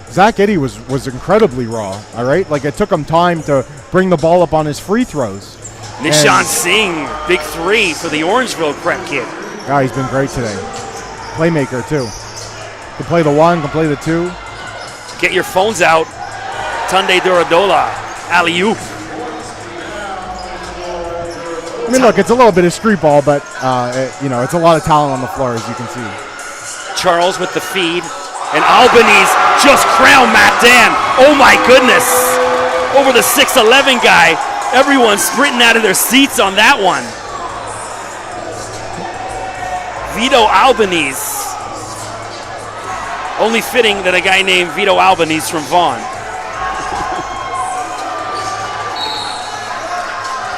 Speaker 5: Zach Edie was incredibly raw, all right? Like, it took him time to bring the ball up on his free throws.
Speaker 1: Nishan Singh, big 3 for the Orangeville prep kid.
Speaker 5: Yeah, he's been great today. Playmaker, too. Can play the 1, can play the 2.
Speaker 1: Get your phones out. Tunde Duradola, alley-oop.
Speaker 5: I mean, look, it's a little bit of street ball, but, it's a lot of talent on the floor, as you can see.
Speaker 1: Charles with the feed. And Albanese just crowned Matt Dan. Oh, my goodness. Over the 6'11 guy. Everyone's sprinting out of their seats on that one. Vito Albanese. Only fitting that a guy named Vito Albanese from Vaughan.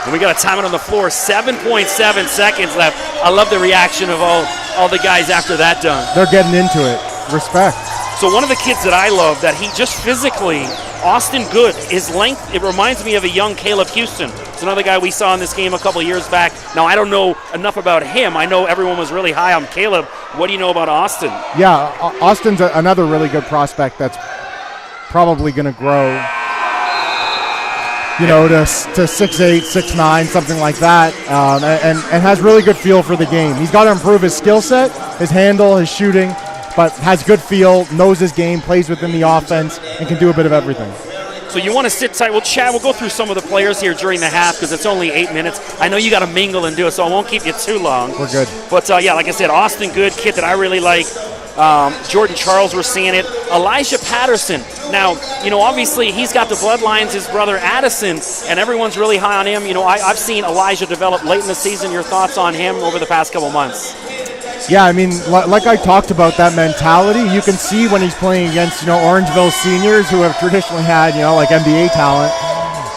Speaker 1: And we got a timeout on the floor, 7.7 seconds left. I love the reaction of all the guys after that done.
Speaker 5: They're getting into it. Respect.
Speaker 1: So one of the kids that I love that he just physically, Austin Good, his length, it reminds me of a young Caleb Houston. It's another guy we saw in this game a couple of years back. Now, I don't know enough about him. I know everyone was really high on Caleb. What do you know about Austin?
Speaker 5: Yeah, Austin's another really good prospect that's probably going to grow, to 6'8", 6'9", something like that, and has really good feel for the game. He's got to improve his skill set, his handle, his shooting, but has good feel, knows his game, plays within the offense, and can do a bit of everything.
Speaker 1: So you want to sit tight. We'll chat. We'll go through some of the players here during the half because it's only 8 minutes. I know you got to mingle and do it, so I won't keep you too long.
Speaker 5: We're good.
Speaker 1: But, like I said, Austin Good, kid that I really like. Jordan Charles, we're seeing it. Elijah Patterson. Now, obviously he's got the bloodlines, his brother Addison, and everyone's really high on him. I've seen Elijah develop late in the season. Your thoughts on him over the past couple months?
Speaker 5: Yeah, I mean, like I talked about that mentality, you can see when he's playing against, Orangeville seniors who have traditionally had, like NBA talent,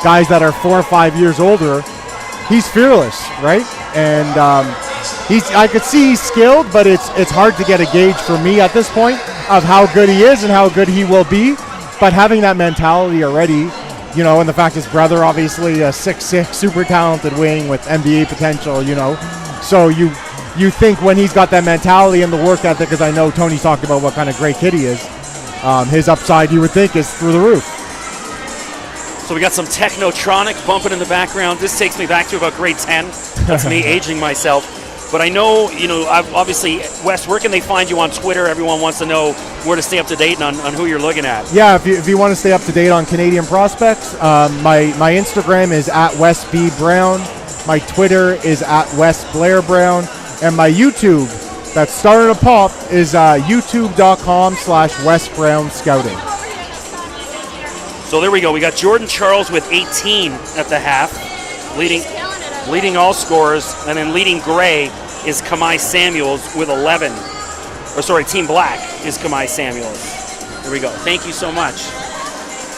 Speaker 5: guys that are 4 or 5 years older. He's fearless, right? And I could see he's skilled, but it's hard to get a gauge for me at this point of how good he is and how good he will be. But having that mentality already, and the fact his brother, obviously a 6'6", super talented wing with NBA potential, so you think when he's got that mentality and the work ethic, because I know Tony's talked about what kind of great kid he is, his upside you would think is through the roof.
Speaker 1: So we got some Technotronic bumping in the background. This takes me back to about grade 10. That's me aging myself. But I know, I've obviously, Wes, where can they find you on Twitter? Everyone wants to know where to stay up to date on who you're looking at.
Speaker 5: Yeah, if you want to stay up to date on Canadian prospects, my Instagram is @WesBBrown. My Twitter is @WesBlairBrown. And my YouTube that's starting to pop is youtube.com/WesBrownScouting.
Speaker 1: So there we go. We got Jordan Charles with 18 at the half, leading all scorers, and then leading gray is Kamai Samuels with 11. Team black is Kamai Samuels. There we go. Thank you so much.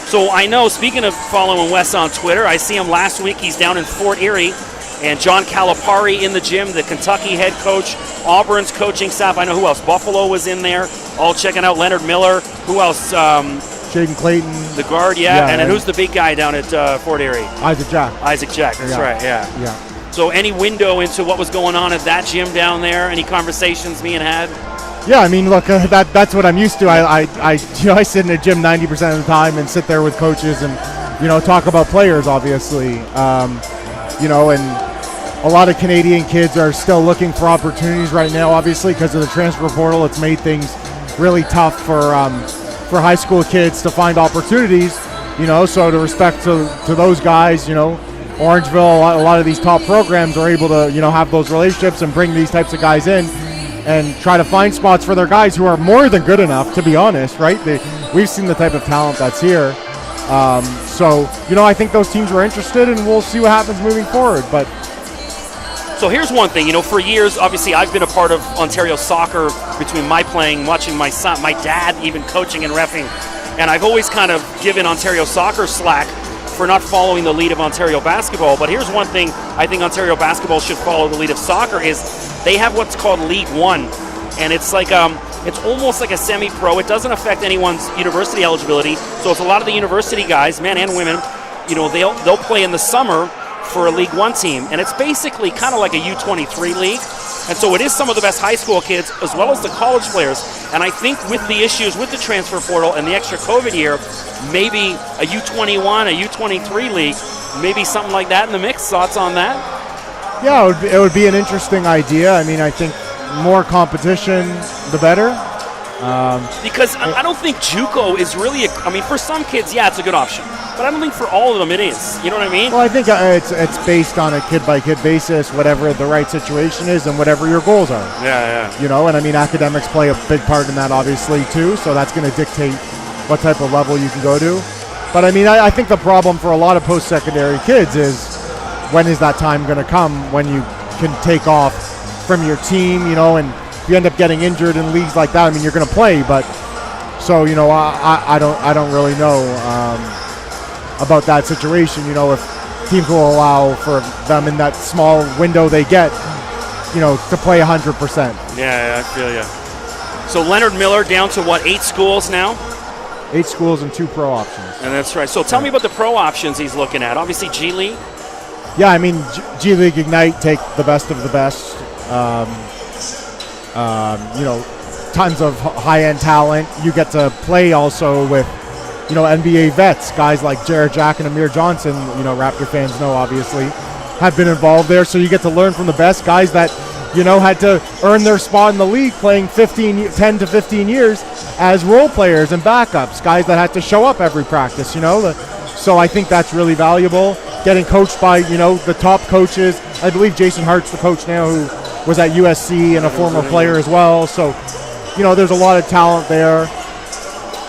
Speaker 1: So I know, speaking of following Wes on Twitter, I see him last week. He's down in Fort Erie. And John Calipari in the gym, the Kentucky head coach, Auburn's coaching staff. I know who else. Buffalo was in there, all checking out Leonard Miller. Who else?
Speaker 5: Jaden Clayton.
Speaker 1: The guard, yeah. And then who's the big guy down at Fort Erie?
Speaker 5: Isaac Jack.
Speaker 1: Isaac Jack, that's right, yeah.
Speaker 5: Yeah.
Speaker 1: So any window into what was going on at that gym down there? Any conversations being had?
Speaker 5: Yeah, I mean, look, that's what I'm used to. I sit in a gym 90% of the time and sit there with coaches and, talk about players, obviously. And a lot of Canadian kids are still looking for opportunities right now, obviously, because of the transfer portal. It's made things really tough for high school kids to find opportunities. So to respect to those guys, Orangeville, a lot of these top programs are able to, have those relationships and bring these types of guys in and try to find spots for their guys who are more than good enough, to be honest, right? We've seen the type of talent that's here. I think those teams were interested, and we'll see what happens moving forward. But
Speaker 1: so here's one thing, for years, obviously, I've been a part of Ontario soccer between my playing, watching my son, my dad even coaching and reffing, and I've always kind of given Ontario soccer slack for not following the lead of Ontario basketball. But here's one thing I think Ontario basketball should follow the lead of soccer is they have what's called League One, and it's like it's almost like a semi-pro. It doesn't affect anyone's university eligibility, so it's a lot of the university guys, men and women, they'll play in the summer for a League One team, and it's basically kind of like a U23 league. And so it is some of the best high school kids as well as the college players. And I think with the issues with the transfer portal and the extra COVID year, maybe a U21, a U23 league, maybe something like that in the mix. Thoughts on that?
Speaker 5: Yeah, it would be an interesting idea. I mean, I think more competition, the better.
Speaker 1: Because I don't think JUCO is really for some kids, yeah, it's a good option. But I don't think for all of them it is. You know what I mean?
Speaker 5: Well, I think it's based on a kid-by-kid basis, whatever the right situation is and whatever your goals are.
Speaker 1: Yeah.
Speaker 5: And academics play a big part in that, obviously, too. So that's going to dictate what type of level you can go to. But, I think the problem for a lot of post-secondary kids is when is that time going to come when you can take off from your team, and if you end up getting injured in leagues like that, you're going to play. But so, I don't really know about that situation, if teams will allow for them in that small window they get, to play 100%.
Speaker 1: Yeah, I feel you. So Leonard Miller down to 8 schools now?
Speaker 5: 8 schools and 2 pro options.
Speaker 1: And that's right. So tell me about the pro options he's looking at. Obviously G League.
Speaker 5: Yeah, G League Ignite take the best of the best. Tons of high-end talent. You get to play also with NBA vets, guys like Jared Jack and Amir Johnson, Raptor fans know, obviously, have been involved there. So you get to learn from the best guys that, had to earn their spot in the league playing 10 to 15 years as role players and backups, guys that had to show up every practice, So I think that's really valuable. Getting coached by, the top coaches. I believe Jason Hart's the coach now who was at USC and a former player as well. So, there's a lot of talent there.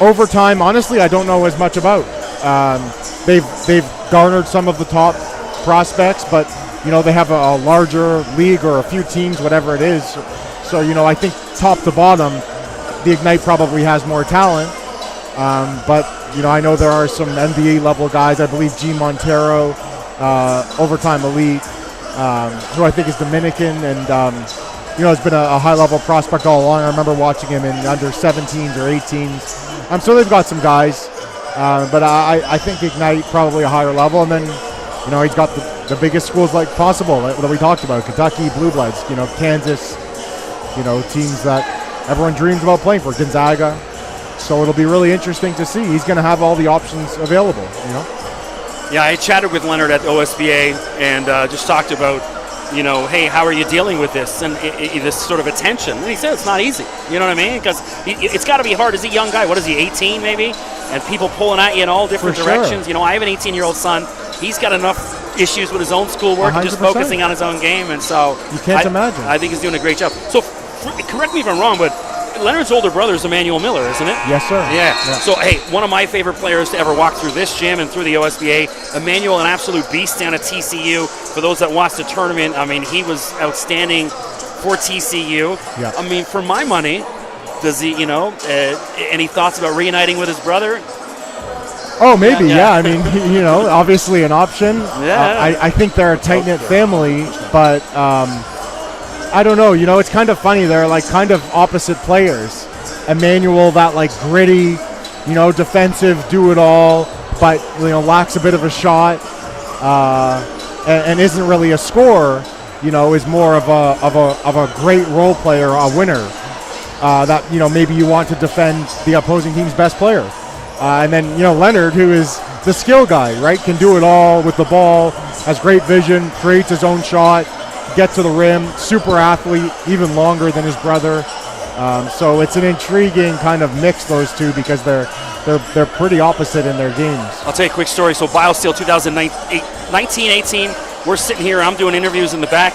Speaker 5: Overtime, honestly, I don't know as much about. They've garnered some of the top prospects, but they have a larger league or a few teams, whatever it is. So I think top to bottom, the Ignite probably has more talent. But I know there are some NBA level guys. I believe G Montero, Overtime Elite, who I think is Dominican and has been a high level prospect all along. I remember watching him in under 17s or 18s. So they've got some guys, but I think Ignite probably a higher level, and then he's got the biggest schools like possible that we talked about: Kentucky, Blue Bloods, Kansas, teams that everyone dreams about playing for, Gonzaga. So it'll be really interesting to see. He's going to have all the options available.
Speaker 1: Yeah, I chatted with Leonard at OSBA and just talked about, hey, how are you dealing with this and this sort of attention? And he said it's not easy. You know what I mean? Because it's got to be hard. As a young guy, what is he, 18 maybe? And people pulling at you in all different directions. I have an 18-year-old son. He's got enough issues with his own schoolwork 100%. And just focusing on his own game. And so
Speaker 5: you can't imagine.
Speaker 1: I think he's doing a great job. So correct me if I'm wrong, but Leonard's older brother is Emmanuel Miller, isn't it?
Speaker 5: Yes, sir.
Speaker 1: Yeah. So, hey, one of my favorite players to ever walk through this gym and through the OSBA, Emmanuel, an absolute beast down at TCU. For those that watched the tournament, he was outstanding for TCU.
Speaker 5: Yeah.
Speaker 1: For my money, does he, any thoughts about reuniting with his brother?
Speaker 5: Oh, maybe, yeah. Obviously an option.
Speaker 1: Yeah.
Speaker 5: I think they're a tight-knit family, but I don't know. It's kind of funny. They're like kind of opposite players. Emmanuel, that like gritty, defensive, do-it-all, but lacks a bit of a shot, and isn't really a scorer. Is more of a great role player, a winner. That maybe you want to defend the opposing team's best player. And then Leonard, who is the skill guy, right? Can do it all with the ball, has great vision, creates his own shot, gets to the rim, super athlete, even longer than his brother. So it's an intriguing kind of mix, those two, because they're pretty opposite in their games.
Speaker 1: I'll tell you a quick story. So Biosteel 2019-18, we're sitting here, I'm doing interviews in the back,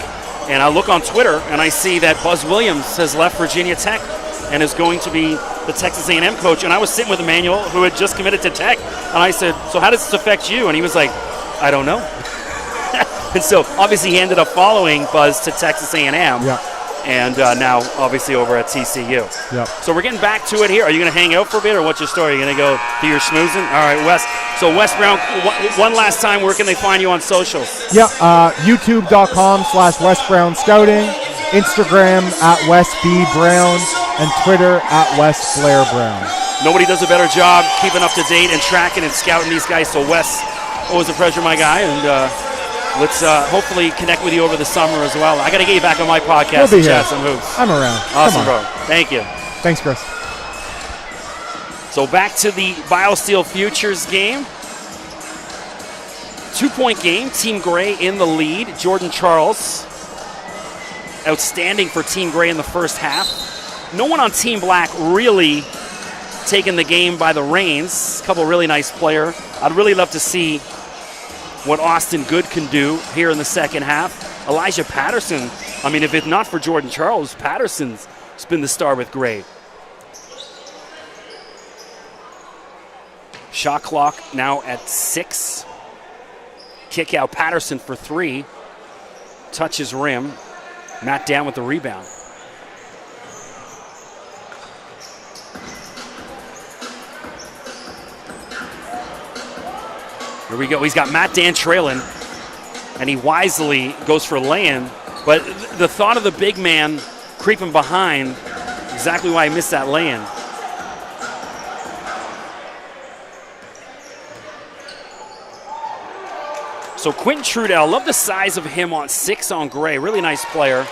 Speaker 1: and I look on Twitter and I see that Buzz Williams has left Virginia Tech and is going to be the Texas A&M coach. And I was sitting with Emmanuel, who had just committed to Tech, and I said, so how does this affect you? And he was like, I don't know. And so obviously he ended up following Buzz to Texas A&M.
Speaker 5: Yeah.
Speaker 1: And now obviously over at TCU.
Speaker 5: Yeah.
Speaker 1: So we're getting back to it here. Are you going to hang out for a bit, or what's your story? Are you going to go do your schmoozing? All right, Wes. So Wes Brown, one last time, where can they find you on socials?
Speaker 5: Yeah, youtube.com/Wes Brown Scouting, Instagram @WesBBrown, and Twitter @Wes Blair Brown.
Speaker 1: Nobody does a better job keeping up to date and tracking and scouting these guys. So Wes, always a pleasure, my guy, and let's hopefully connect with you over the summer as well. I got to get you back on my podcast
Speaker 5: We'll
Speaker 1: and
Speaker 5: be
Speaker 1: chat
Speaker 5: here.
Speaker 1: some hoops.
Speaker 5: I'm around.
Speaker 1: Awesome,
Speaker 5: Come on.
Speaker 1: bro. Thank you.
Speaker 5: Thanks, Chris.
Speaker 1: So back to the Biosteel Futures game. 2-point game. Team Gray in the lead. Jordan Charles, outstanding for Team Gray in the first half. No one on Team Black really taking the game by the reins. A couple really nice players. I'd really love to see what Austin Good can do here in the second half. Elijah Patterson, I mean, if it's not for Jordan Charles, Patterson's been the star with Gray. Shot clock now at 6. Kick out Patterson for 3. Touches rim. Matt down with the rebound. Here we go. He's got Matt Dan trailing, and he wisely goes for lay-in. But the thought of the big man creeping behind, exactly why he missed that lay-in. So Quentin Trudell, love the size of him on 6 on Gray. Really nice player.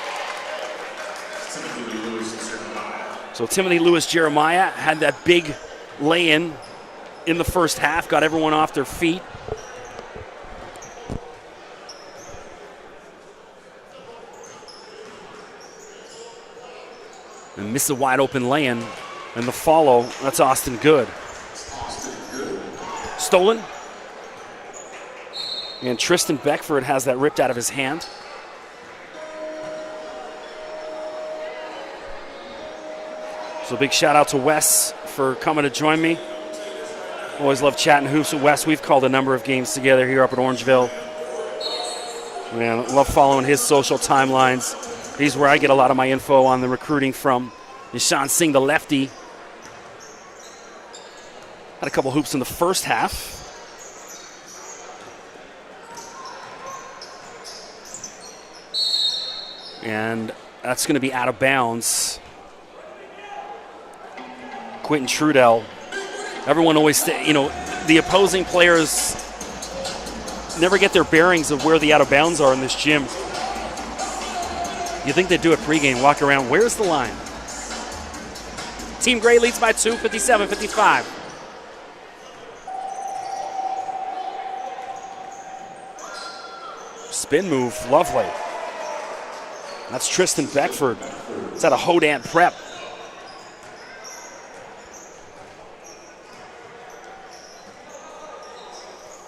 Speaker 1: So Timothy Lewis Jeremiah had that big lay-in in the first half, got everyone off their feet. And miss a wide open lay-in. And the follow, that's Austin Good. Stolen. And Tristan Beckford has that ripped out of his hand. So big shout out to Wes for coming to join me. Always love chatting hoops with Wes. We've called a number of games together here up at Orangeville. Man, love following his social timelines. He's where I get a lot of my info on the recruiting from. Nishan Singh, the lefty. Had a couple hoops in the first half. And that's going to be out of bounds. Quentin Trudell. Everyone always, the opposing players never get their bearings of where the out of bounds are in this gym. You think they do it pregame, walk around, where's the line? Team Gray leads by 2, 57-55. Spin move, lovely. That's Tristan Beckford. It's at a Hodan prep.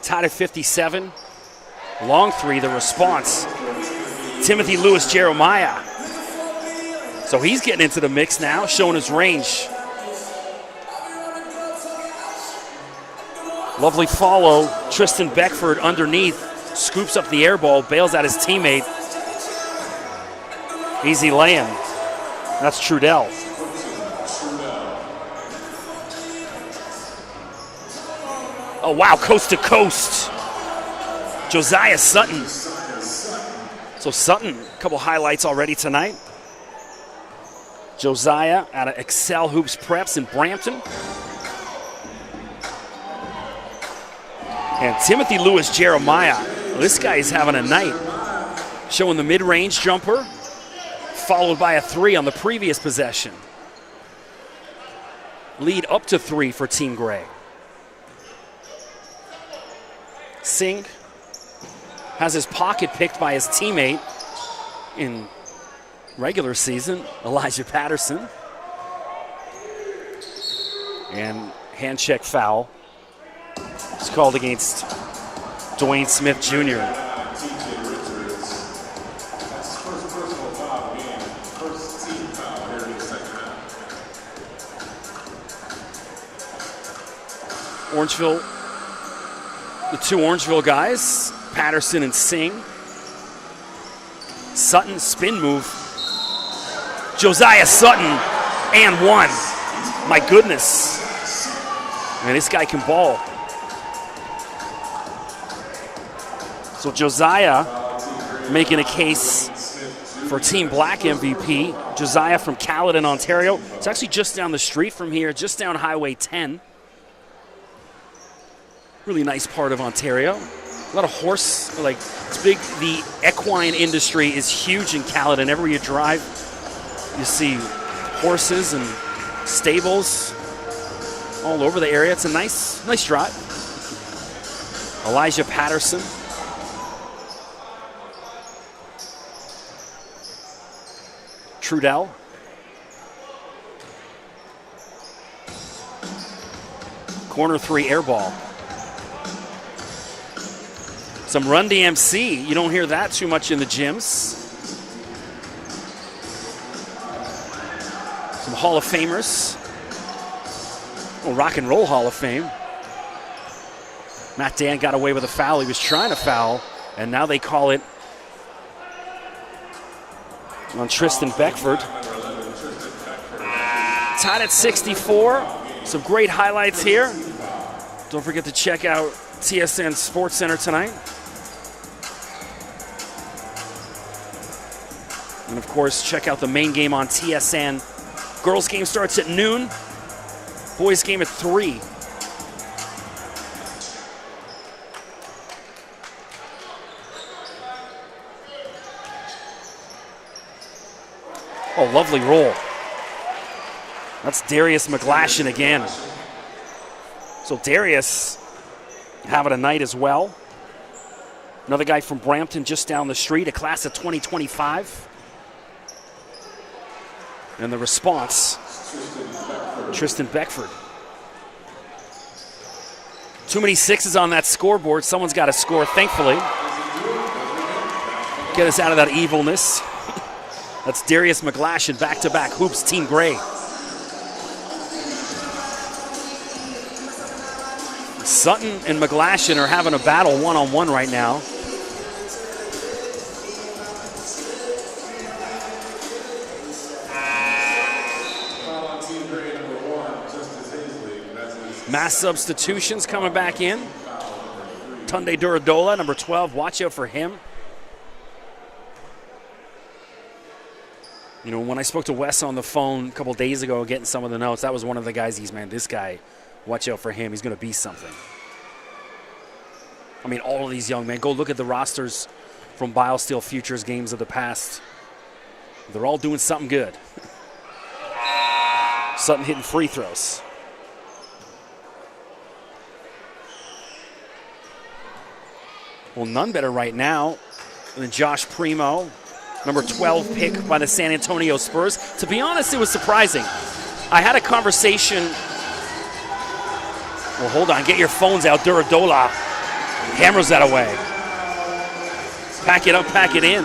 Speaker 1: Tied at 57. Long 3, the response. Timothy Lewis Jeremiah. So he's getting into the mix now, showing his range. Lovely follow. Tristan Beckford underneath, scoops up the air ball, bails out his teammate. Easy lay-in. That's Trudell. Oh, wow, coast to coast. Josiah Sutton. So Sutton, a couple highlights already tonight. Josiah out of Excel Hoops Preps in Brampton. And Timothy Lewis Jeremiah. Well, this guy is having a night. Showing the mid-range jumper, followed by a 3 on the previous possession. Lead up to 3 for Team Gray. Singh has his pocket picked by his teammate in regular season, Elijah Patterson. And hand check foul. It's called against Dwayne Smith Jr. Orangeville, the two Orangeville guys, Patterson and Singh. Sutton spin move. Josiah Sutton and one. My goodness. Man, this guy can ball. So Josiah making a case for Team Black MVP. Josiah from Caledon, Ontario. It's actually just down the street from here, just down Highway 10. Really nice part of Ontario. A lot of horse, like, it's big. The equine industry is huge in Caledon. Everywhere you drive, you see horses and stables all over the area. It's a nice drive. Elijah Patterson. Trudell. Corner three air ball. Some Run DMC. You don't hear that too much in the gyms. Some Hall of Famers. Well, Rock and Roll Hall of Fame. Matt Dan got away with a foul. He was trying to foul, and now they call it on Tristan Beckford. Tied at 64. Some great highlights here. Don't forget to check out TSN Sports Center tonight. And of course, check out the main game on TSN. Girls game starts at noon. Boys game at 3. Oh, lovely roll. That's Darius McGlashan again. So Darius having a night as well. Another guy from Brampton just down the street, a class of 2025. And the response, Tristan Beckford. Too many sixes on that scoreboard. Someone's got to score, thankfully. Get us out of that evilness. That's Darius McGlashan, back-to-back hoops, Team Gray. Sutton and McGlashan are having a battle one-on-one right now. Mass substitutions coming back in. Tunde Duradola, number 12. Watch out for him. You know, when I spoke to Wes on the phone a couple days ago getting some of the notes, that was one of the guys this guy, watch out for him. He's going to be something. I mean, all of these young men. Go look at the rosters from Biosteel Futures games of the past. They're all doing something good. Sutton hitting free throws. Well, none better right now than Josh Primo, number 12 pick by the San Antonio Spurs. To be honest, it was surprising. I had a conversation. Well, hold on. Get your phones out. Duradola hammers that away. Pack it up, pack it in.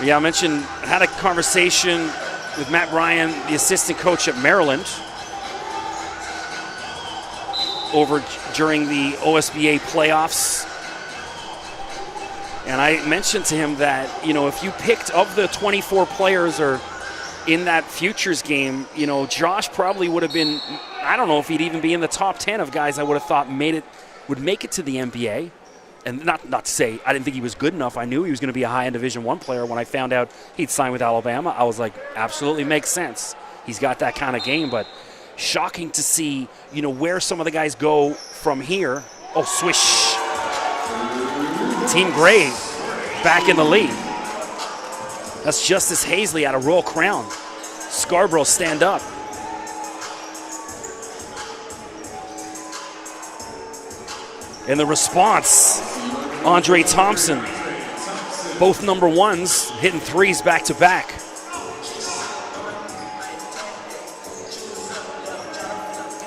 Speaker 1: Yeah, I had a conversation with Matt Bryan, the assistant coach at Maryland, over during the OSBA playoffs. And I mentioned to him that, you know, if you picked of the 24 players or in that futures game, you know, Josh probably would have been, I don't know if he'd even be in the top 10 of guys I would have thought would make it to the NBA. And not to say I didn't think he was good enough. I knew he was going to be a high-end Division I player. When I found out he'd signed with Alabama, I was like, absolutely makes sense. He's got that kind of game, but shocking to see, you know, where some of the guys go from here. Oh, swish. Team Gray back in the lead. That's Justice Hazley out of Royal Crown. Scarborough stand up. And the response, Andre Thompson. Both number ones hitting threes back to back.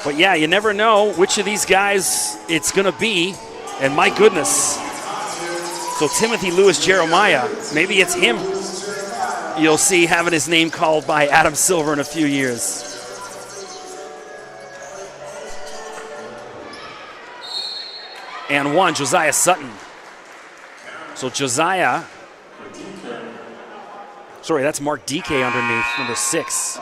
Speaker 1: But yeah, you never know which of these guys it's going to be. And my goodness. So Timothy Lewis Jeremiah, maybe it's him you'll see having his name called by Adam Silver in a few years. And one, Josiah Sutton. So Josiah, sorry, that's Mark DK underneath, number 6.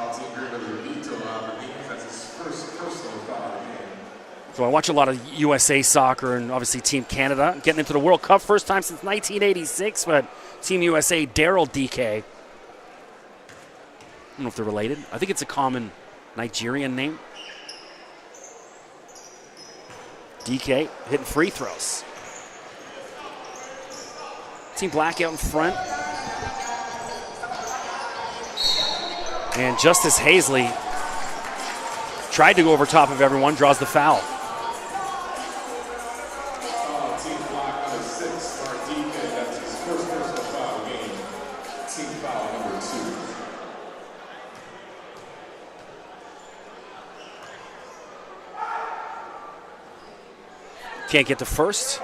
Speaker 1: So I watch a lot of USA soccer and obviously Team Canada getting into the World Cup. First time since 1986, but Team USA, Daryl DK. I don't know if they're related. I think it's a common Nigerian name. DK hitting free throws. Team Black out in front. And Justice Hazley tried to go over top of everyone, draws the foul.
Speaker 2: Team Black number 6, Mark DK, that's his first personal foul game. Team foul number 2.
Speaker 1: Can't get the first.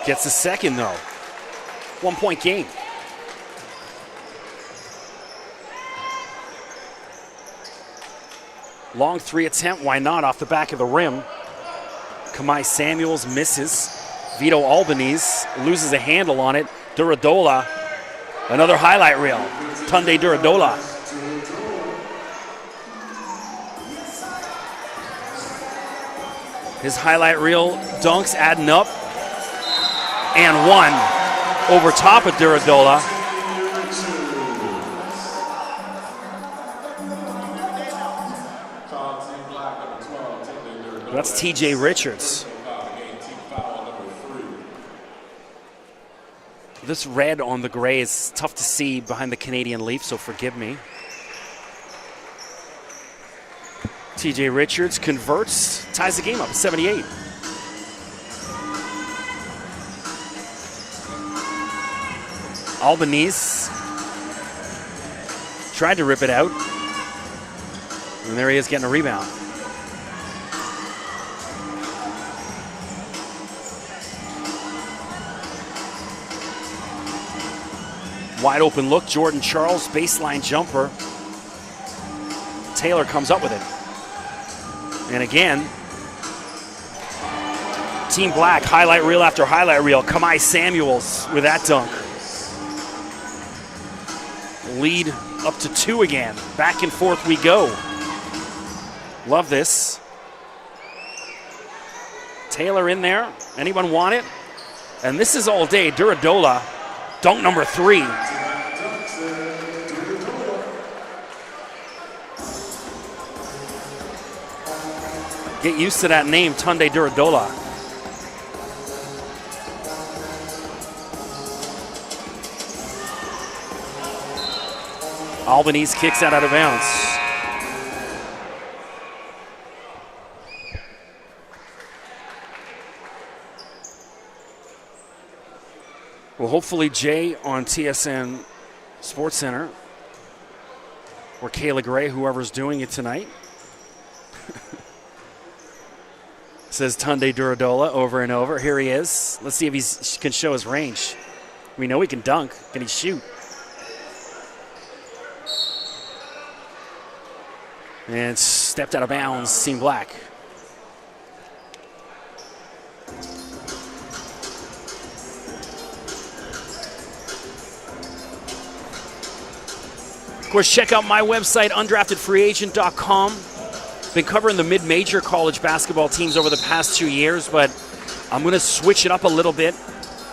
Speaker 1: Gets the second, though. 1-point game. Long 3 attempt, why not, off the back of the rim. Kamai Samuels misses. Vito Albanese loses a handle on it. Duradola, another highlight reel. Tunde Duradola. His highlight reel dunks adding up. And one over top of Duradola. That's TJ Richards. This red on the gray is tough to see behind the Canadian Leaf, so forgive me. TJ Richards converts, ties the game up, 78. Albanese tried to rip it out. And there he is getting a rebound. Wide open look, Jordan Charles, baseline jumper. Taylor comes up with it. And again, Team Black, highlight reel after highlight reel. Kamai Samuels with that dunk. Lead up to 2 again. Back and forth we go. Love this. Taylor in there. Anyone want it? And this is all day. Duradola, dunk number 3. Get used to that name, Tunde Duradola. Albanese kicks that out of bounds. Well, hopefully Jay on TSN Sports Center, or Kayla Gray, whoever's doing it tonight, says Tunde Duradola over and over. Here he is. Let's see if he can show his range. We know he can dunk. Can he shoot? And stepped out of bounds, Team Black. Of course, check out my website, undraftedfreeagent.com. Been covering the mid-major college basketball teams over the past 2 years, but I'm going to switch it up a little bit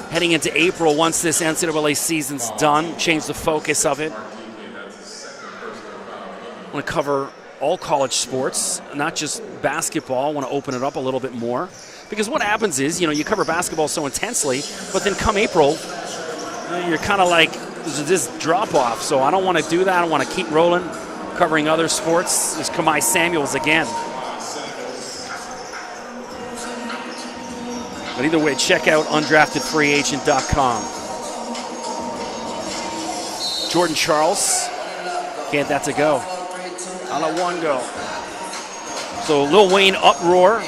Speaker 1: heading into April once this NCAA season's done, change the focus of it. I want to cover all college sports, not just basketball. I want to open it up a little bit more. Because what happens is, you cover basketball so intensely, but then come April, you're kind of like, this drop-off. So I don't want to do that. I want to keep rolling, covering other sports. There's Kamai Samuels again. But either way, check out undraftedfreeagent.com. Jordan Charles, can't that to go. On a one go. So Lil Wayne uproar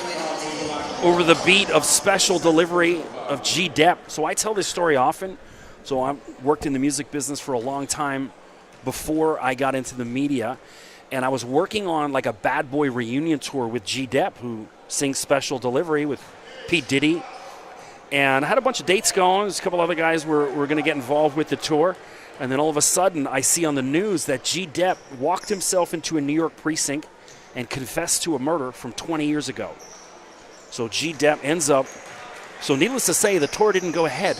Speaker 1: over the beat of Special Delivery of G Depp. So I tell this story often. So I worked in the music business for a long time before I got into the media. And I was working on like a Bad Boy reunion tour with G Depp, who sings Special Delivery with P. Diddy. And I had a bunch of dates going. There's a couple other guys were going to get involved with the tour. And then all of a sudden, I see on the news that G Depp walked himself into a New York precinct and confessed to a murder from 20 years ago. So G Depp ends up, so needless to say, the tour didn't go ahead.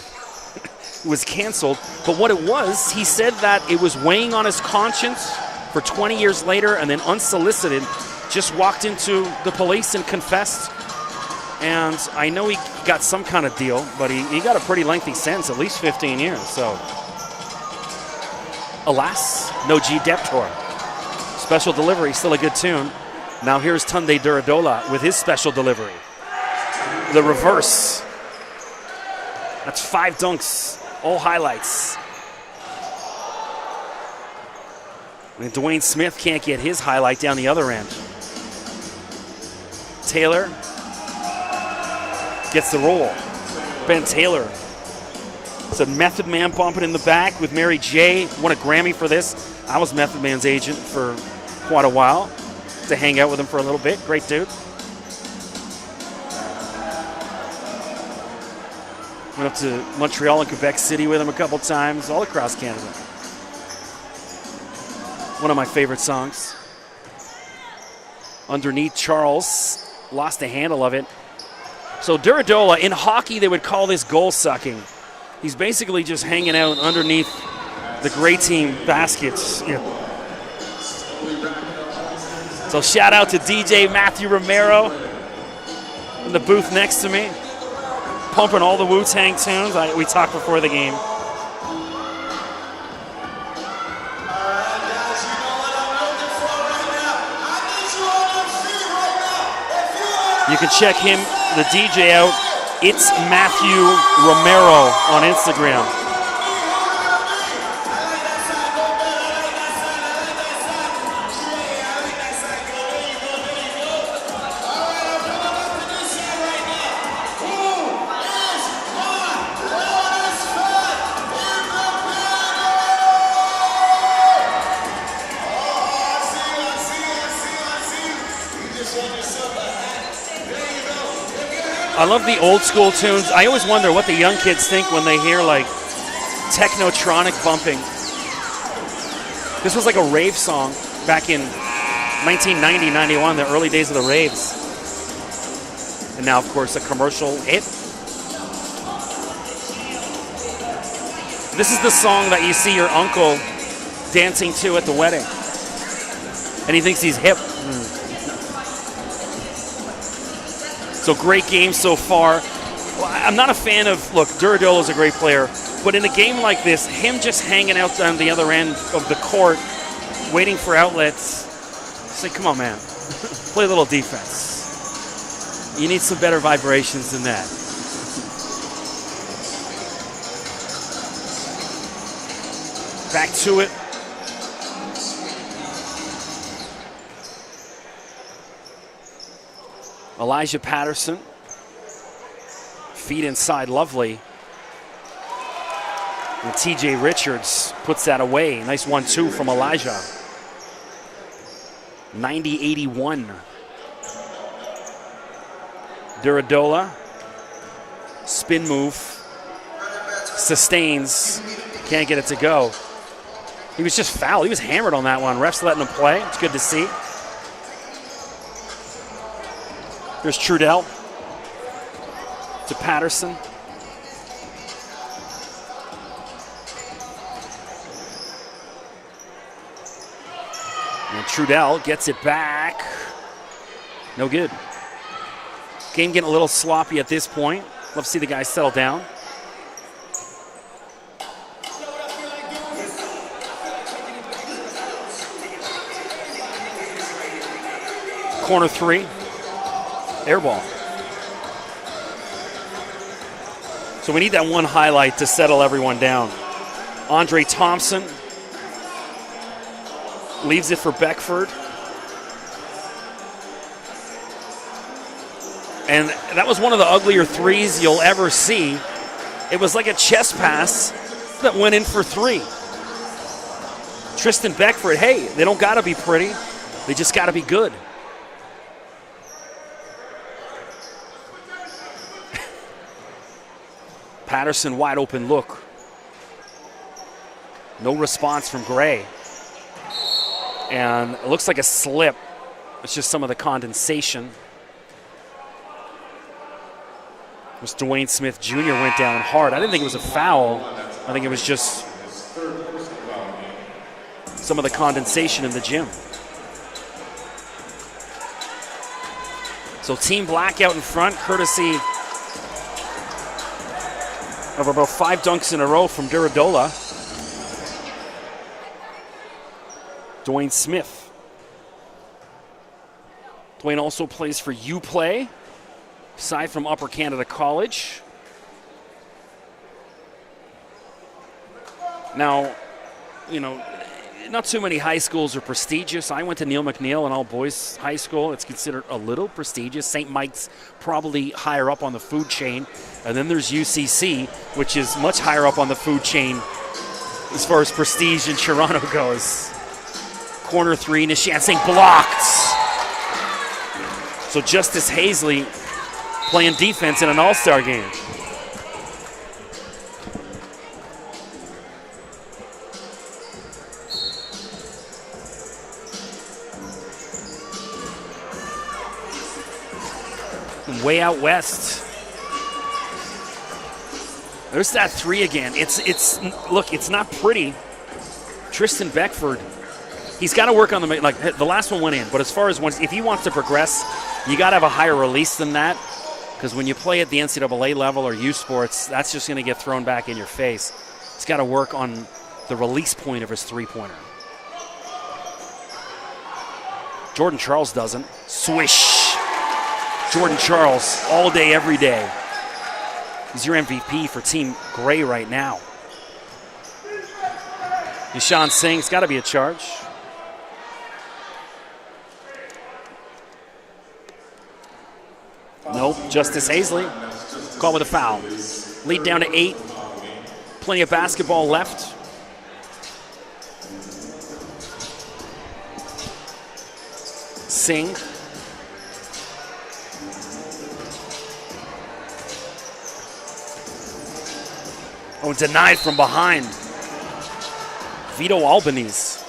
Speaker 1: It was canceled. But what it was, he said that it was weighing on his conscience for 20 years later, and then unsolicited, just walked into the police and confessed. And I know he got some kind of deal, but he got a pretty lengthy sentence, at least 15 years. So, alas, no G Depp tour. Special Delivery, still a good tune. Now here's Tunde Duradola with his Special Delivery. The reverse. That's 5 dunks, all highlights. And Dwayne Smith can't get his highlight down the other end. Taylor gets the roll. Ben Taylor. It's a Method Man bumping in the back with Mary J. Won a Grammy for this. I was Method Man's agent for quite a while. To hang out with him for a little bit. Great dude. Went up to Montreal and Quebec City with him a couple times, all across Canada. One of my favorite songs. Underneath, Charles lost the handle of it. So Duradola, in hockey, they would call this goal sucking. He's basically just hanging out underneath the gray team baskets. Yeah. So shout out to DJ Matthew Romero in the booth next to me, pumping all the Wu-Tang tunes. We talked before the game. You can check him, the DJ, out. It's Matthew Romero on Instagram. I love the old school tunes. I always wonder what the young kids think when they hear like technotronic bumping. This was like a rave song back in 1990, 91, the early days of the raves. And now, of course, a commercial hit. This is the song that you see your uncle dancing to at the wedding. And he thinks he's hip. So great game so far. Well, I'm not a fan of, look, Duradola's a great player, but in a game like this, him just hanging out on the other end of the court, waiting for outlets, it's like, come on, man. Play a little defense. You need some better vibrations than that. Back to it. Elijah Patterson, feet inside, lovely. And TJ Richards puts that away. Nice 1-2 from Elijah. 90-81. Duradola, spin move, sustains, can't get it to go. He was just fouled. He was hammered on that one. Refs letting him play. It's good to see. Here's Trudell to Patterson. And Trudell gets it back. No good. Game getting a little sloppy at this point. Love to see the guys settle down. Corner 3. Air ball. So we need that one highlight to settle everyone down. Andre Thompson leaves it for Beckford. And that was one of the uglier threes you'll ever see. It was like a chest pass that went in for three. Tristan Beckford, hey, they don't got to be pretty. They just got to be good. Patterson, wide open look. No response from Gray. And it looks like a slip. It's just some of the condensation. It was Dwayne Smith Jr. went down hard. I didn't think it was a foul. I think it was just some of the condensation in the gym. So Team Black out in front, courtesy of about 5 dunks in a row from Duradola. Dwayne Smith. Dwayne also plays for UPlay, aside from Upper Canada College. Now, you know, not too many high schools are prestigious. I went to Neil McNeil, an all-boys high school. It's considered a little prestigious. St. Mike's probably higher up on the food chain. And then there's UCC, which is much higher up on the food chain as far as prestige in Toronto goes. Corner three, Nishan Singh blocked. So Justice Hazley playing defense in an all-star game. Way out west. There's that three again. Look, it's not pretty. Tristan Beckford, he's got to work on the last one went in, but as far as if he wants to progress, you got to have a higher release than that, because when you play at the NCAA level or U Sports, that's just going to get thrown back in your face. He's got to work on the release point of his three-pointer. Jordan Charles doesn't. Swish. Jordan Charles, all day, every day. He's your MVP for Team Gray right now. Nishan Singh's got to be a charge. Nope, Justice Hazley called with a foul. Lead down to 8. Plenty of basketball left. Singh. Oh, denied from behind. Vito Albanese.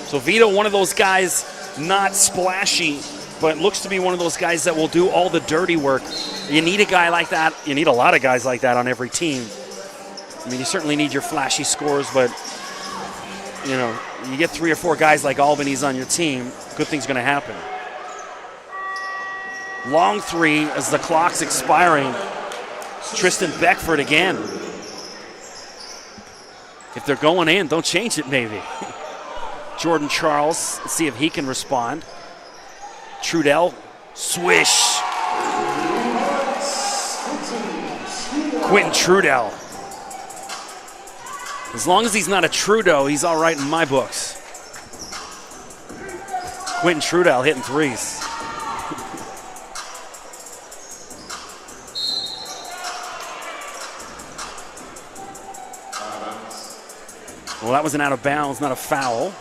Speaker 1: So Vito, one of those guys, not splashy, but looks to be one of those guys that will do all the dirty work. You need a guy like that. You need a lot of guys like that on every team. I mean, you certainly need your flashy scores, but, you know, you get 3 or 4 guys like Albanese on your team, good thing's going to happen. Long three as the clock's expiring. Tristan Beckford again. If they're going in, don't change it maybe. Jordan Charles, let's see if he can respond. Trudell, swish. Quentin Trudell. As long as he's not a Trudeau, he's all right in my books. Quentin Trudell hitting threes. Well, that was an out of bounds, not a foul.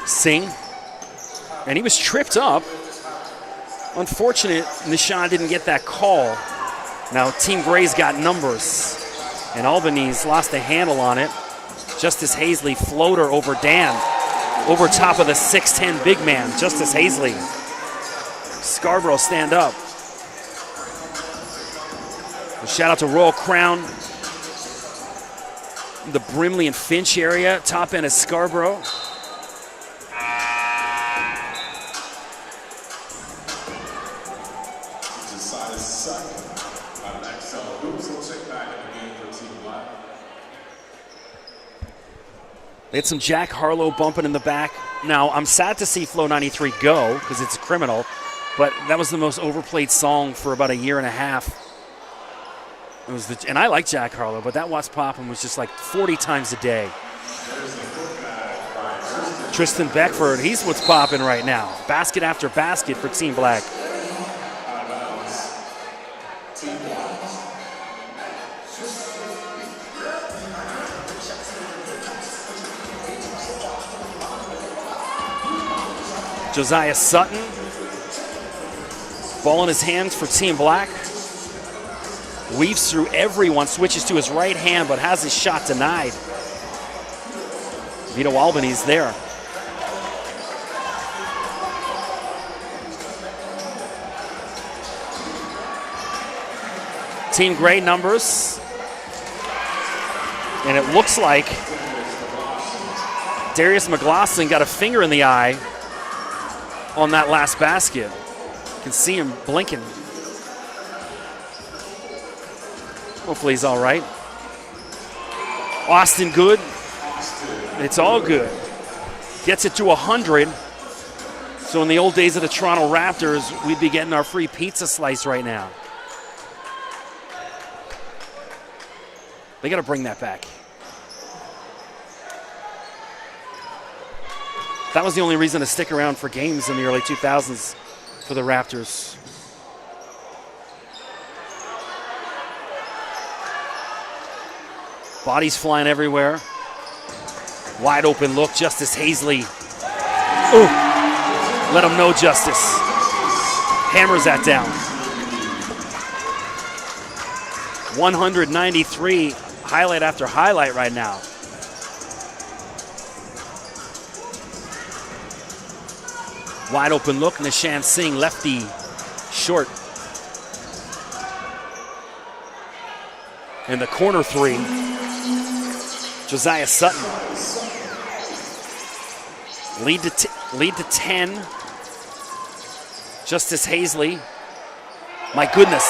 Speaker 1: Singh. And he was tripped up. Unfortunate, Nishan didn't get that call. Now, Team Gray's got numbers. And Albanese lost a handle on it. Justice Hazley, floater over Dan. Over top of the 6'10 big man, Justice Hazley. Scarborough, stand up. Shout out to Royal Crown, the Brimley and Finch area, top end of Scarborough.
Speaker 2: Josiah Sutton out of Excel. Hoops will check back in the game for Team Black.
Speaker 1: They had some Jack Harlow bumping in the back. Now, I'm sad to see Flow 93 go because it's criminal. But that was the most overplayed song for about a year and a half. It was and I like Jack Harlow, but that What's Poppin' was just like 40 times a day. Tristan Beckford, he's what's popping right now. Basket after basket for Team Black. Josiah Sutton, ball in his hands for Team Black. Weaves through everyone, switches to his right hand, but has his shot denied. Vito Albanese there. Team Gray numbers. And it looks like Darius McLaughlin got a finger in the eye on that last basket. You can see him blinking. Hopefully he's all right. Austin Good. It's all good. Gets it to 100. So in the old days of the Toronto Raptors, we'd be getting our free pizza slice right now. They got to bring that back. That was the only reason to stick around for games in the early 2000s for the Raptors. Bodies flying everywhere. Wide open look, Justice Hazley. Ooh, let him know, Justice. Hammers that down. 193, highlight after highlight right now. Wide open look, Nishan Singh, lefty, short. And the corner three, Josiah Sutton. Lead to 10. Justice Hazley. My goodness.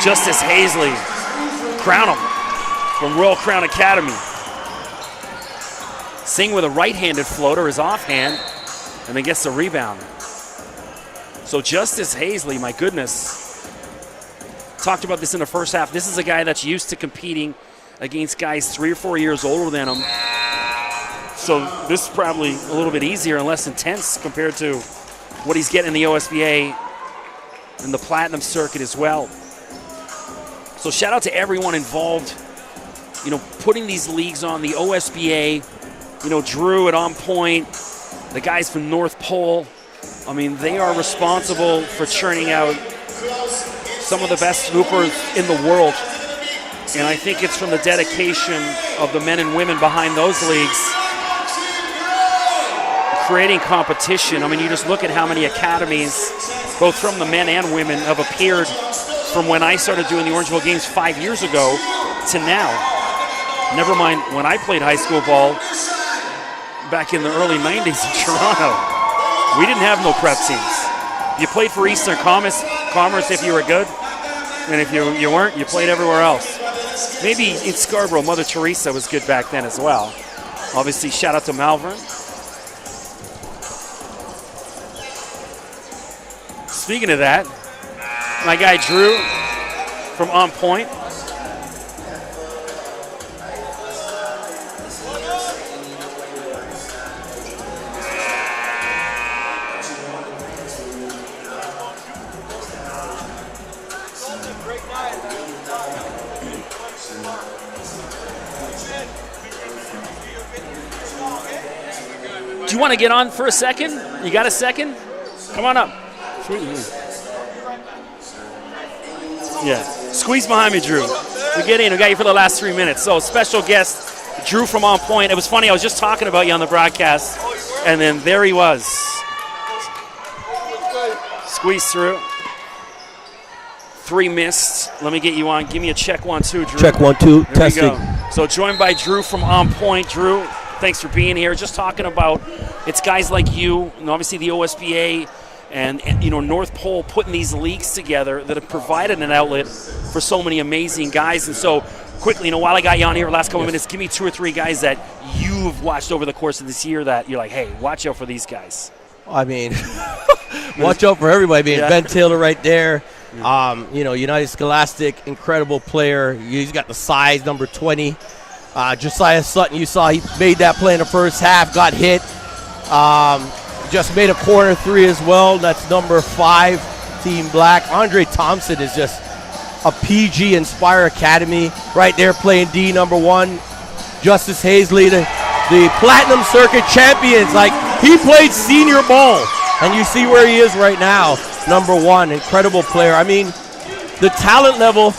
Speaker 1: Justice Hazley. Crown him from Royal Crown Academy. Singh with a right-handed floater, his offhand, and then gets the rebound. So Justice Hazley, my goodness. Talked about this in the first half. This is a guy that's used to competing against guys 3 or 4 years older than him. So this is probably a little bit easier and less intense compared to what he's getting in the OSBA and the Platinum Circuit as well. So shout out to everyone involved, putting these leagues on. The OSBA, Drew at On Point, the guys from North Pole. I mean, they are responsible for churning out some of the best hoopers in the world. And I think it's from the dedication of the men and women behind those leagues, creating competition. I mean, you just look at how many academies, both from the men and women, have appeared from when I started doing the Orangeville Games 5 years ago to now. Never mind when I played high school ball back in the early 90s in Toronto. We didn't have no prep teams. You played for Eastern Commerce if you were good, and if you weren't, you played everywhere else. Maybe in Scarborough, Mother Teresa was good back then as well. Obviously, shout out to Malvern. Speaking of that, my guy Drew from On Point. Do you want to get on for a second? You got a second? Come on up. Yeah, squeeze behind me, Drew. We get in. We got you for the last 3 minutes. So special guest, Drew from On Point. It was funny. I was just talking about you on the broadcast, and then there he was. Squeeze through. 3 missed. Let me get you on. Give me a check 1, 2, Drew.
Speaker 6: Check 1, 2.
Speaker 1: There
Speaker 6: Testing.
Speaker 1: we go. So joined by Drew from On Point. Drew, thanks for being here. Just talking about it's guys like you, and obviously the OSBA. And North Pole putting these leagues together that have provided an outlet for so many amazing guys. And so quickly, while I got you on here the last couple of minutes, give me 2 or 3 guys that you've watched over the course of this year that you're like, hey, watch out for these guys.
Speaker 6: I mean, Watch out for everybody.
Speaker 1: Yeah.
Speaker 6: Ben Taylor right there. United Scholastic, incredible player. He's got the size, number 20. Josiah Sutton, you saw he made that play in the first half, got hit. Just made a corner 3 as well. That's number 5, Team Black. Andre Thompson is just a PG Inspire Academy right there playing D, number 1. Justice Hazley, the Platinum Circuit champions. Like, he played senior ball, and you see where he is right now. Number 1, incredible player. I mean, the talent level,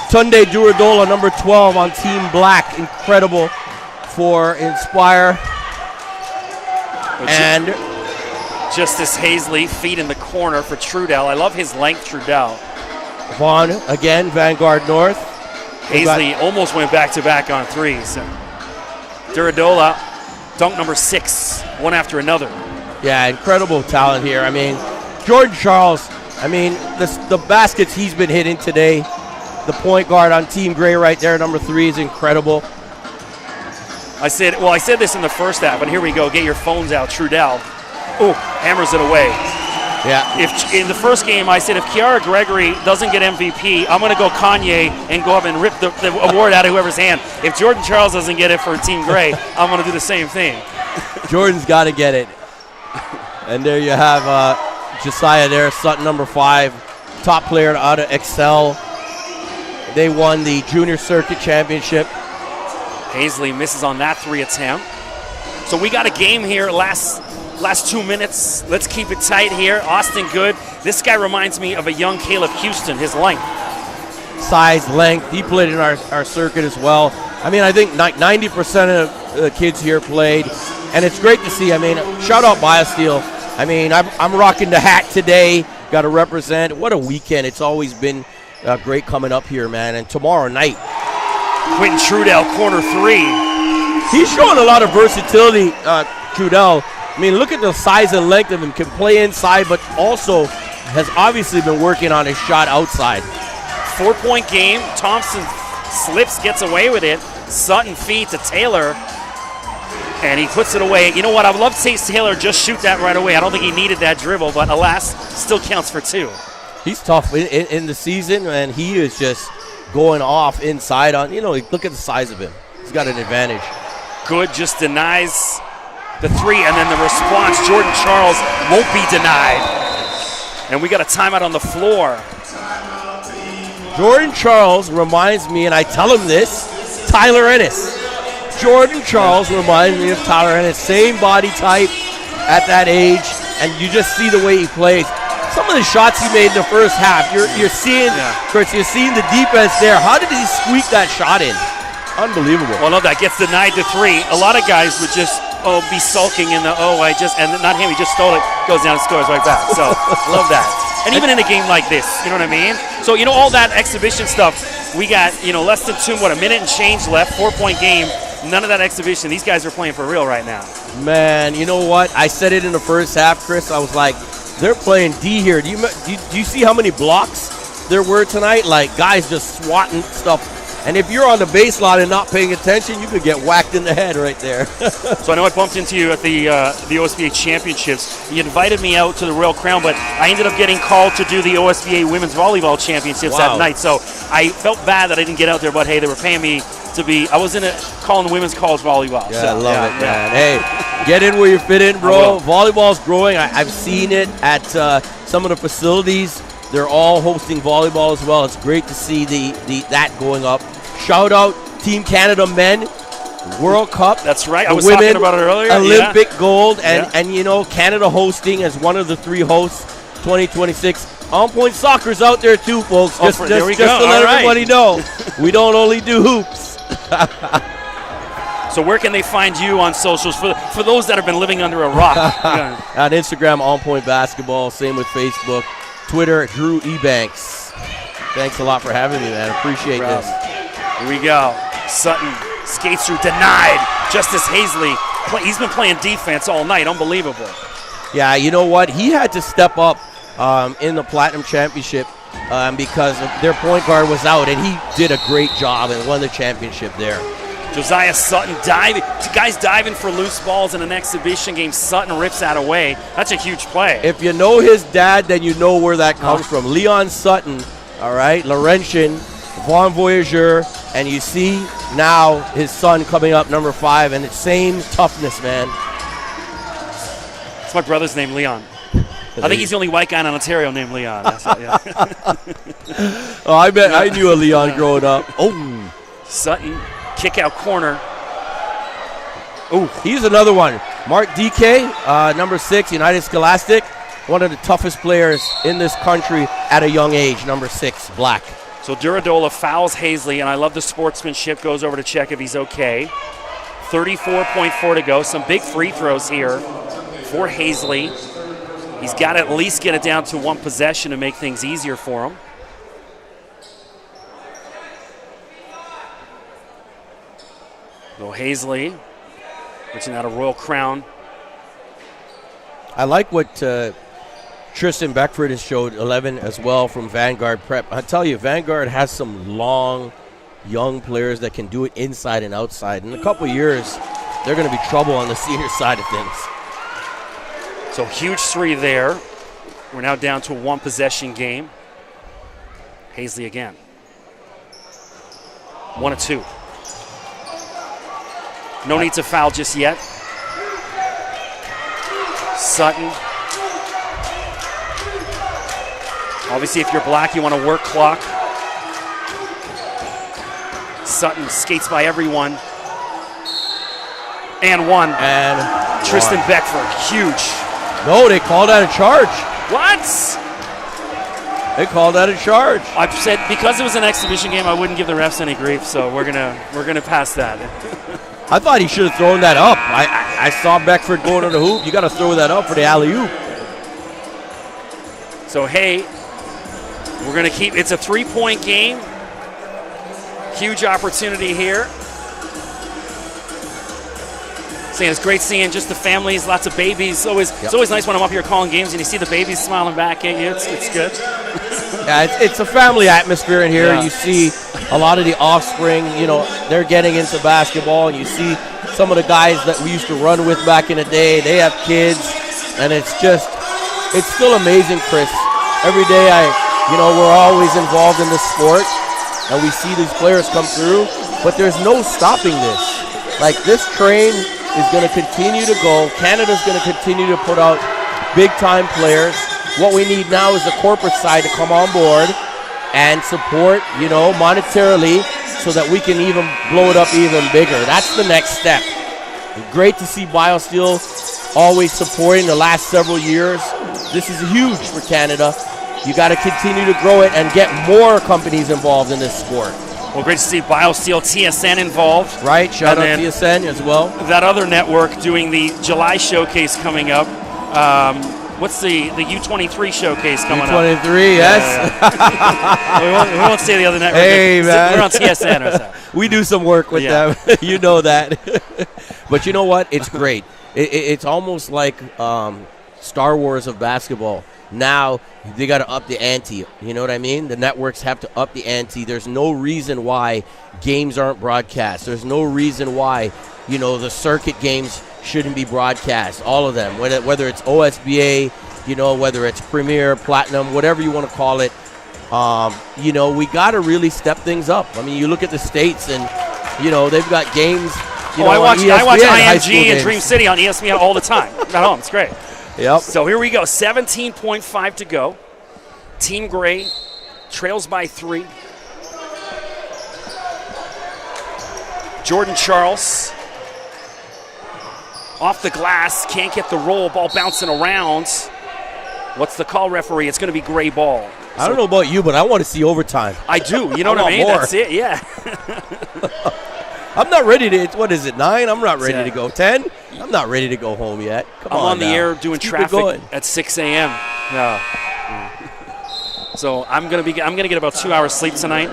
Speaker 6: Tunde Duradola, number 12 on Team Black, incredible for Inspire. And
Speaker 1: Justice Hazley, feet in the corner for Trudell. I love his length, Trudell.
Speaker 6: Vaughn, again, Vanguard North.
Speaker 1: Hazley almost went back-to-back on 3s. Duradola, dunk number 6, one after another.
Speaker 6: Yeah, incredible talent here. I mean, Jordan Charles, the baskets he's been hitting today, the point guard on Team Gray right there, number 3, is incredible.
Speaker 1: I said this in the first half, and here we go. Get your phones out, Trudell. Oh, hammers it away.
Speaker 6: Yeah.
Speaker 1: If in the first game I said if Kiara Gregory doesn't get MVP, I'm going to go Kanye and go up and rip the award out of whoever's hand. If Jordan Charles doesn't get it for Team Gray, I'm going to do the same thing.
Speaker 6: Jordan's got to get it. And there you have Josiah there, Sutton, number 5, top player out of Excel. They won the Junior Circuit Championship.
Speaker 1: Hazley misses on that 3 attempt. So we got a game here, last 2 minutes. Let's keep it tight here. Austin Good. This guy reminds me of a young Caleb Houston, his length.
Speaker 6: Size, length. He played in our circuit as well. I mean, I think 90% of the kids here played. And it's great to see. I mean, shout out Biosteel. I mean, I'm rocking the hat today. Got to represent. What a weekend. It's always been great coming up here, man. And tomorrow night,
Speaker 1: Quentin Trudell, corner 3.
Speaker 6: He's showing a lot of versatility, Trudell. I mean, look at the size and length of him. Can play inside, but also has obviously been working on his shot outside.
Speaker 1: 4-point game. Thompson slips, gets away with it. Sutton feed to Taylor, and he puts it away. You know what? I would love to see Taylor just shoot that right away. I don't think he needed that dribble, but alas, still counts for 2.
Speaker 6: He's tough in the season, and he is just going off inside on, look at the size of him. He's got an advantage.
Speaker 1: Good just denies the 3, and then the response, Jordan Charles won't be denied. And we got a timeout on the floor.
Speaker 6: Jordan Charles reminds me, and I tell him this, Tyler Ennis. Jordan Charles reminds me of Tyler Ennis. Same body type at that age, and you just see the way he plays. Some of the shots he made in the first half, you're seeing, Chris, you're seeing the defense there. How did he squeak that shot in? Unbelievable.
Speaker 1: Well, no, that gets denied to 3. A lot of guys would just be sulking in the and not him, he just stole it, goes down and scores right back. So love that. And even in a game like this, you know what I mean? So all that exhibition stuff, we got less than a minute and change left, 4-point game. None of that exhibition. These guys are playing for real right now.
Speaker 6: Man, you know what? I said it in the first half, Chris. I was like, they're playing D here. Do you see how many blocks there were tonight? Like, guys just swatting stuff. And if you're on the baseline and not paying attention, you could get whacked in the head right there.
Speaker 1: So I know I bumped into you at the OSBA Championships. You invited me out to the Royal Crown, but I ended up getting called to do the OSBA Women's Volleyball Championships that night. So I felt bad that I didn't get out there, but hey, they were paying me to be. I was in calling women's college volleyball.
Speaker 6: Yeah, I love it, man. Hey, get in where you fit in, bro. Volleyball's growing. I've seen it at some of the facilities. They're all hosting volleyball as well. It's great to see that going up. Shout out Team Canada Men World Cup.
Speaker 1: That's right. I was talking about it earlier.
Speaker 6: Olympic gold, and Canada hosting as one of the 3 hosts 2026. On Point Soccer's out there too, folks. Just to let everybody know, we don't only do hoops.
Speaker 1: So where can they find you on socials for those that have been living under a rock?
Speaker 6: On Instagram, On Point Basketball. Same with Facebook. Twitter, Drew Ebanks. Thanks a lot for having me, man. Appreciate this.
Speaker 1: Here we go. Sutton skates through, denied. Justice Hazley, he's been playing defense all night. Unbelievable.
Speaker 6: Yeah, you know what? He had to step up in the Platinum Championship because their point guard was out, and he did a great job and won the championship there.
Speaker 1: Josiah Sutton diving. Guys diving for loose balls in an exhibition game. Sutton rips that away. That's a huge play.
Speaker 6: If you know his dad, then you know where that comes from. Leon Sutton, all right, Laurentian, Vaughn Voyageur, and you see now his son coming up, number 5, and it's same toughness, man.
Speaker 1: It's my brother's name, Leon. I think he's the only white guy in Ontario named Leon. That's it, yeah.
Speaker 6: Oh, I bet I knew a Leon growing up. Oh,
Speaker 1: Sutton, kick out corner. Oh,
Speaker 6: he's another one. Mark DK, number 6, United Scholastic, one of the toughest players in this country at a young age, number 6, black.
Speaker 1: So Duradola fouls Hazley, and I love the sportsmanship, goes over to check if he's okay. 34.4 to go. Some big free throws here for Hazley. He's got to at least get it down to one possession to make things easier for him. So Hazley, reaching out a Royal Crown.
Speaker 6: I like what Tristan Beckford has showed, 11 as well from Vanguard Prep. I tell you, Vanguard has some long, young players that can do it inside and outside. In a couple of years, they're going to be trouble on the senior side of things.
Speaker 1: So huge 3 there. We're now down to a one possession game. Hazley again. 1 of 2. No need to foul just yet. Sutton. Obviously, if you're black, you want to work clock. Sutton skates by everyone. And 1.
Speaker 6: And
Speaker 1: Tristan
Speaker 6: 1.
Speaker 1: Beckford, huge.
Speaker 6: No, they called that a charge.
Speaker 1: What?
Speaker 6: They called that a charge.
Speaker 1: I've said because it was an exhibition game, I wouldn't give the refs any grief, so we're gonna pass that.
Speaker 6: I thought he should have thrown that up. I saw Beckford going to the hoop. You got to throw that up for the alley-oop.
Speaker 1: So, hey, we're going to keep – it's a 3-point game. Huge opportunity here. Saying it's great seeing just the families, lots of babies. It's always nice when I'm up here calling games and you see the babies smiling back at you. It's good.
Speaker 6: Yeah, it's a family atmosphere in here.
Speaker 1: Yeah.
Speaker 6: You see a lot of the offspring, they're getting into basketball, and you see some of the guys that we used to run with back in the day. They have kids, and it's still amazing, Chris. Every day we're always involved in this sport, and we see these players come through, but there's no stopping this. Like, this train is going to continue to go. Canada's going to continue to put out big-time players. What we need now is the corporate side to come on board and support, monetarily, so that we can even blow it up even bigger. That's the next step. Great to see Biosteel always supporting the last several years. This is huge for Canada. You got to continue to grow it and get more companies involved in this sport.
Speaker 1: Well, great to see Biosteel, TSN involved.
Speaker 6: Right, shout out TSN as well.
Speaker 1: That other network doing the July showcase coming up. What's the U23 showcase coming
Speaker 6: U23,
Speaker 1: up?
Speaker 6: U23, yes.
Speaker 1: Yeah. we won't say the other network.
Speaker 6: Hey, man.
Speaker 1: We're on TSN or something.
Speaker 6: We do some work with them. You know that. But you know what? It's great. It's almost like Star Wars of basketball. Now they got to up the ante. You know what I mean? The networks have to up the ante. There's no reason why games aren't broadcast. There's no reason why, the circuit games shouldn't be broadcast. All of them, whether it's OSBA, whether it's Premier, Platinum, whatever you want to call it. We got to really step things up. I mean, you look at the States and, they've got games.
Speaker 1: I watch IMG and
Speaker 6: games.
Speaker 1: Dream City on ESPN all the time. At home, it's great.
Speaker 6: Yep.
Speaker 1: So here we go, 17.5 to go. Team Gray trails by 3. Jordan Charles off the glass, can't get the roll, ball bouncing around. What's the call, referee? It's going to be Gray ball.
Speaker 6: I don't know about you, but I want to see overtime.
Speaker 1: I do. You know what I mean?
Speaker 6: More.
Speaker 1: That's it, yeah.
Speaker 6: I'm not ready to, what is it, 9? I'm not ready to go. 10? I'm not ready to go home yet. Come
Speaker 1: I'm on the
Speaker 6: now.
Speaker 1: air doing
Speaker 6: Let's keep it
Speaker 1: traffic
Speaker 6: going.
Speaker 1: at 6 a.m. Yeah. So I'm gonna get about 2 hours sleep tonight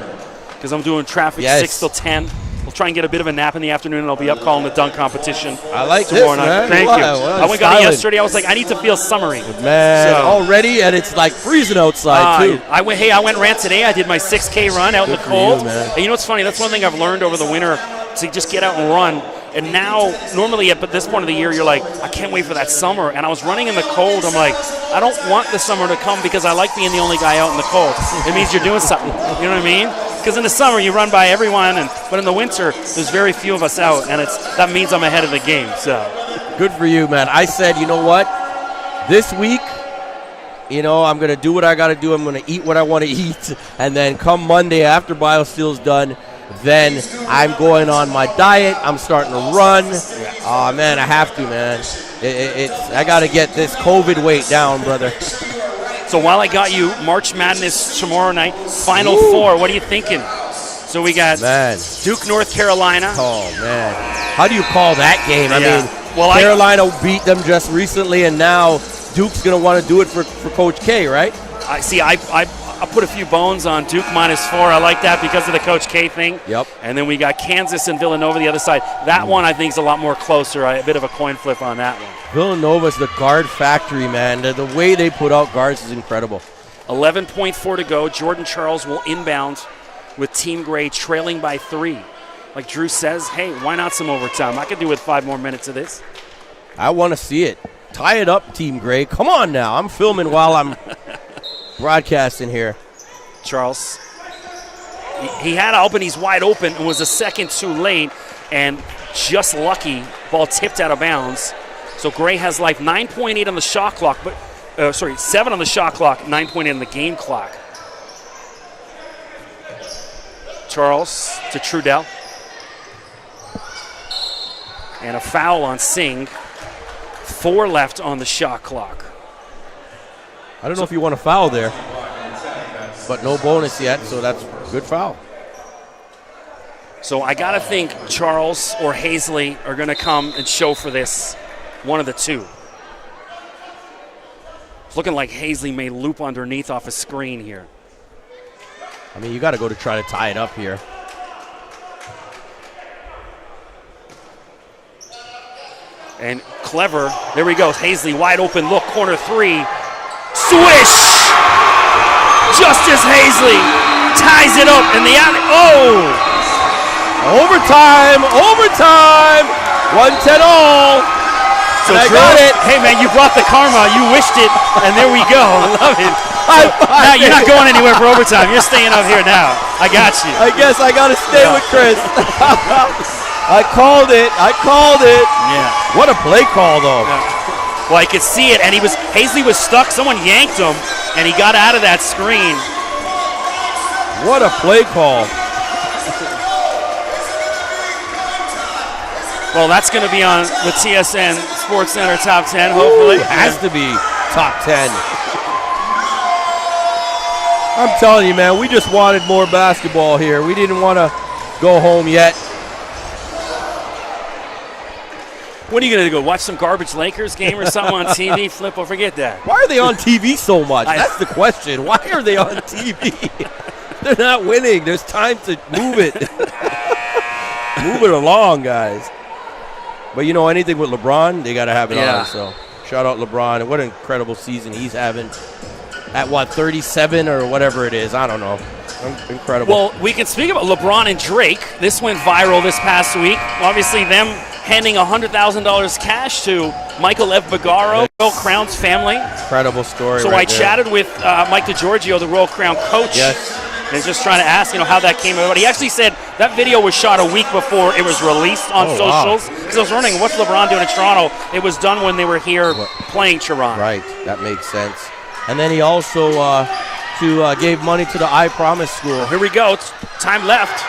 Speaker 1: because I'm doing traffic 6 till 10. We'll try and get a bit of a nap in the afternoon, and I'll be up calling the dunk competition.
Speaker 6: I like
Speaker 1: tomorrow
Speaker 6: this,
Speaker 1: night.
Speaker 6: man.
Speaker 1: Thank you.
Speaker 6: Wow,
Speaker 1: I went got it yesterday. I was like, I need to feel summery.
Speaker 6: Man, already, and it's like freezing outside too.
Speaker 1: I went and ran today. I did my 6K run out in the cold.
Speaker 6: man.
Speaker 1: And you know what's funny? That's one thing I've learned over the winter to just get out and run. And now, normally at this point of the year, you're like, I can't wait for that summer. And I was running in the cold. I'm like, I don't want the summer to come because I like being the only guy out in the cold. It means you're doing something. You know what I mean? Because in the summer, you run by everyone, but in the winter, there's very few of us out. And that means I'm ahead of the game. So
Speaker 6: good for you, man. I said, you know what? This week, I'm going to do what I got to do. I'm going to eat what I want to eat. And then come Monday after Biosteel's done, then I'm going on my diet. I'm starting to run. Oh, man, I have to, man. I got to get this COVID weight down, brother.
Speaker 1: So while I got you, March Madness tomorrow night, Final Four. What are you thinking? So we got Duke, North Carolina.
Speaker 6: Oh, man. How do you call that game? I mean, Carolina beat them just recently, and now Duke's going to want to do it for Coach K, right?
Speaker 1: I put a few bones on Duke -4. I like that because of the Coach K thing.
Speaker 6: Yep.
Speaker 1: And then we got Kansas and Villanova the other side. That one I think is a lot more closer. A bit of a coin flip on that one.
Speaker 6: Villanova's the guard factory, man. The way they put out guards is incredible.
Speaker 1: 11.4 to go. Jordan Charles will inbound with Team Gray trailing by 3. Like Drew says, hey, why not some overtime? I could do with 5 more minutes of this.
Speaker 6: I want to see it. Tie it up, Team Gray. Come on now. I'm filming while I'm broadcasting here.
Speaker 1: Charles. He had Albanese wide open and was a second too late, and just lucky. Ball tipped out of bounds. So Gray has life. 9.8 on the shot clock, 7 on the shot clock, 9.8 on the game clock. Charles to Trudell. And a foul on Singh. 4 left on the shot clock.
Speaker 6: I don't know if you want to foul there, but no bonus yet, so that's a good foul.
Speaker 1: So I got to think Charles or Hazley are going to come and show for this, one of the two. It's looking like Hazley may loop underneath off a screen here.
Speaker 6: I mean, you got to go to try to tie it up here.
Speaker 1: And clever, there he goes. Hazley wide open look, corner 3. Swish! Justice Hazley ties it up in the alley. Oh!
Speaker 6: Overtime! 1-10 all.
Speaker 1: So
Speaker 6: I got it.
Speaker 1: Hey man, you brought the karma. You wished it, and there we go. I love it. Now you're not going anywhere for overtime. You're staying up here now. I got you.
Speaker 6: I guess I got to stay with Chris. I called it.
Speaker 1: Yeah.
Speaker 6: What a play call, though.
Speaker 1: Yeah. Well, I could see it, and Hazley was stuck. Someone yanked him, and he got out of that screen.
Speaker 6: What a play call.
Speaker 1: Well, that's going to be on the TSN Sports Center Top 10, hopefully.
Speaker 6: It has to be top 10. I'm telling you, man, we just wanted more basketball here. We didn't want to go home yet.
Speaker 1: What are you going to go, watch some garbage Lakers game or something on TV? Flip, forget that.
Speaker 6: Why are they on TV so much? That's the question. Why are they on TV? They're not winning. There's time to move it. Move it along, guys. But, anything with LeBron, they got to have it on. So, shout out LeBron. What an incredible season he's having. At, 37 or whatever it is. I don't know. Incredible.
Speaker 1: Well, we can speak about LeBron and Drake. This went viral this past week. Obviously, them handing $100,000 cash to Michael F. Bagaro, Royal Crown's family.
Speaker 6: Incredible story.
Speaker 1: So I chatted with Mike DiGiorgio, the Royal Crown coach.
Speaker 6: Yes.
Speaker 1: And just trying to ask, how that came about. He actually said that video was shot a week before it was released on socials. Because I was wondering, what's LeBron doing in Toronto? It was done when they were here playing Toronto.
Speaker 6: Right, that makes sense. And then he also gave money to the I Promise School.
Speaker 1: Here we go. It's time left.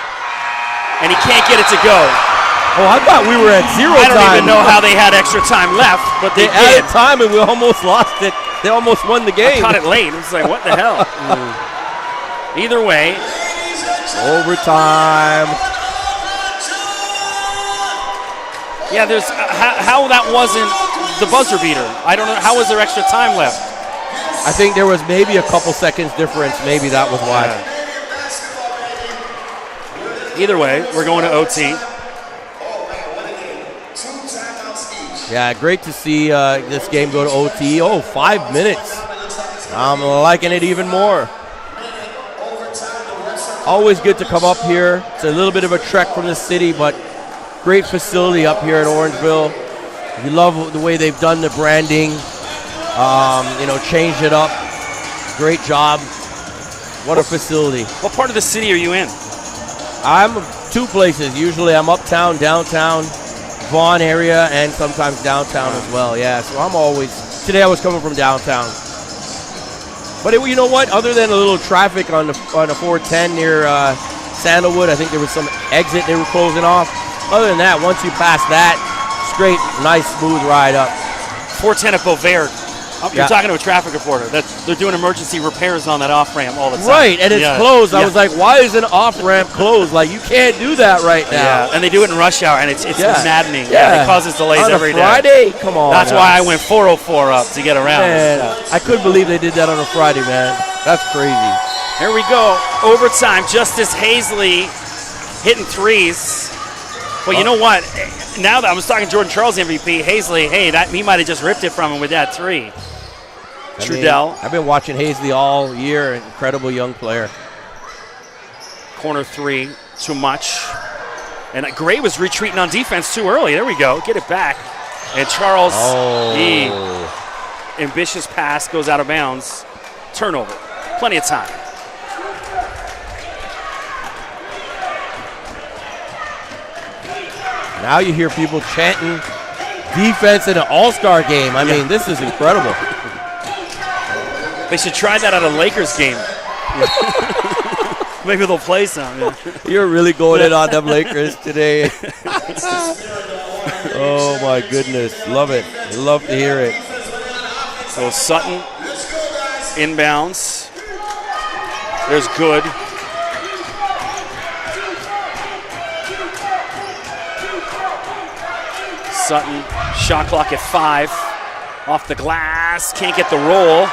Speaker 1: And he can't get it to go.
Speaker 6: Oh, I thought we were at zero time.
Speaker 1: I don't even know how they had extra time left, but they
Speaker 6: added time and we almost lost it. They almost won the game.
Speaker 1: I caught it late. It was like, what the hell? Either way.
Speaker 6: Overtime.
Speaker 1: Yeah, there's how that wasn't the buzzer beater. I don't know. How was there extra time left?
Speaker 6: I think there was maybe a couple seconds difference. Maybe that was why.
Speaker 1: Either way, we're going to OT.
Speaker 6: Yeah, great to see this game go to OT. 5 minutes. I'm liking it even more. Always good to come up here. It's a little bit of a trek from the city, but great facility up here at Orangeville. We love the way they've done the branding. Changed it up. Great job. What a facility.
Speaker 1: What part of the city are you in?
Speaker 6: I'm 2 places. Usually I'm uptown, downtown, Vaughan area, and sometimes downtown as well. Yeah, so I'm always, today I was coming from downtown. But you know what? Other than a little traffic on the 410 near Sandalwood, I think there was some exit they were closing off. Other than that, once you pass that, straight, nice, smooth ride up.
Speaker 1: 410 at Beauvert. You're talking to a traffic reporter. They're doing emergency repairs on that off-ramp all the time.
Speaker 6: Right, and it's closed. I was like, why is an off-ramp closed? Like, you can't do that right now.
Speaker 1: Yeah, and they do it in rush hour, and it's maddening. Yeah, it causes delays every day.
Speaker 6: On a Friday? Come on.
Speaker 1: That's why I went 404 up to get around.
Speaker 6: Man, I couldn't believe they did that on a Friday, man. That's crazy.
Speaker 1: Here we go. Overtime. Justice Hazley hitting threes. Well, you know what? Now that I was talking to Jordan Charles, MVP, Hazley, he might have just ripped it from him with that three. Trudell.
Speaker 6: I've been watching Hazley all year. Incredible young player.
Speaker 1: Corner three, too much. And Gray was retreating on defense too early. There we go. Get it back. And Charles, ambitious pass goes out of bounds. Turnover. Plenty of time.
Speaker 6: Now you hear people chanting defense in an all-star game. I mean, this is incredible.
Speaker 1: They should try that at a Lakers game. Maybe they'll play some. Yeah.
Speaker 6: You're really going in on them Lakers today. Oh, my goodness. Love it. Love to hear it.
Speaker 1: So Sutton inbounds. There's good. Sutton, shot clock at 5. Off the glass, can't get the roll.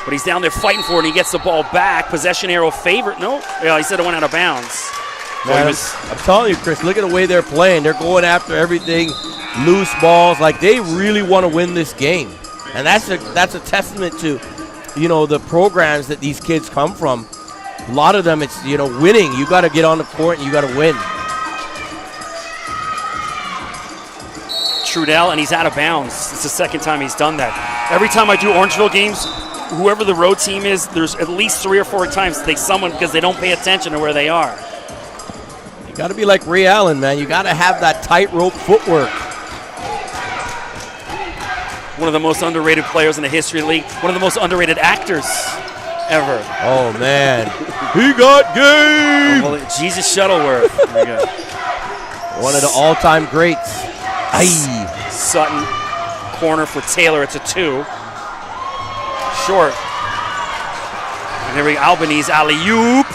Speaker 1: But he's down there fighting for it, and he gets the ball back. Possession arrow favorite. No, he said it went out of bounds.
Speaker 6: Man, I'm telling you, Chris, look at the way they're playing. They're going after everything, loose balls. Like, they really want to win this game. And that's a testament to, the programs that these kids come from. A lot of them, it's, winning. You got to get on the court and you got to win.
Speaker 1: Trudell, and he's out of bounds. It's the second time he's done that. Every time I do Orangeville games, whoever the road team is, there's at least 3 or 4 times they summon because they don't pay attention to where they are.
Speaker 6: You got to be like Ray Allen, man. You got to have that tightrope footwork.
Speaker 1: One of the most underrated players in the history of the league. One of the most underrated actors ever.
Speaker 6: Oh, man. He got game.
Speaker 1: Well, Jesus Shuttleworth. There we go.
Speaker 6: One of the all-time greats. Aye.
Speaker 1: Sutton, corner for Taylor. It's a 2. Short. And here we go. Albanese alley-oop.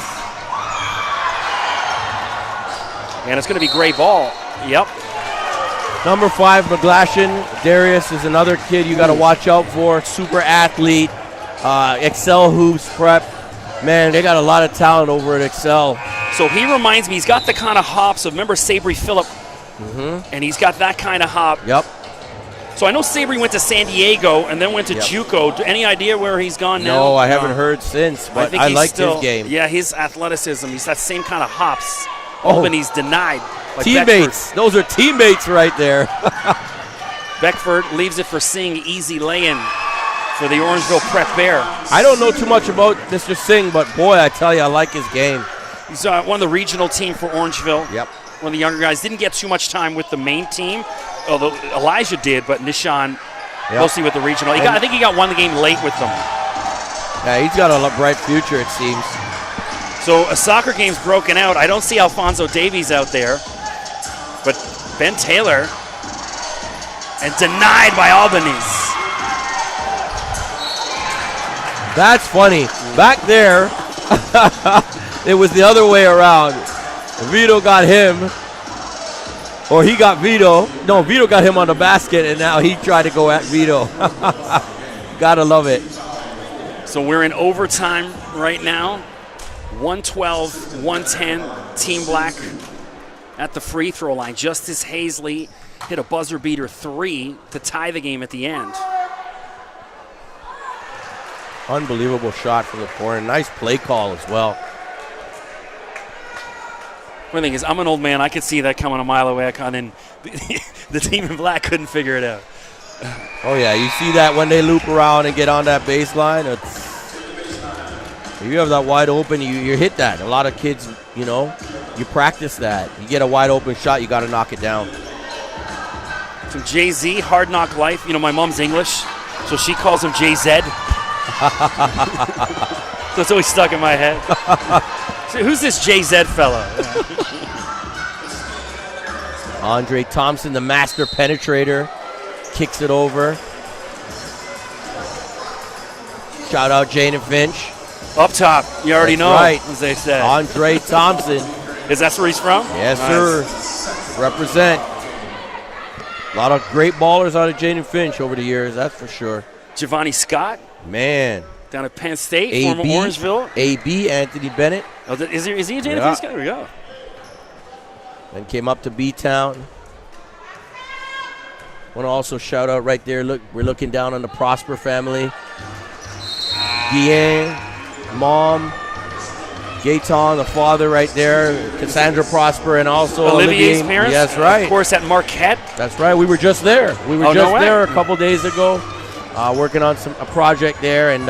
Speaker 1: And it's going to be Gray ball. Yep.
Speaker 6: Number 5, McGlashan. Darius is another kid you got to watch out for. Super athlete. Excel Hoops Prep. Man, they got a lot of talent over at Excel.
Speaker 1: So he reminds me, he's got the kind of hops of, remember Sabri Phillip? And he's got that kind of hop.
Speaker 6: Yep.
Speaker 1: So I know Sabri went to San Diego and then went to JUCO. Any idea where he's gone now?
Speaker 6: No, I haven't heard since, but I like his game.
Speaker 1: Yeah, his athleticism. He's that same kind of hops. Albany's denied. Like
Speaker 6: teammates.
Speaker 1: Beckford.
Speaker 6: Those are teammates right there.
Speaker 1: Beckford leaves it for Singh. Easy lay-in for the Orangeville Prep Bear.
Speaker 6: I don't know too much about Mr. Singh, but boy, I tell you, I like his game.
Speaker 1: He's one of the regional team for Orangeville.
Speaker 6: Yep.
Speaker 1: One of the younger guys. Didn't get too much time with the main team, although Elijah did, but Nishan mostly with the regional. I think he got one game late with them.
Speaker 6: Yeah, he's got a bright future, it seems.
Speaker 1: So a soccer game's broken out. I don't see Alfonso Davies out there, but Ben Taylor, and denied by Albanese.
Speaker 6: That's funny. Back there, it was the other way around. Vito got him, or he got Vito. No, Vito got him on the basket, and now he tried to go at Vito. Gotta love it.
Speaker 1: So we're in overtime right now. 112-110, Team Black at the free throw line. Justice Hazley hit a buzzer beater 3 to tie the game at the end.
Speaker 6: Unbelievable shot from the corner. Nice play call as well.
Speaker 1: The thing is, I'm an old man. I could see that coming a mile away. And then the team in black couldn't figure it out.
Speaker 6: Oh, yeah. You see that when they loop around and get on that baseline. If you have that wide open, you hit that. A lot of kids, you practice that. You get a wide open shot, you got to knock it down.
Speaker 1: Some Jay-Z, Hard Knock Life. My mom's English, so she calls him Jay-Z. So it's always stuck in my head. So who's this Jay-Z fella?
Speaker 6: Andre Thompson, the master penetrator, kicks it over. Shout out Jaden Finch.
Speaker 1: Up top, you already know,
Speaker 6: right.
Speaker 1: As they said.
Speaker 6: Andre Thompson.
Speaker 1: Is that where he's from?
Speaker 6: Yes, sir. Represent. A lot of great ballers out of Jaden Finch over the years, that's for sure.
Speaker 1: Giovanni Scott.
Speaker 6: Man.
Speaker 1: Down at Penn State, former Orangeville.
Speaker 6: AB, Anthony Bennett.
Speaker 1: Oh, is he a Jaden Finch guy? There we go.
Speaker 6: Then came up to B-Town. Want to also shout out right there, look, we're looking down on the Prosper family. Guillen, mom, Gaetan, the father right there, Cassandra Prosper, and also
Speaker 1: Olivier's parents.
Speaker 6: Yes, right.
Speaker 1: Of course, at Marquette.
Speaker 6: That's right. We were just there. We were there a couple days ago, working on a project there, and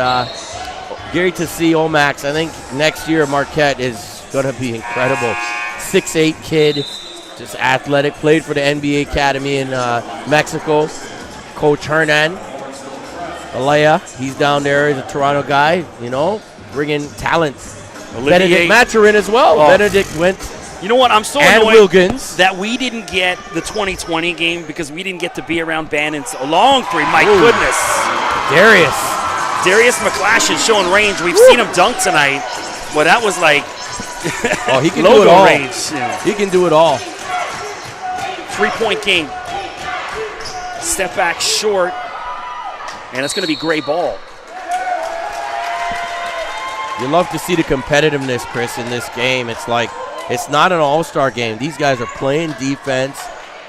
Speaker 6: great to see Omax. I think next year Marquette is going to be incredible. 6'8" kid, just athletic. Played for the NBA Academy in Mexico. Coach Hernan. Alea, he's down there. He's a Toronto guy, bringing talent. Benedict Maturin as well.
Speaker 1: Oh.
Speaker 6: Benedict went.
Speaker 1: You know what? I'm so
Speaker 6: and
Speaker 1: annoyed
Speaker 6: Wilkins.
Speaker 1: That we didn't get the 2020 game because we didn't get to be around Bannon so long for him. My goodness. Darius McClashin showing range. We've seen him dunk tonight. Well, that was like
Speaker 6: he can
Speaker 1: logo
Speaker 6: do it all.
Speaker 1: range.
Speaker 6: He can do it all.
Speaker 1: 3-point game. Step back short. And it's going to be gray ball.
Speaker 6: You love to see the competitiveness, Chris, in this game. It's like it's not an all-star game. These guys are playing defense.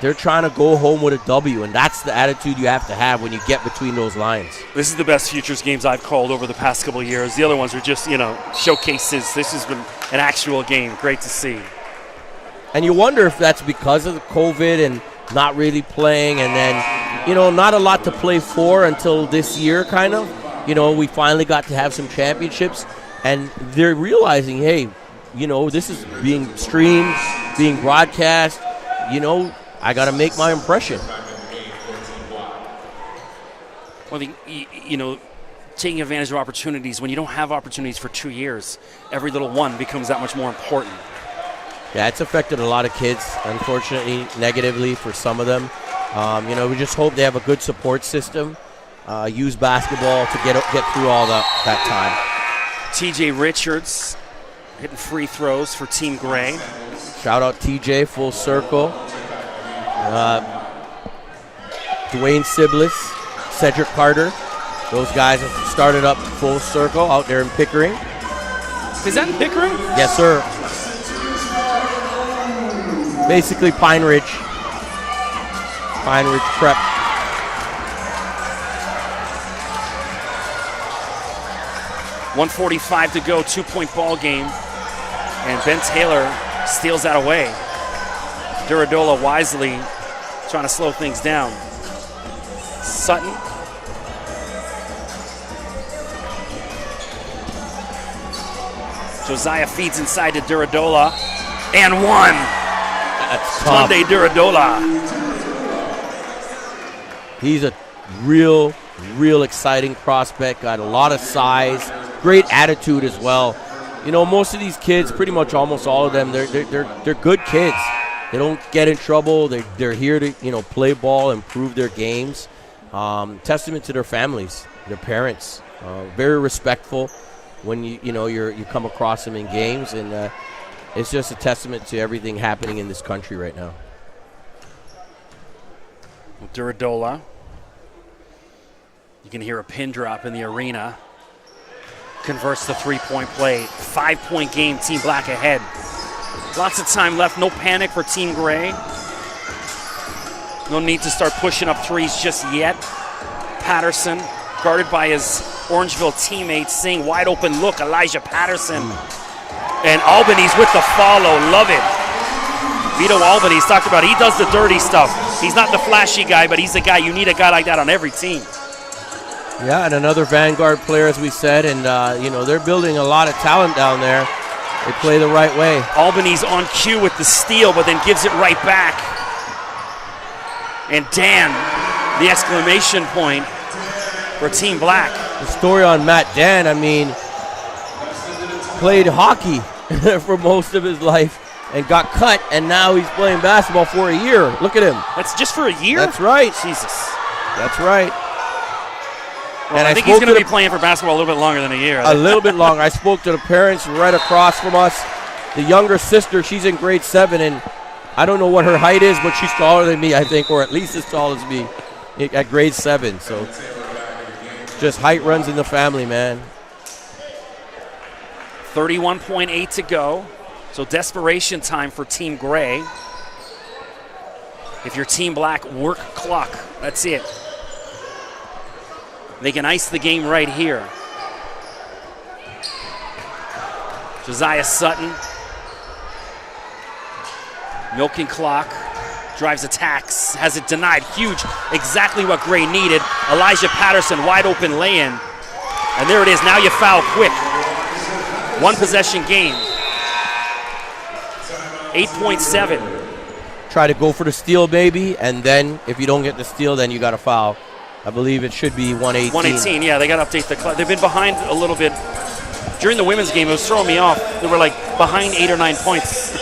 Speaker 6: They're trying to go home with a W, and that's the attitude you have to have when you get between those lines.
Speaker 1: This is the best futures games I've called over the past couple of years. The other ones are just, showcases. This has been an actual game. Great to see.
Speaker 6: And you wonder if that's because of the COVID and not really playing, and then, not a lot to play for until this year, kind of. We finally got to have some championships, and they're realizing, hey, this is being streamed, being broadcast. I got to make my impression.
Speaker 1: Well, taking advantage of opportunities. When you don't have opportunities for 2 years, every little one becomes that much more important.
Speaker 6: Yeah, it's affected a lot of kids, unfortunately, negatively for some of them. We just hope they have a good support system, use basketball to get through all that time.
Speaker 1: TJ Richards hitting free throws for Team Gray.
Speaker 6: Shout out TJ, full circle. Dwayne Siblis, Cedric Carter. Those guys have started up full circle out there in Pickering.
Speaker 1: Is that in Pickering?
Speaker 6: Yes, sir. Basically Pine Ridge Prep.
Speaker 1: .145 to go, 2-point ball game. And Ben Taylor steals that away. Duradola wisely trying to slow things down. Sutton. Josiah feeds inside to Duradola. And one.
Speaker 6: That's tough.
Speaker 1: Sunday Duradola.
Speaker 6: He's a real exciting prospect. Got a lot of size. Great attitude as well. Most of these kids, pretty much almost all of them, they're good kids. They don't get in trouble. They're here to play ball, improve their games. Testament to their families, their parents. Very respectful when you come across them in games, and it's just a testament to everything happening in this country right now.
Speaker 1: Duradola. You can hear a pin drop in the arena. Converts the 3-point play. 5-point game, Team Black ahead. Lots of time left. No panic for Team Gray. No need to start pushing up threes just yet. Patterson, guarded by his Orangeville teammates, seeing wide open look. Elijah Patterson. And Albanese with the follow. Love it. Vito Albanese talked about, he does the dirty stuff. He's not the flashy guy, but he's the guy. You need a guy like that on every team.
Speaker 6: Yeah, and another Vanguard player, as we said, and they're building a lot of talent down there. They play the right way.
Speaker 1: Albanese on cue with the steal, but then gives it right back. And Dan, the exclamation point for Team Black.
Speaker 6: The story on Matt Dan, I mean, played hockey for most of his life and got cut, and now he's playing basketball for a year. Look at him.
Speaker 1: That's just for a year?
Speaker 6: That's right.
Speaker 1: Jesus.
Speaker 6: That's right.
Speaker 1: Well, and I think he's going to be playing for basketball a little bit longer than a year.
Speaker 6: A little bit longer. I spoke to the parents right across from us. The younger sister, she's in grade 7, and I don't know what her height is, but she's taller than me, I think, or at least as tall as me at grade 7. So just height runs in the family, man.
Speaker 1: 31.8 to go. So desperation time for Team Gray. If you're Team Black, work clock. That's it. They can ice the game right here. Josiah Sutton. Milking clock. Drives attacks. Has it denied. Huge. Exactly what Gray needed. Elijah Patterson, wide open lay-in. And there it is. Now you foul quick. One possession game. 8.7.
Speaker 6: Try to go for the steal, baby, and then if you don't get the steal, then you got to foul. I believe it should be 118.
Speaker 1: 118, yeah, they got to update the clock. They've been behind a little bit. During the women's game, it was throwing me off. They were like behind 8 or 9 points.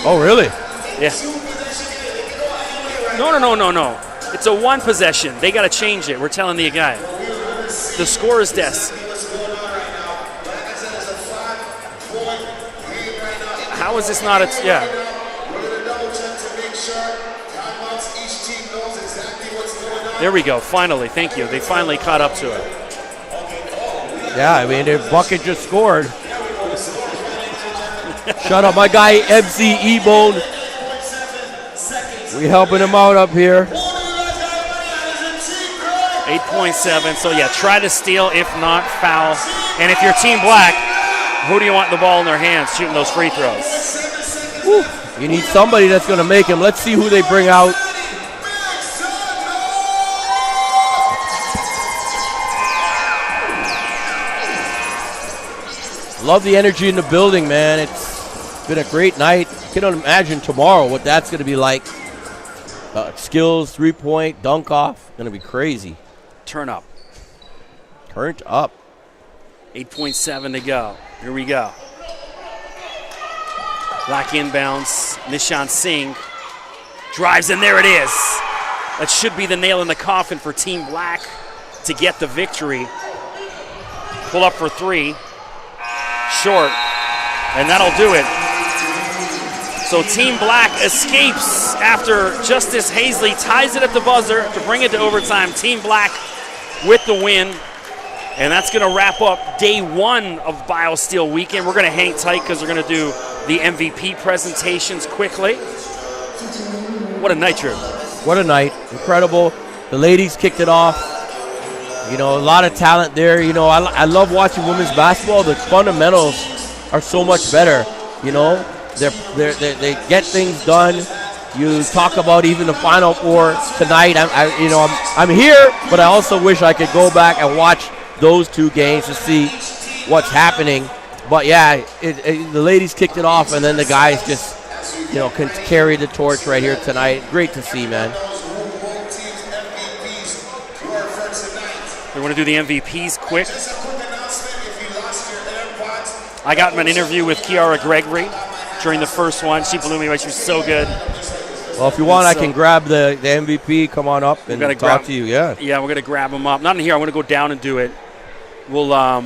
Speaker 6: Oh, really?
Speaker 1: Yeah. No. It's a one possession. They got to change it. We're telling the guy. The scorer's desk. How is this not a... Yeah. There we go, finally, thank you. They finally caught up to it.
Speaker 6: Yeah, I mean, their bucket just scored. Shut up, my guy, MC E-Bone. We helping him out up here.
Speaker 1: 8.7, so yeah, try to steal, if not, foul. And if you're Team Black, who do you want the ball in their hands shooting those free throws?
Speaker 6: Woo. You need somebody that's going to make him. Let's see who they bring out. Love the energy in the building, man. It's been a great night. I can imagine tomorrow what that's going to be like. Skills, three-point, dunk off. Going to be crazy.
Speaker 1: Turn up.
Speaker 6: Turned up.
Speaker 1: 8.7 to go. Here we go. Black inbounds. Nishan Singh drives, and there it is. That should be the nail in the coffin for Team Black to get the victory. Pull up for three. Short, and that'll do it. So Team Black escapes after Justice Hazley ties it at the buzzer to bring it to overtime. Team Black with the win, and that's going to wrap up day one of Biosteel weekend. We're going to hang tight because we're going to do the MVP presentations quickly. What a night, Drew.
Speaker 6: What a night. Incredible. The ladies kicked it off. You know, a lot of talent there. You know, I love watching women's basketball. The fundamentals are so much better. You know, they get things done. You talk about even the Final Four tonight. I'm here, but I also wish I could go back and watch those two games to see what's happening. But yeah, the ladies kicked it off, and then the guys just, can carry the torch right here tonight. Great to see, man.
Speaker 1: We want to do the MVPs quick. I got an interview with Kiara Gregory during the first one. She blew me away. She was so good.
Speaker 6: Well, if you want, I can grab the MVP. Come on up and talk to you. Yeah.
Speaker 1: Yeah, we're going to grab him up. Not in here. I'm going to go down and do it. We'll I'll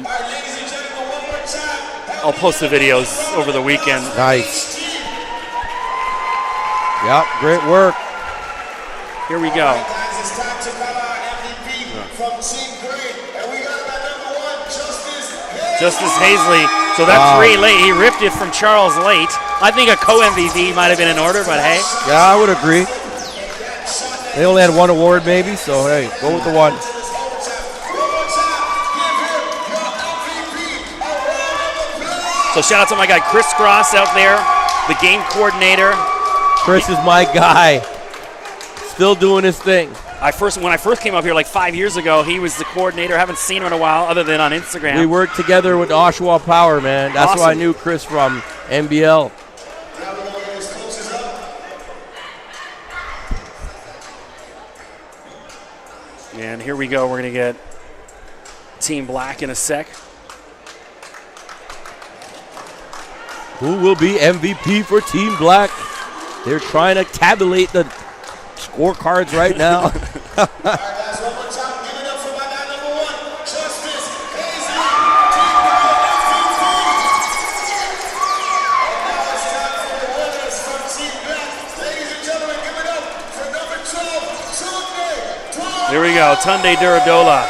Speaker 1: post the videos over the weekend.
Speaker 6: Nice. Yep, great work.
Speaker 1: Here we go. Justice Hazley. So that's Ray late. He ripped it from Charles late. I think a co-MVP might have been in order, but hey.
Speaker 6: Yeah, I would agree. They only had one award maybe, so hey, go with the one.
Speaker 1: So shout out to my guy Chris Cross out there the game coordinator.
Speaker 6: Chris is my guy. Still doing his thing.
Speaker 1: When I first came up here like 5 years ago, he was the coordinator. Haven't seen him in a while other than on Instagram.
Speaker 6: We worked together with Oshawa Power, man. That's
Speaker 1: Awesome.
Speaker 6: why I knew Chris from NBL.
Speaker 1: And here we go. We're going to get Team Black in a sec.
Speaker 6: Who will be MVP for Team Black? They're trying to tabulate the scorecards right now.
Speaker 1: Here we go. Tunde Duradola.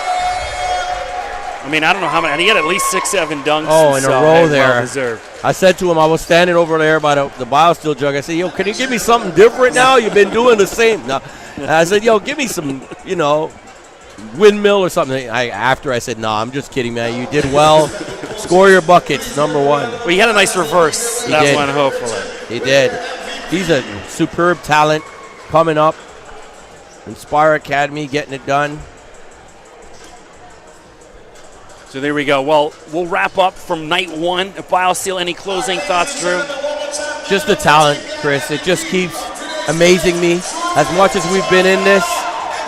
Speaker 1: I mean, I don't know how many. He had at least 6-7 dunks.
Speaker 6: Oh, in a row there.
Speaker 1: Well deserved.
Speaker 6: I said to him, I was standing over there by the Biosteel jug. I said, yo, can you give me something different now? You've been doing the same. No. And I said, yo, give me some, windmill or something. After I said, no, I'm just kidding, man. You did well. Score your buckets, number one.
Speaker 1: Well, he had a nice reverse. That one, hopefully.
Speaker 6: He did. He's a superb talent coming up. Inspire Academy getting it done.
Speaker 1: So there we go. Well, we'll wrap up from night one at Biosteel. Any closing thoughts, Drew?
Speaker 6: Just the talent, Chris. It just keeps amazing me. As much as we've been in this,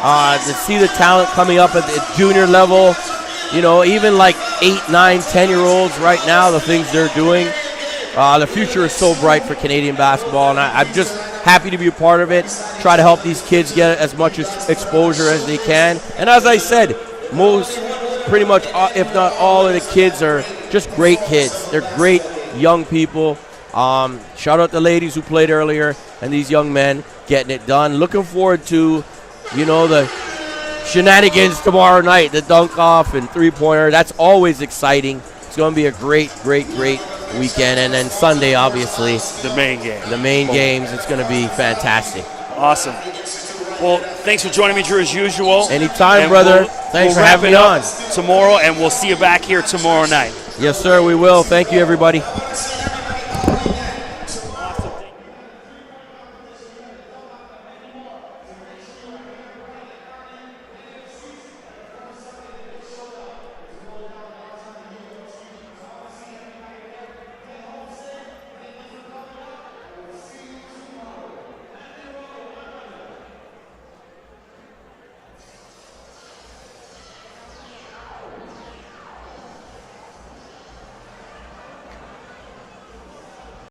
Speaker 6: to see the talent coming up at the junior level, even like 8, 9, 10-year-olds right now, the things they're doing, the future is so bright for Canadian basketball, and I'm just happy to be a part of it. Try to help these kids get as much exposure as they can. And as I said, pretty much, if not all of the kids are just great kids. They're great young people. Shout out the ladies who played earlier and these young men getting it done. Looking forward to, the shenanigans tomorrow night, the dunk off and three-pointer. That's always exciting. It's going to be a great, great, great weekend. And then Sunday, obviously.
Speaker 1: The main game.
Speaker 6: The main games. It's going to be fantastic.
Speaker 1: Awesome. Well, thanks for joining me, Drew, as usual.
Speaker 6: Anytime,
Speaker 1: and
Speaker 6: brother. Thanks for having me on.
Speaker 1: Tomorrow, and we'll see you back here tomorrow night.
Speaker 6: Yes, sir, we will. Thank you, everybody.